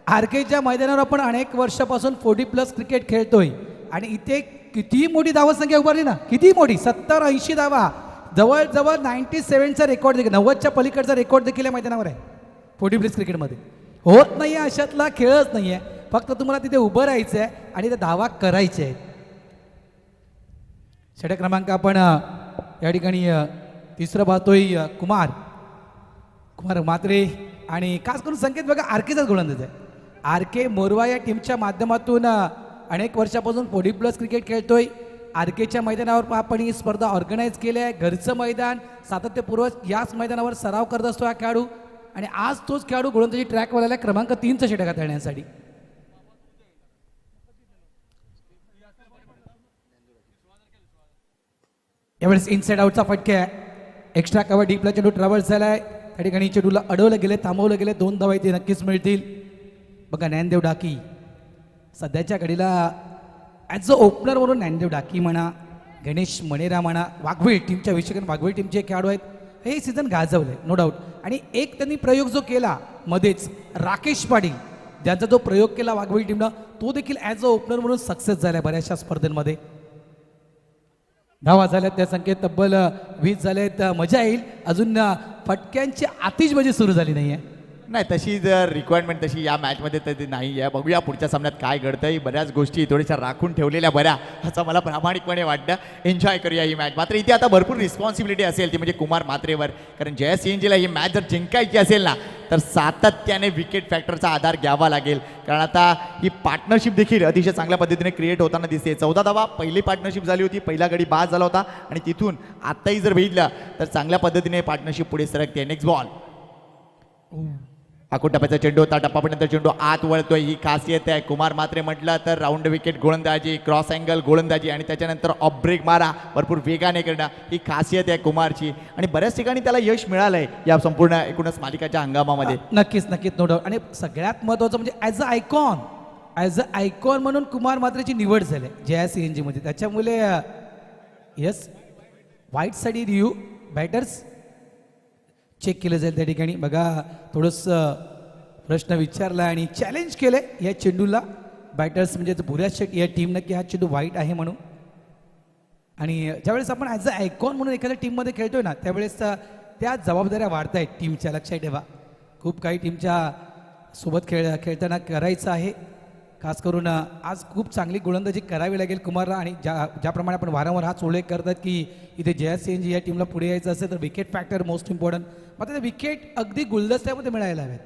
Speaker 1: आरकेच्या मैदानावर आपण अनेक वर्षापासून 40+ क्रिकेट खेळतोय आणि इथे किती मोठी धावसंख्या उभारली ना, किती मोठी 70-80 धावा, जवळजवळ 97चा रेकॉर्ड देखील, 90च्या पलीकडचा रेकॉर्ड देखील या मैदानावर आहे 40+ क्रिकेटमध्ये. होत नाही आहे अशातला खेळच नाही आहे. फक्त तुम्हाला तिथे उभं राहायचं आहे आणि त्या धावा करायचे आहेत. षटक क्रमांक आपण या ठिकाणी तिसरं पाहतोय कुमार मात्रे आणि खास करून संकेत बघा आरकेचाच गोलंदाज आहे. आरके मोरवा या टीमच्या माध्यमातून अनेक वर्षापासून 40+ क्रिकेट खेळतोय. आरकेच्या मैदानावर आपण ही स्पर्धा ऑर्गनाईज केली आहे. घरचं मैदान, सातत्यपूर्वक याच मैदानावर सराव करत असतो हा खेळाडू आणि आज तोच खेळाडू गोलंदाजी ट्रॅकवर आला क्रमांक 3चं षटक हाताळण्यासाठी. यावेळेस इनसाइड आउटचा फटका आहे. एक्स्ट्रा कव्हर डीपला चेंडू ट्रॅव्हल्स झालाय. त्या ठिकाणी चेंडूला अडवलं गेले, थांबवलं गेले. 2 धावा इथे नक्कीच मिळतील. बघा ज्ञानदेव डाकी सध्याच्या घडीला ॲज अ ओपनर म्हणून ज्ञानदेव डाकी म्हणा, गणेश मणेरा म्हणा, वाघवेळ टीमच्या विषय वाघवेळ टीमचे खेळाडू आहेत. हे सीझन गाजवलं आहे नो डाऊट. आणि एक त्यांनी प्रयोग जो केला मध्येच, राकेश पाटील ज्यांचा जो प्रयोग केला वाघवेळ टीमनं, तो देखील ॲज अ ओपनर म्हणून सक्सेस झाला बऱ्याचशा स्पर्धेमध्ये. धावा झाल्यात त्या संख्येत तब्बल 20 झालेत. मजा येईल. अजून फटक्यांची आतिषबाजी सुरू झाली नाही आहे.
Speaker 6: नाही, तशी जर रिक्वायरमेंट तशी या मॅचमध्ये तर नाही आहे. बघूया पुढच्या सामन्यात काय घडतंय. बऱ्याच गोष्टी थोड्याशा राखून ठेवलेल्या बऱ्या, असं मला प्रामाणिकपणे वाटतं. एन्जॉय करूया ही मॅच. मात्र इथे आता भरपूर रिस्पॉन्सिबिलिटी असेल ती म्हणजे कुमार मात्रेवर. कारण जयसिंहजीला ही मॅच जर जिंकायची असेल ना, तर सातत्याने विकेट फॅक्टरचा आधार घ्यावा लागेल. कारण आता ही पार्टनरशिप देखील अतिशय चांगल्या पद्धतीने क्रिएट होताना दिसते. 14 धावा पहिली पार्टनरशिप झाली होती, पहिला गडी बाद झाला होता आणि तिथून आत्ताही जर बघितलं तर चांगल्या पद्धतीने पार्टनरशिप पुढे सरकते. नेक्स्ट बॉल, आखून टप्प्याचा चेंडू होता. टप्पापर्यंत चेंडू आत वळतोय, ही खासियत आहे. कुमार मात्रे म्हटलं तर राऊंड विकेट गोलंदाजी, क्रॉस अँगल गोलंदाजी आणि त्याच्यानंतर ऑफ ब्रेक मारा भरपूर वेगाने करणं, ही खासियत आहे कुमारची. आणि बऱ्याच ठिकाणी त्याला यश मिळालंय या संपूर्ण एकूणच मालिकाच्या हंगामामध्ये.
Speaker 1: नक्कीच नक्कीच नो डाऊट. आणि सगळ्यात महत्त्वाचं म्हणजे ॲज अ आयकॉन म्हणून कुमार मात्रेची निवड झाली JSCNG मध्ये. त्याच्यामुळे यस वाईट साईड रिव्ह्यू बॅटर्स चेक केलं जाईल त्या ठिकाणी. बघा थोडंसं प्रश्न विचारला आणि चॅलेंज केलं या चेंडूला बॅटर्स म्हणजे भुऱ्याच या टीमनं की हा चेंडू वाईट आहे म्हणून. आणि ज्यावेळेस आपण ॲज अ आयकॉन म्हणून एखाद्या टीममध्ये खेळतोय ना, त्यावेळेस त्या जबाबदाऱ्या वाढत आहेत टीमच्या. लक्षात ठेवा, खूप काही टीमच्या सोबत खेळताना करायचं आहे. खास करून आज खूप चांगली गोलंदाजी करावी लागेल कुमारला. आणि ज्याप्रमाणे आपण वारंवार हाच उल्लेख करतात की इथे JSCNG या टीमला पुढे यायचं असेल तर विकेट फॅक्टर मोस्ट इम्पॉर्टंट. मात्र ते विकेट अगदी गुलदस्त्यामध्ये मिळायला हव्यात.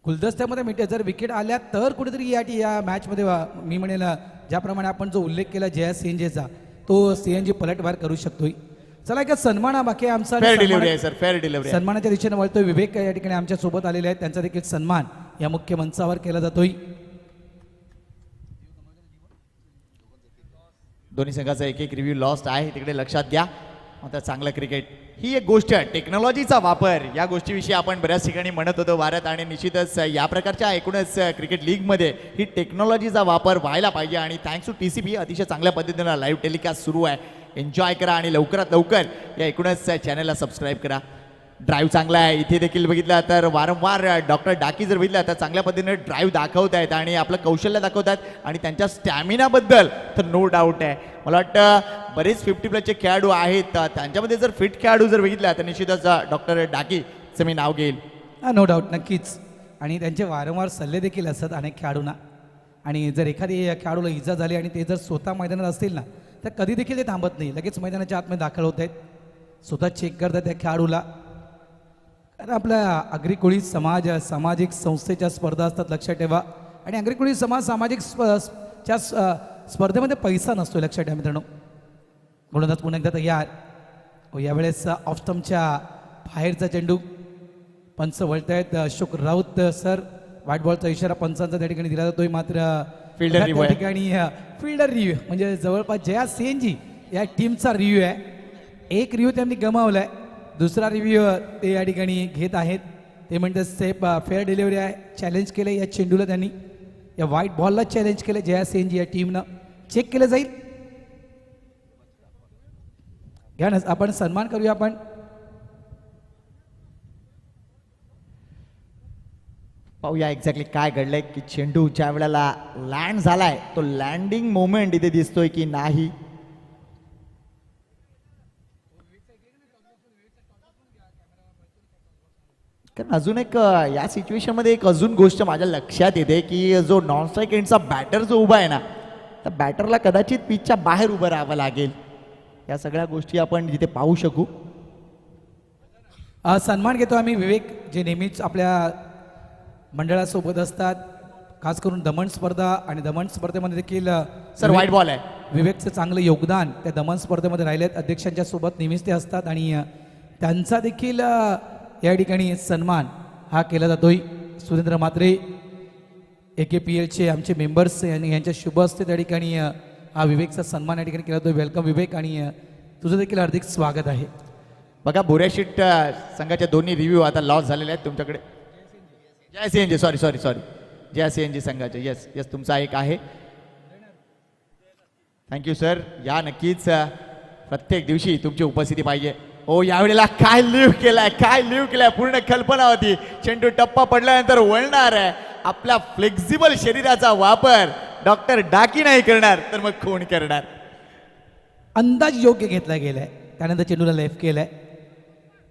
Speaker 1: गुलदस्त्यामध्ये मिळते. जर विकेट आल्या तर कुठेतरी या मॅचमध्ये मी म्हणेल ज्याप्रमाणे आपण जो उल्लेख केला JSCNGचा, तो CNG पलटवार करू शकतोय. चला एका सन्मान बाकी आमचा
Speaker 6: फेअर डिलिव्हरी आहे सर, फेअर डिलिव्हरी.
Speaker 1: सन्मानाच्या दिशेने वळतोय. विवेक या ठिकाणी आमच्या सोबत आलेले आहेत, त्यांचा देखील सन्मान या मुख्य मंचावर केला जातोय.
Speaker 6: दोन्ही संघाचा एक रिव्ह्यू लॉस्ट आहे, तिकडे लक्षात घ्या. आता चांगलं क्रिकेट ही एक गोष्ट आहे. टेक्नॉलॉजीचा वापर या गोष्टीविषयी आपण बऱ्याच ठिकाणी म्हणत होतो भारत. आणि निश्चितच या प्रकारच्या एकूणच क्रिकेट लीगमध्ये ही टेक्नॉलॉजीचा वापर व्हायला पाहिजे. आणि थँक्स टू TCP अतिशय चांगल्या पद्धतीनं लाईव्ह टेलिकास्ट सुरू आहे. एन्जॉय करा आणि लवकरात लवकर या एकूणच चॅनलला सबस्क्राईब करा. ड्राईव्ह चांगला आहे. इथे देखील बघितलं तर वारंवार डॉक्टर डाकी जर बघितलं तर चांगल्या पद्धतीने ड्राईव्ह दाखवत आहेत आणि आपलं कौशल्य दाखवत आहेत. आणि त्यांच्या स्टॅमिनाबद्दल तर नो डाऊट आहे. मला वाटतं बरेच 50+ खेळाडू आहेत, त्यांच्यामध्ये जर फिट खेळाडू जर बघितला तर निश्चितच डॉक्टर डाकीचं मी नाव घेईल.
Speaker 1: नो डाऊट नक्कीच. आणि त्यांचे वारंवार सल्ले देखील असतात अनेक खेळाडूंना. आणि जर एखादी खेळाडूला इजा झाली आणि ते जर स्वतः मैदानात असतील ना, तर कधी देखील ते थांबत नाही, लगेच मैदानाच्या आतमध्ये दाखल होत आहेत, स्वतः चेक करतात त्या खेळाडूला. कारण आपल्या अग्रिकोळी समाज सामाजिक संस्थेच्या स्पर्धा असतात, लक्षात ठेवा. आणि अग्रिकोळी समाज सामाजिक स्पर्धेमध्ये पैसा नसतो, लक्षात ठेवा मित्रांनो. म्हणूनच पुन्हा एकदा तयार. यावेळेस ऑफ स्टंपच्या बाहेरचा चेंडू पंच वळत आहेत. अशोक राऊत सर, व्हाईट बॉलचा इशारा पंचांचा त्या ठिकाणी दिला जातोय. मात्र
Speaker 6: फिल्डर
Speaker 1: त्या ठिकाणी फिल्डर रिव्ह्यू म्हणजे जवळपास JSCNG या टीमचा रिव्ह्यू आहे. एक रिव्ह्यू त्यांनी गमावलाय, दुसरा रिव्ह्यू ते या ठिकाणी घेत आहेत. ते म्हणतात सेफ फेअर डिलिव्हरी आहे. चॅलेंज केलं या चेंडूला, त्यांनी या व्हाईट बॉलला चॅलेंज केलं JSCNG या टीमनं. चेक केलं जाईल. घ्या ना, आपण सन्मान करूया. आपण
Speaker 6: पाहूया एक्झॅक्टली काय घडलंय की चेंडू ज्या वेळेला लँड झालाय तो लँडिंग मोमेंट इथे दिसतोय की नाही. कारण अजून एक या सिच्युएशनमध्ये एक अजून गोष्ट माझ्या लक्षात येते की जो नॉन स्ट्राईक एंडचा बॅटर जो उभा आहे ना, त्या बॅटरला कदाचित पिचच्या बाहेर उभं राहावं लागेल. या सगळ्या गोष्टी आपण जिथे पाहू शकू.
Speaker 1: सन्मान घेतो आम्ही विवेक, जे नेहमीच आपल्या मंडळासोबत असतात, खास करून दमण स्पर्धा. आणि दमण स्पर्धेमध्ये देखील
Speaker 6: सर व्हाईट बॉल आहे.
Speaker 1: विवेकचं चांगलं योगदान त्या दमण स्पर्धेमध्ये राहिलेत. अध्यक्षांच्या सोबत नेहमीच ते असतात आणि त्यांचा देखील या ठिकाणी सन्मान हा केला जातोय. सुरेंद्र म्हात्रे AKPLचे आमचे मेंबर्स यांच्या शुभ हस्ते त्या ठिकाणी हा विवेकचा सन्मान या ठिकाणी केला जातो. वेलकम विवेक, आणि तुझं देखील हार्दिक स्वागत आहे.
Speaker 6: बघा बुऱ्याशीट संघाच्या दोन्ही रिव्ह्यू आता लॉस झालेले आहेत तुमच्याकडे. जय सीएनजी, सॉरी सॉरी सॉरी, जय सीएनजी संघाचे. येस येस, तुमचा एक आहे. Thank you sir. या नक्कीच प्रत्येक दिवशी तुमची उपस्थिती पाहिजे. ओ यावेळेला काय लिव्ह केलाय, काय लिव्ह केलाय, पूर्ण कल्पना होती. चेंडू टप्पा पडल्यानंतर वळणार आहे. आपल्या फ्लेक्झिबल शरीराचा वापर डॉक्टर डाकी नाही करणार तर मग कोण करणार.
Speaker 1: अंदाज योग्य घेतला गेलाय, त्यानंतर चेंडूला लेफ्ट केलाय.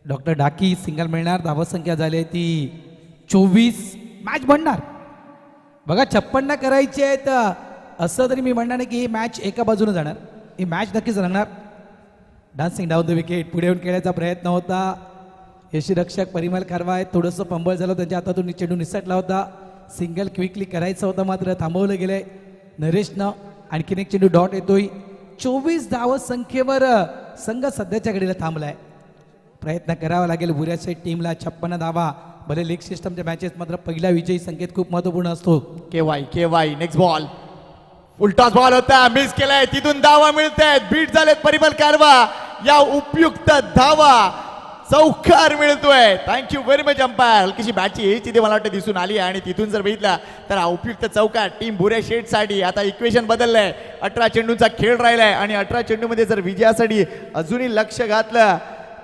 Speaker 1: डॉक्टर डाकी सिंगल मिळणार. धावसंख्या झाली ती 24. मॅच बनणार. बघा 56 करायची आहेत असं तरी मी म्हणणार नाही की ही मॅच एका बाजूने जाणार. ही मॅच नक्कीच रंगणार. डान्सिंग डाऊन द विकेट, पुढे येऊन खेळायचा प्रयत्न होता. यष्टीरक्षक परिमल खारवाय थोडंसं पंबळ झालं, त्यांच्या हातातून चेंडू निसटला होता. सिंगल क्विकली करायचं होतं मात्र थांबवलं गेलंय नरेशनं. आणखीन एक चेंडू डॉट येतोय. 24 धाव संख्येवर संघ सध्याच्या घडीला थांबलाय. प्रयत्न करावा लागेल बुऱ्याच्या टीमला. 56 धावा. भले लीग सिस्टमच्या मॅचेस मात्र पहिला विजयी संकेत खूप महत्वपूर्ण असतो.
Speaker 6: केवाय नेक्स्ट बॉल. उलटाच बॉल होता, मिस केलाय. तिथून धावा मिळतायत. बीट झालेत परिमल कारवा. या उपयुक्त धावा, चौकार मिळतोय. Thank you very much umpire. हलकीशी बॅटची हेच तिथे मला वाटतं दिसून आली आहे आणि तिथून जर बघितला तर हा उपयुक्त चौकार टीम बुऱ्या शेटसाठी. आता इक्वेशन बदललंय. 18 चेंडूंचा खेळ राहिलाय आणि 18 चेंडूमध्ये जर विजयासाठी अजूनही लक्ष घातलं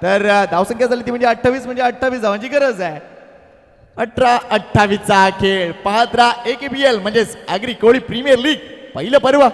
Speaker 6: तर धावसंख्या झाली ती म्हणजे 28, म्हणजे 28 धावांची गरज आहे. 18-28चा खेळ पाहत राहा. AKPL म्हणजेच आगरी कोळी प्रीमियर लीग पहिलं पर्व.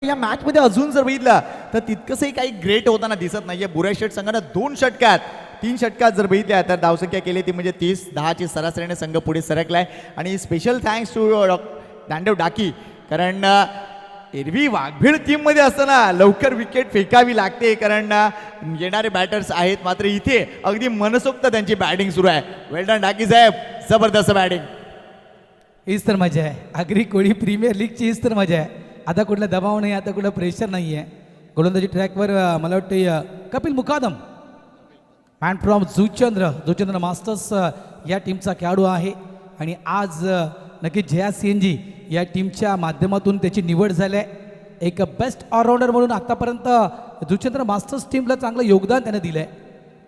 Speaker 6: या मॅच मध्ये अजून जर बघितलं तर तितकंसही काही ग्रेट होताना दिसत नाहीये. बुऱ्या शेट संघानं 2 षटकात 3 षटकात जर बघितल्या तर धावसंख्या केली ती म्हणजे 30-10ची सरासरीने संघ पुढे सरकलाय आणि स्पेशल थँक्स टू दांडेव डाकी, कारण एरवी वाघबीळ टीममध्ये असताना लवकर विकेट फेकावी लागते, कारण येणारे बॅटर्स आहेत. मात्र इथे अगदी मनसोक्त त्यांची बॅटिंग सुरू आहे. वेल डन डाकी साहेब, जबरदस्त बॅटिंग.
Speaker 1: हीच तर मजा आहे. आगरी कोळी प्रीमियर लीगची हीच तर मजा आहे. आता कुठला दबाव नाही, आता कुठलं प्रेशर नाही आहे. गोलंदाजी ट्रॅकवर मला वाटतं कपिल मुकादम, मॅन फ्रॉम जुचंद्र मास्टर्स या टीमचा खेळाडू आहे आणि आज नक्कीच जया सीएनजी या टीमच्या माध्यमातून त्याची निवड झाली आहे. एक बेस्ट ऑलराऊंडर म्हणून आतापर्यंत जुचंद्र मास्टर्स टीमला चांगलं योगदान त्याने दिलं आहे.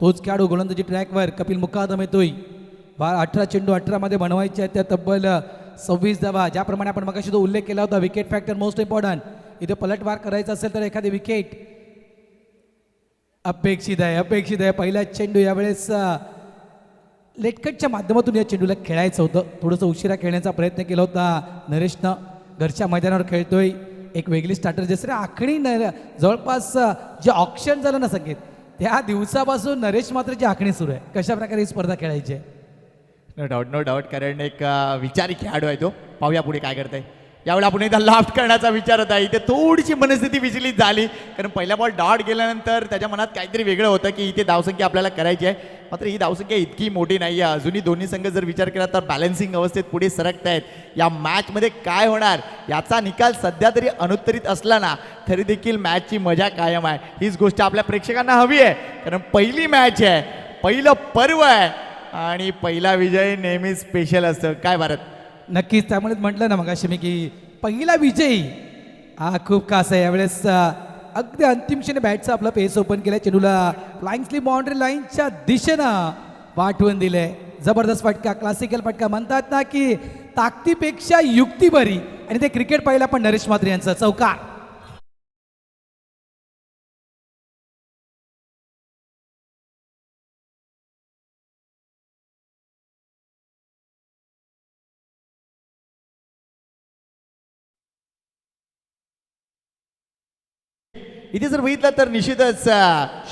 Speaker 1: तोच खेळाडू गोलंदाजी ट्रॅकवर कपिल मुकादम येतोय. 18 चेंडू 18 बनवायचे आहेत, त्या तब्बल 26 धावा. ज्याप्रमाणे आपण मगाशी तो उल्लेख केला होता, विकेट फॅक्टर मोस्ट इम्पॉर्टंट. इथे पलटवार करायचा असेल तर एखादी विकेट अपेक्षित आहे. पहिला चेंडू यावेळेस लेटकटच्या माध्यमातून या चेंडूला खेळायचं होतं. थोडंसं उशिरा खेळण्याचा प्रयत्न केला होता नरेशनं. घरच्या मैदानावर खेळतोय, एक वेगळी स्टार्टर जसं आखणी जवळपास जे ऑप्शन झालं ना संकेत, त्या दिवसापासून नरेश मात्रची आखणी सुरू आहे. कशा प्रकारे ही स्पर्धा खेळायची आहे?
Speaker 6: नो डाऊट, कारण एक विचारी खेळाडू आहे तो. पाहूया पुढे काय करताय. यावेळी आपण एकदा लाफ्ट करण्याचा विचार होता. इथे थोडीशी मनस्थिती विचलित झाली, कारण पहिल्या बॉल डॉट गेल्यानंतर त्याच्या मनात काहीतरी वेगळं होतं की इथे धावसंख्या आपल्याला करायची आहे. मात्र ही धावसंख्या इतकी मोठी नाही आहे. अजूनही दोन्ही संघ जर विचार केला तर बॅलन्सिंग अवस्थेत पुढे सरकत आहेत. या मॅचमध्ये काय होणार याचा निकाल सध्या तरी अनुत्तरित असला ना तरी देखील मॅचची मजा कायम आहे. हीच गोष्ट आपल्या प्रेक्षकांना हवी आहे, कारण पहिली मॅच आहे, पहिलं पर्व आहे आणि पहिला विजय नेहमी स्पेशल असतं. काय भारत?
Speaker 1: नक्कीच, त्यामुळेच म्हटलं ना मगाशी मी की पहिला विजयी हा खूप खास आहे. यावेळेस अगदी अंतिम क्षणी बॅटचं आपलं पेस ओपन केलं, चेंडूला फ्लाइंग स्लिप बाउंड्री लाईनच्या दिशेनं पाठवून दिले. जबरदस्त फटका, क्लासिकल फटका. म्हणतात ना की ताकदीपेक्षा युक्ती बरी, आणि ते क्रिकेट पाहिलं पण नरेश म्हात्रे यांचं चौकार.
Speaker 6: इथे जर बघितलं तर निश्चितच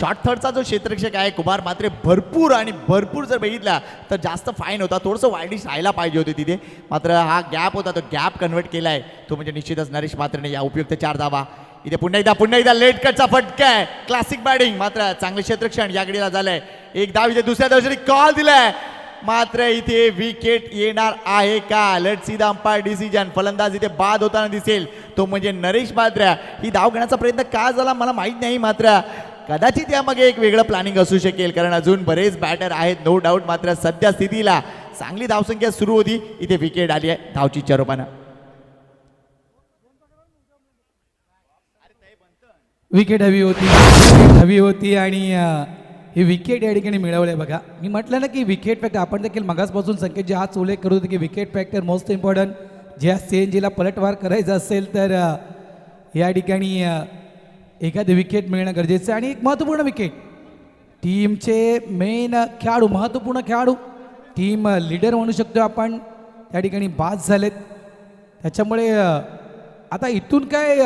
Speaker 6: शॉर्ट थर्डचा जो क्षेत्ररक्षक आहे कुमार म्हात्रे, भरपूर जर बघितला तर जास्त फाईन होता. थोडंसं वाईडिश राहायला पाहिजे होते तिथे. मात्र हा गॅप होता, तो गॅप कन्वर्ट केला आहे तो म्हणजे निश्चितच नरेश म्हात्रेने. या उपयुक्त 4 धावा. इथे पुन्हा एकदा लेट कटचा फटका आहे. क्लासिक बॅटिंग, मात्र चांगले क्षेत्ररक्षण या गडीला झालंय. एक धाव इथे दुसऱ्या दर्शनी कॉल दिलाय, मात्र इथे विकेट येणार आहे का? Let's see the umpire decision. फलंदाज इथे बाद होताना दिसेल तो म्हणजे नरेश म्हात्रे. ही धाव घेण्याचा प्रयत्न का झाला मला माहीत नाही, मात्र कदाचित यामागे एक वेगळं प्लॅनिंग असू शकेल, कारण अजून बरेच बॅटर आहेत नो डाऊट. मात्र सध्या स्थितीला चांगली धावसंख्या सुरू होती, इथे विकेट आली आहे धावची रूपानं.
Speaker 1: विकेट हवी होती आणि ही विकेट या ठिकाणी मिळवले. बघा, मी म्हटलं ना की विकेट फॅक्टर, आपण देखील मगासपासून संकेतजी हाच उल्लेख करत होते की विकेट फॅक्टर मोस्ट इम्पॉर्टंट. ज्या सीएनजीला पलटवार करायचं असेल तर या ठिकाणी एखादी विकेट मिळणं गरजेचं आहे. आणि एक महत्त्वपूर्ण विकेट, टीमचे मेन खेळाडू, महत्त्वपूर्ण खेळाडू, टीम लीडर म्हणू शकतो आपण, त्या ठिकाणी बाद झालेत. त्याच्यामुळे आता इथून काय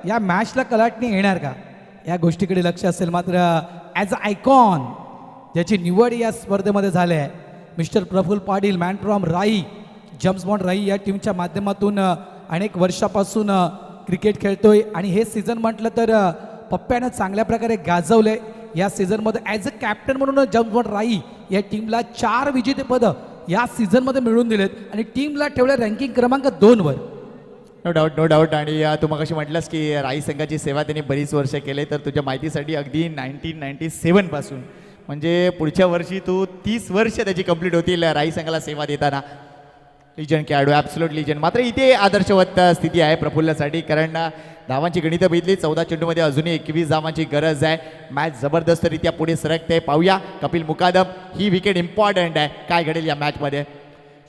Speaker 1: या मॅचला कलाटणी येणार का या गोष्टीकडे लक्ष असेल. मात्र ॲज अ आयकॉन ज्याची निवड या स्पर्धेमध्ये झाली आहे, mister Praful Patil, man from Rai, James Bond Rai या टीमच्या माध्यमातून अनेक वर्षापासून क्रिकेट खेळतोय. आणि हे सीझन म्हटलं तर पप्प्यानं चांगल्या प्रकारे गाजवलंय. या सीझनमध्ये ॲज अ कॅप्टन म्हणून जम्स बॉन्ड राई या टीमला 4 विजेतेपदं या सीझनमध्ये मिळवून दिलेत आणि टीमला ठेवलं रँकिंग क्रमांक 2 वर.
Speaker 6: No doubt. आणि तू मगाशी म्हटलंस की राई संघाची सेवा त्यांनी बरीच वर्ष केली, तर तुझ्या माहितीसाठी अगदी 1997 पासून, म्हणजे पुढच्या वर्षी तू 30 वर्ष त्याची कंप्लीट होतील राई संघाला सेवा देताना. लिजन खेळाडू, ॲब्सोल्यूट लिजन. मात्र इथे आदर्शवत स्थिती आहे प्रफुल्लसाठी, कारण धावांची गणितं बघितली, 14 चेंडूमध्ये अजूनही 21 धावांची गरज आहे. मॅच जबरदस्तरित्या पुढे सरकते. पाहूया कपिल मुकादम, ही विकेट इम्पॉर्टंट आहे, काय घडेल या मॅचमध्ये.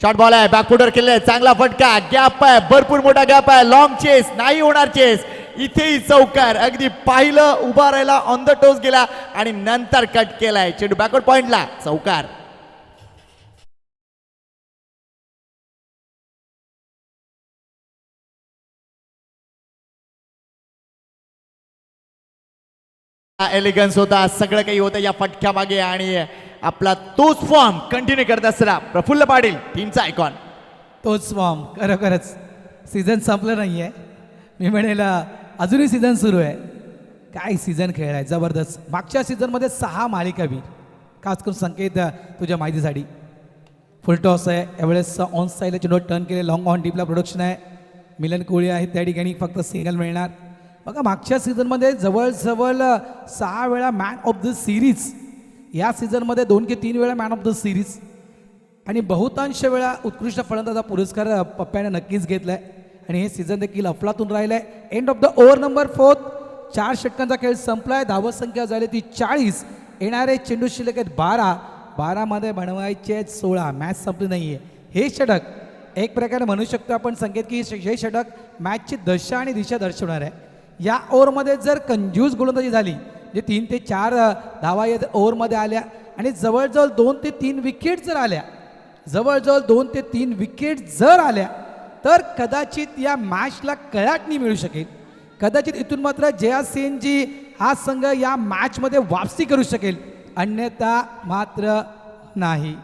Speaker 6: शॉर्ट बॉल आहे, बॅकफुटर केले, चांगला फटका, गॅप आहे, भरपूर मोठा गॅप आहे, लॉंग चेस नाही होणार चेस. इथेही चौकार, अगदी पाहिलं, उभा राहिला, ऑन द टोस गेला आणि नंतर कट केलाय. चेंडू बॅकवर्ड पॉइंटला, चौकार. एलिगन्स होता, सगळं काही होतं या फटक्या मागे आणि आपला तोच फॉर्म कंटिन्यू करत असताना प्रफुल्ल पाटील टीमचा आयकॉन.
Speaker 1: तोच फॉर्म खरोखरच सीझन संपलं नाही आहे, मी म्हणेल अजूनही सीझन सुरू आहे. काय सीझन खेळलाय जबरदस्त. मागच्या सीझनमध्ये 6 मालिकावीर, खास करून संकेत तुझ्या माहितीसाठी. फुल टॉस आहे यावेळेस, ऑन साईडला चेंडू टर्न केले, लॉंग ऑन डीपला प्रोडक्शन आहे. मिलन कोळी आहे त्या ठिकाणी, फक्त सिंगल मिळणार. बघा मागच्या सीझनमध्ये जवळजवळ 6 वेळा मॅन ऑफ द सिरीज, या सीझनमध्ये 2 की 3 वेळा मॅन ऑफ द सिरीज आणि बहुतांश वेळा उत्कृष्ट फलंदाजा पुरस्कार पप्प्याने नक्कीच घेतलाय. आणि हे सीझन देखील अफलातून राहिलं आहे. End of the over number 4, 4 षटकांचा खेळ संपलाय. धावत संख्या झाली ती 40. येणारे चेंडू शिल्लक आहेत 12. 12मध्ये बनवायचे आहेत 16. मॅच संपली नाही आहे. हे षटक एक प्रकारे म्हणू शकतो आपण संकेत की हे षटक मॅचची दशा आणि दिशा दर्शवणार आहे. या ओव्हरमध्ये जर कंज्यूस गोलंदाजी झाली, जे 3 ते 4 धावा या ओव्हरमध्ये आल्या आणि जवळजवळ 2 ते 3 विकेट जर आल्या, जवळजवळ 2 ते 3 विकेट जर आल्या, तर कदाचित या मॅचला कळाटणी मिळू शकेल. कदाचित इथून मात्र JRCNG हा संघ या मॅचमध्ये वापसी करू शकेल, अन्यथा मात्र नाही.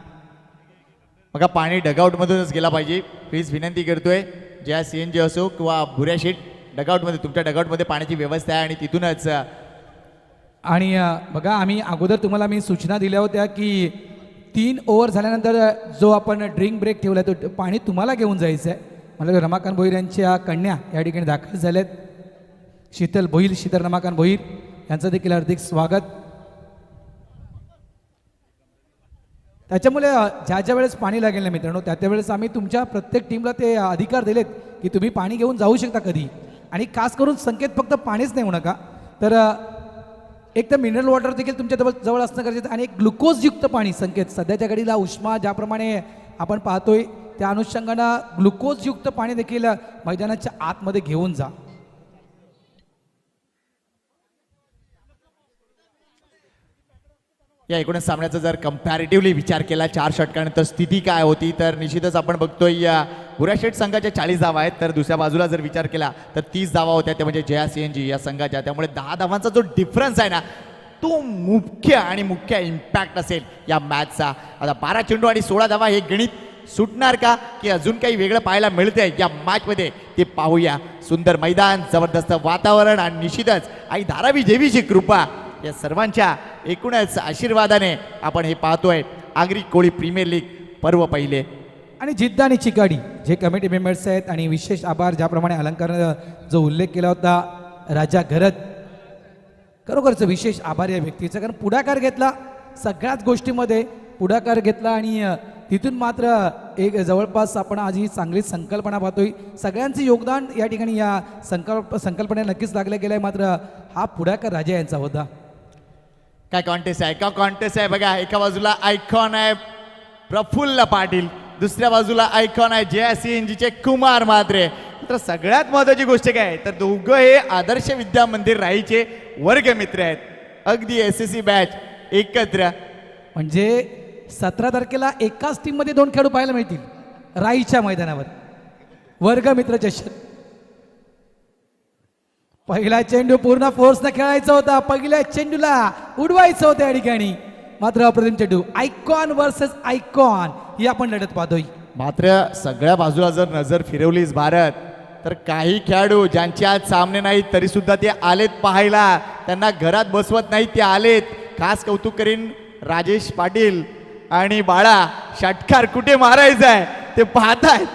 Speaker 6: बघा पाणी डगआउटमधूनच गेला पाहिजे, प्लीज विनंती करतोय. JRCNG असो किंवा भुऱ्या शीट, डगआउटमध्ये तुमच्या डगआउटमध्ये पाण्याची व्यवस्था आहे आणि तिथूनच.
Speaker 1: आणि बघा आम्ही अगोदर तुम्हाला मी सूचना दिल्या होत्या की 3 ओव्हर झाल्यानंतर जो आपण ड्रिंक ब्रेक ठेवला तो पाणी तुम्हाला घेऊन जायचं आहे. मला रमाकांत भोईर यांच्या कन्या या ठिकाणी दाखल झाल्यात. शीतल भोईर, शीतल रमाकांत भोईर यांचं देखील हार्दिक स्वागत. त्याच्यामुळे ज्या ज्या वेळेस पाणी लागेल ना मित्रांनो, त्या त्यावेळेस आम्ही तुमच्या प्रत्येक टीमला ते अधिकार दिलेत की तुम्ही पाणी घेऊन जाऊ शकता कधी. आणि खास करून संकेत फक्त पाणीच नाही होऊ नका, तर एक तर मिनरल वॉटर देखील तुमच्या जवळ असणं गरजेचं आणि एक ग्लुकोजयुक्त पाणी. संकेत सध्याच्या घडीला उष्मा ज्याप्रमाणे आपण पाहतोय त्या अनुषंगानं ग्लुकोजयुक्त पाणी देखील मैदानाच्या आतमध्ये घेऊन जा.
Speaker 6: या एकूणच सामन्याचा जर कम्पॅरेटिव्हली विचार केला 4 षटकानंतर स्थिती काय होती, तर निश्चितच आपण बघतोय या भुऱ्या शेट संघाच्या 40 धावा आहेत, तर दुसऱ्या बाजूला जर विचार केला तर 30 धावा होत्या, ते म्हणजे JRCNG या संघाच्या. त्यामुळे 10 धावांचा जो डिफरन्स आहे ना, तो मुख्य इम्पॅक्ट असेल या मॅचचा. आता 12 चेंडू आणि 16 धावा हे गणित सुटणार का, की अजून काही वेगळं पाहायला मिळतंय या मॅचमध्ये, ते पाहूया. सुंदर मैदान, जबरदस्त वातावरण आणि निश्चितच आई धारावी देवीची कृपा, या सर्वांच्या एकूणच आशीर्वादाने आपण हे पाहतोय आगरी कोळी प्रीमियर लीग पर्व पहिले.
Speaker 1: आणि जिद्द आणि चिकाडी जे कमिटी मेंबर्स आहेत, आणि विशेष आभार ज्याप्रमाणे अलंकार जो उल्लेख केला होता राजा घरत, खरोखरच विशेष आभार या व्यक्तीचा. कारण पुढाकार घेतला, सगळ्याच गोष्टीमध्ये पुढाकार घेतला आणि तिथून मात्र एक जवळपास आपण आज ही चांगली संकल्पना पाहतोय. सगळ्यांचं योगदान या ठिकाणी या संकल्पनेला नक्कीच लागलं गेलं आहे. मात्र हा पुढाकार राजा यांचा होता.
Speaker 6: काय कॉन्टेस्ट आहे, का कॉन्टेस्ट आहे बघा. एका बाजूला आयकॉन आहे प्रफुल्ल पाटील, दुसऱ्या बाजूला आयकॉन आहे JRCNGचे कुमार म्हात्रे. तर सगळ्यात महत्वाची गोष्ट काय, तर दोघं हे आदर्श विद्या मंदिर राहीचे वर्गमित्र आहेत. अगदी SSC बॅच एकत्र.
Speaker 1: म्हणजे 17 तारखेला एकाच टीममध्ये 2 खेळाडू पाहायला मिळतील राईच्या मैदानावर, वर्गमित्र चषक. पहिला चेंडू पूर्ण फोर्सनं खेळायचा होता, पहिल्या चेंडूला उडवायचं होतं या ठिकाणी. मात्र अप्रतिम चेंडू, आयकॉन वर्सेस आयकॉन ही आपण लढत पाहतोय.
Speaker 6: मात्र सगळ्या बाजूला जर नजर फिरवलीस भारत, तर काही खेळाडू ज्यांचे आज सामने नाहीत तरी सुद्धा ते आलेत पाहायला. त्यांना घरात बसवत नाहीत, ते आलेत. खास कौतुक करीन राजेश पाटील आणि बाळा, षटकार कुठे मारायचा आहे ते पाहतायत.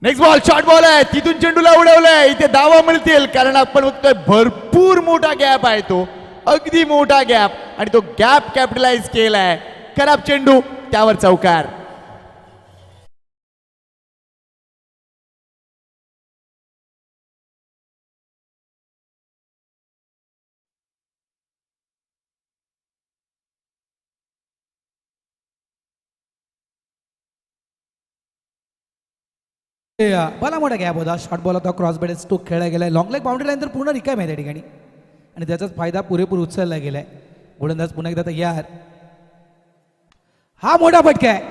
Speaker 6: नेक्स्ट बॉल, शॉर्ट बॉल आहे, तिथून चेंडूला उडवलंय. इथे धावा मिळतील, कारण आपण बघतोय भरपूर मोठा गॅप आहे, तो अगदी मोठा गॅप, आणि तो गॅप कॅपिटलाइज केलाय. खराब चेंडू, त्यावर चौकार.
Speaker 1: भला मोठा गॅप होता. शॉर्ट बॉल होता, क्रॉस बेड स्टोक खेळला गेलाय. लॉंग लेग बाउंड्री लाईन तर पूर्ण रिकाम आहे त्या ठिकाणी, आणि त्याचाच फायदा पुरेपूर उचलला गेलाय. गोलंदाज पुन्हा एकदा तयार. हा मोठा फटका आहे,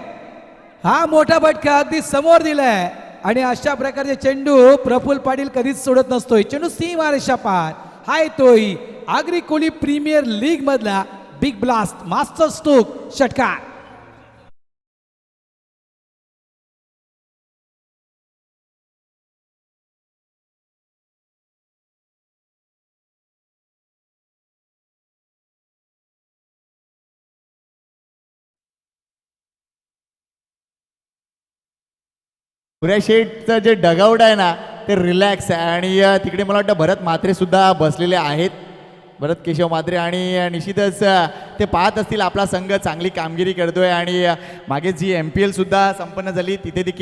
Speaker 1: हा मोठा फटका अगदी समोर दिलाय. आणि अशा प्रकारचे चेंडू प्रफुल्ल पाटील कधीच सोडत नसतोय. चेंडू सीमारेषा पार. हा येतोय आगरी कोळी प्रीमियर लीग मधला बिग ब्लास्ट मास्टर स्ट्रोक षटकार.
Speaker 6: सूर्या शेठचं जे डगआउट आहे ना ते रिलॅक्स आहे आणि तिकडे मला वाटतं भरत म्हात्रे सुद्धा बसलेले आहेत. भरत केशव म्हात्रे आणि निश्चितच ते पाहत असतील आपला संघ चांगली कामगिरी करतोय आणि मागे जी MPL सुद्धा संपन्न झाली तिथे देखील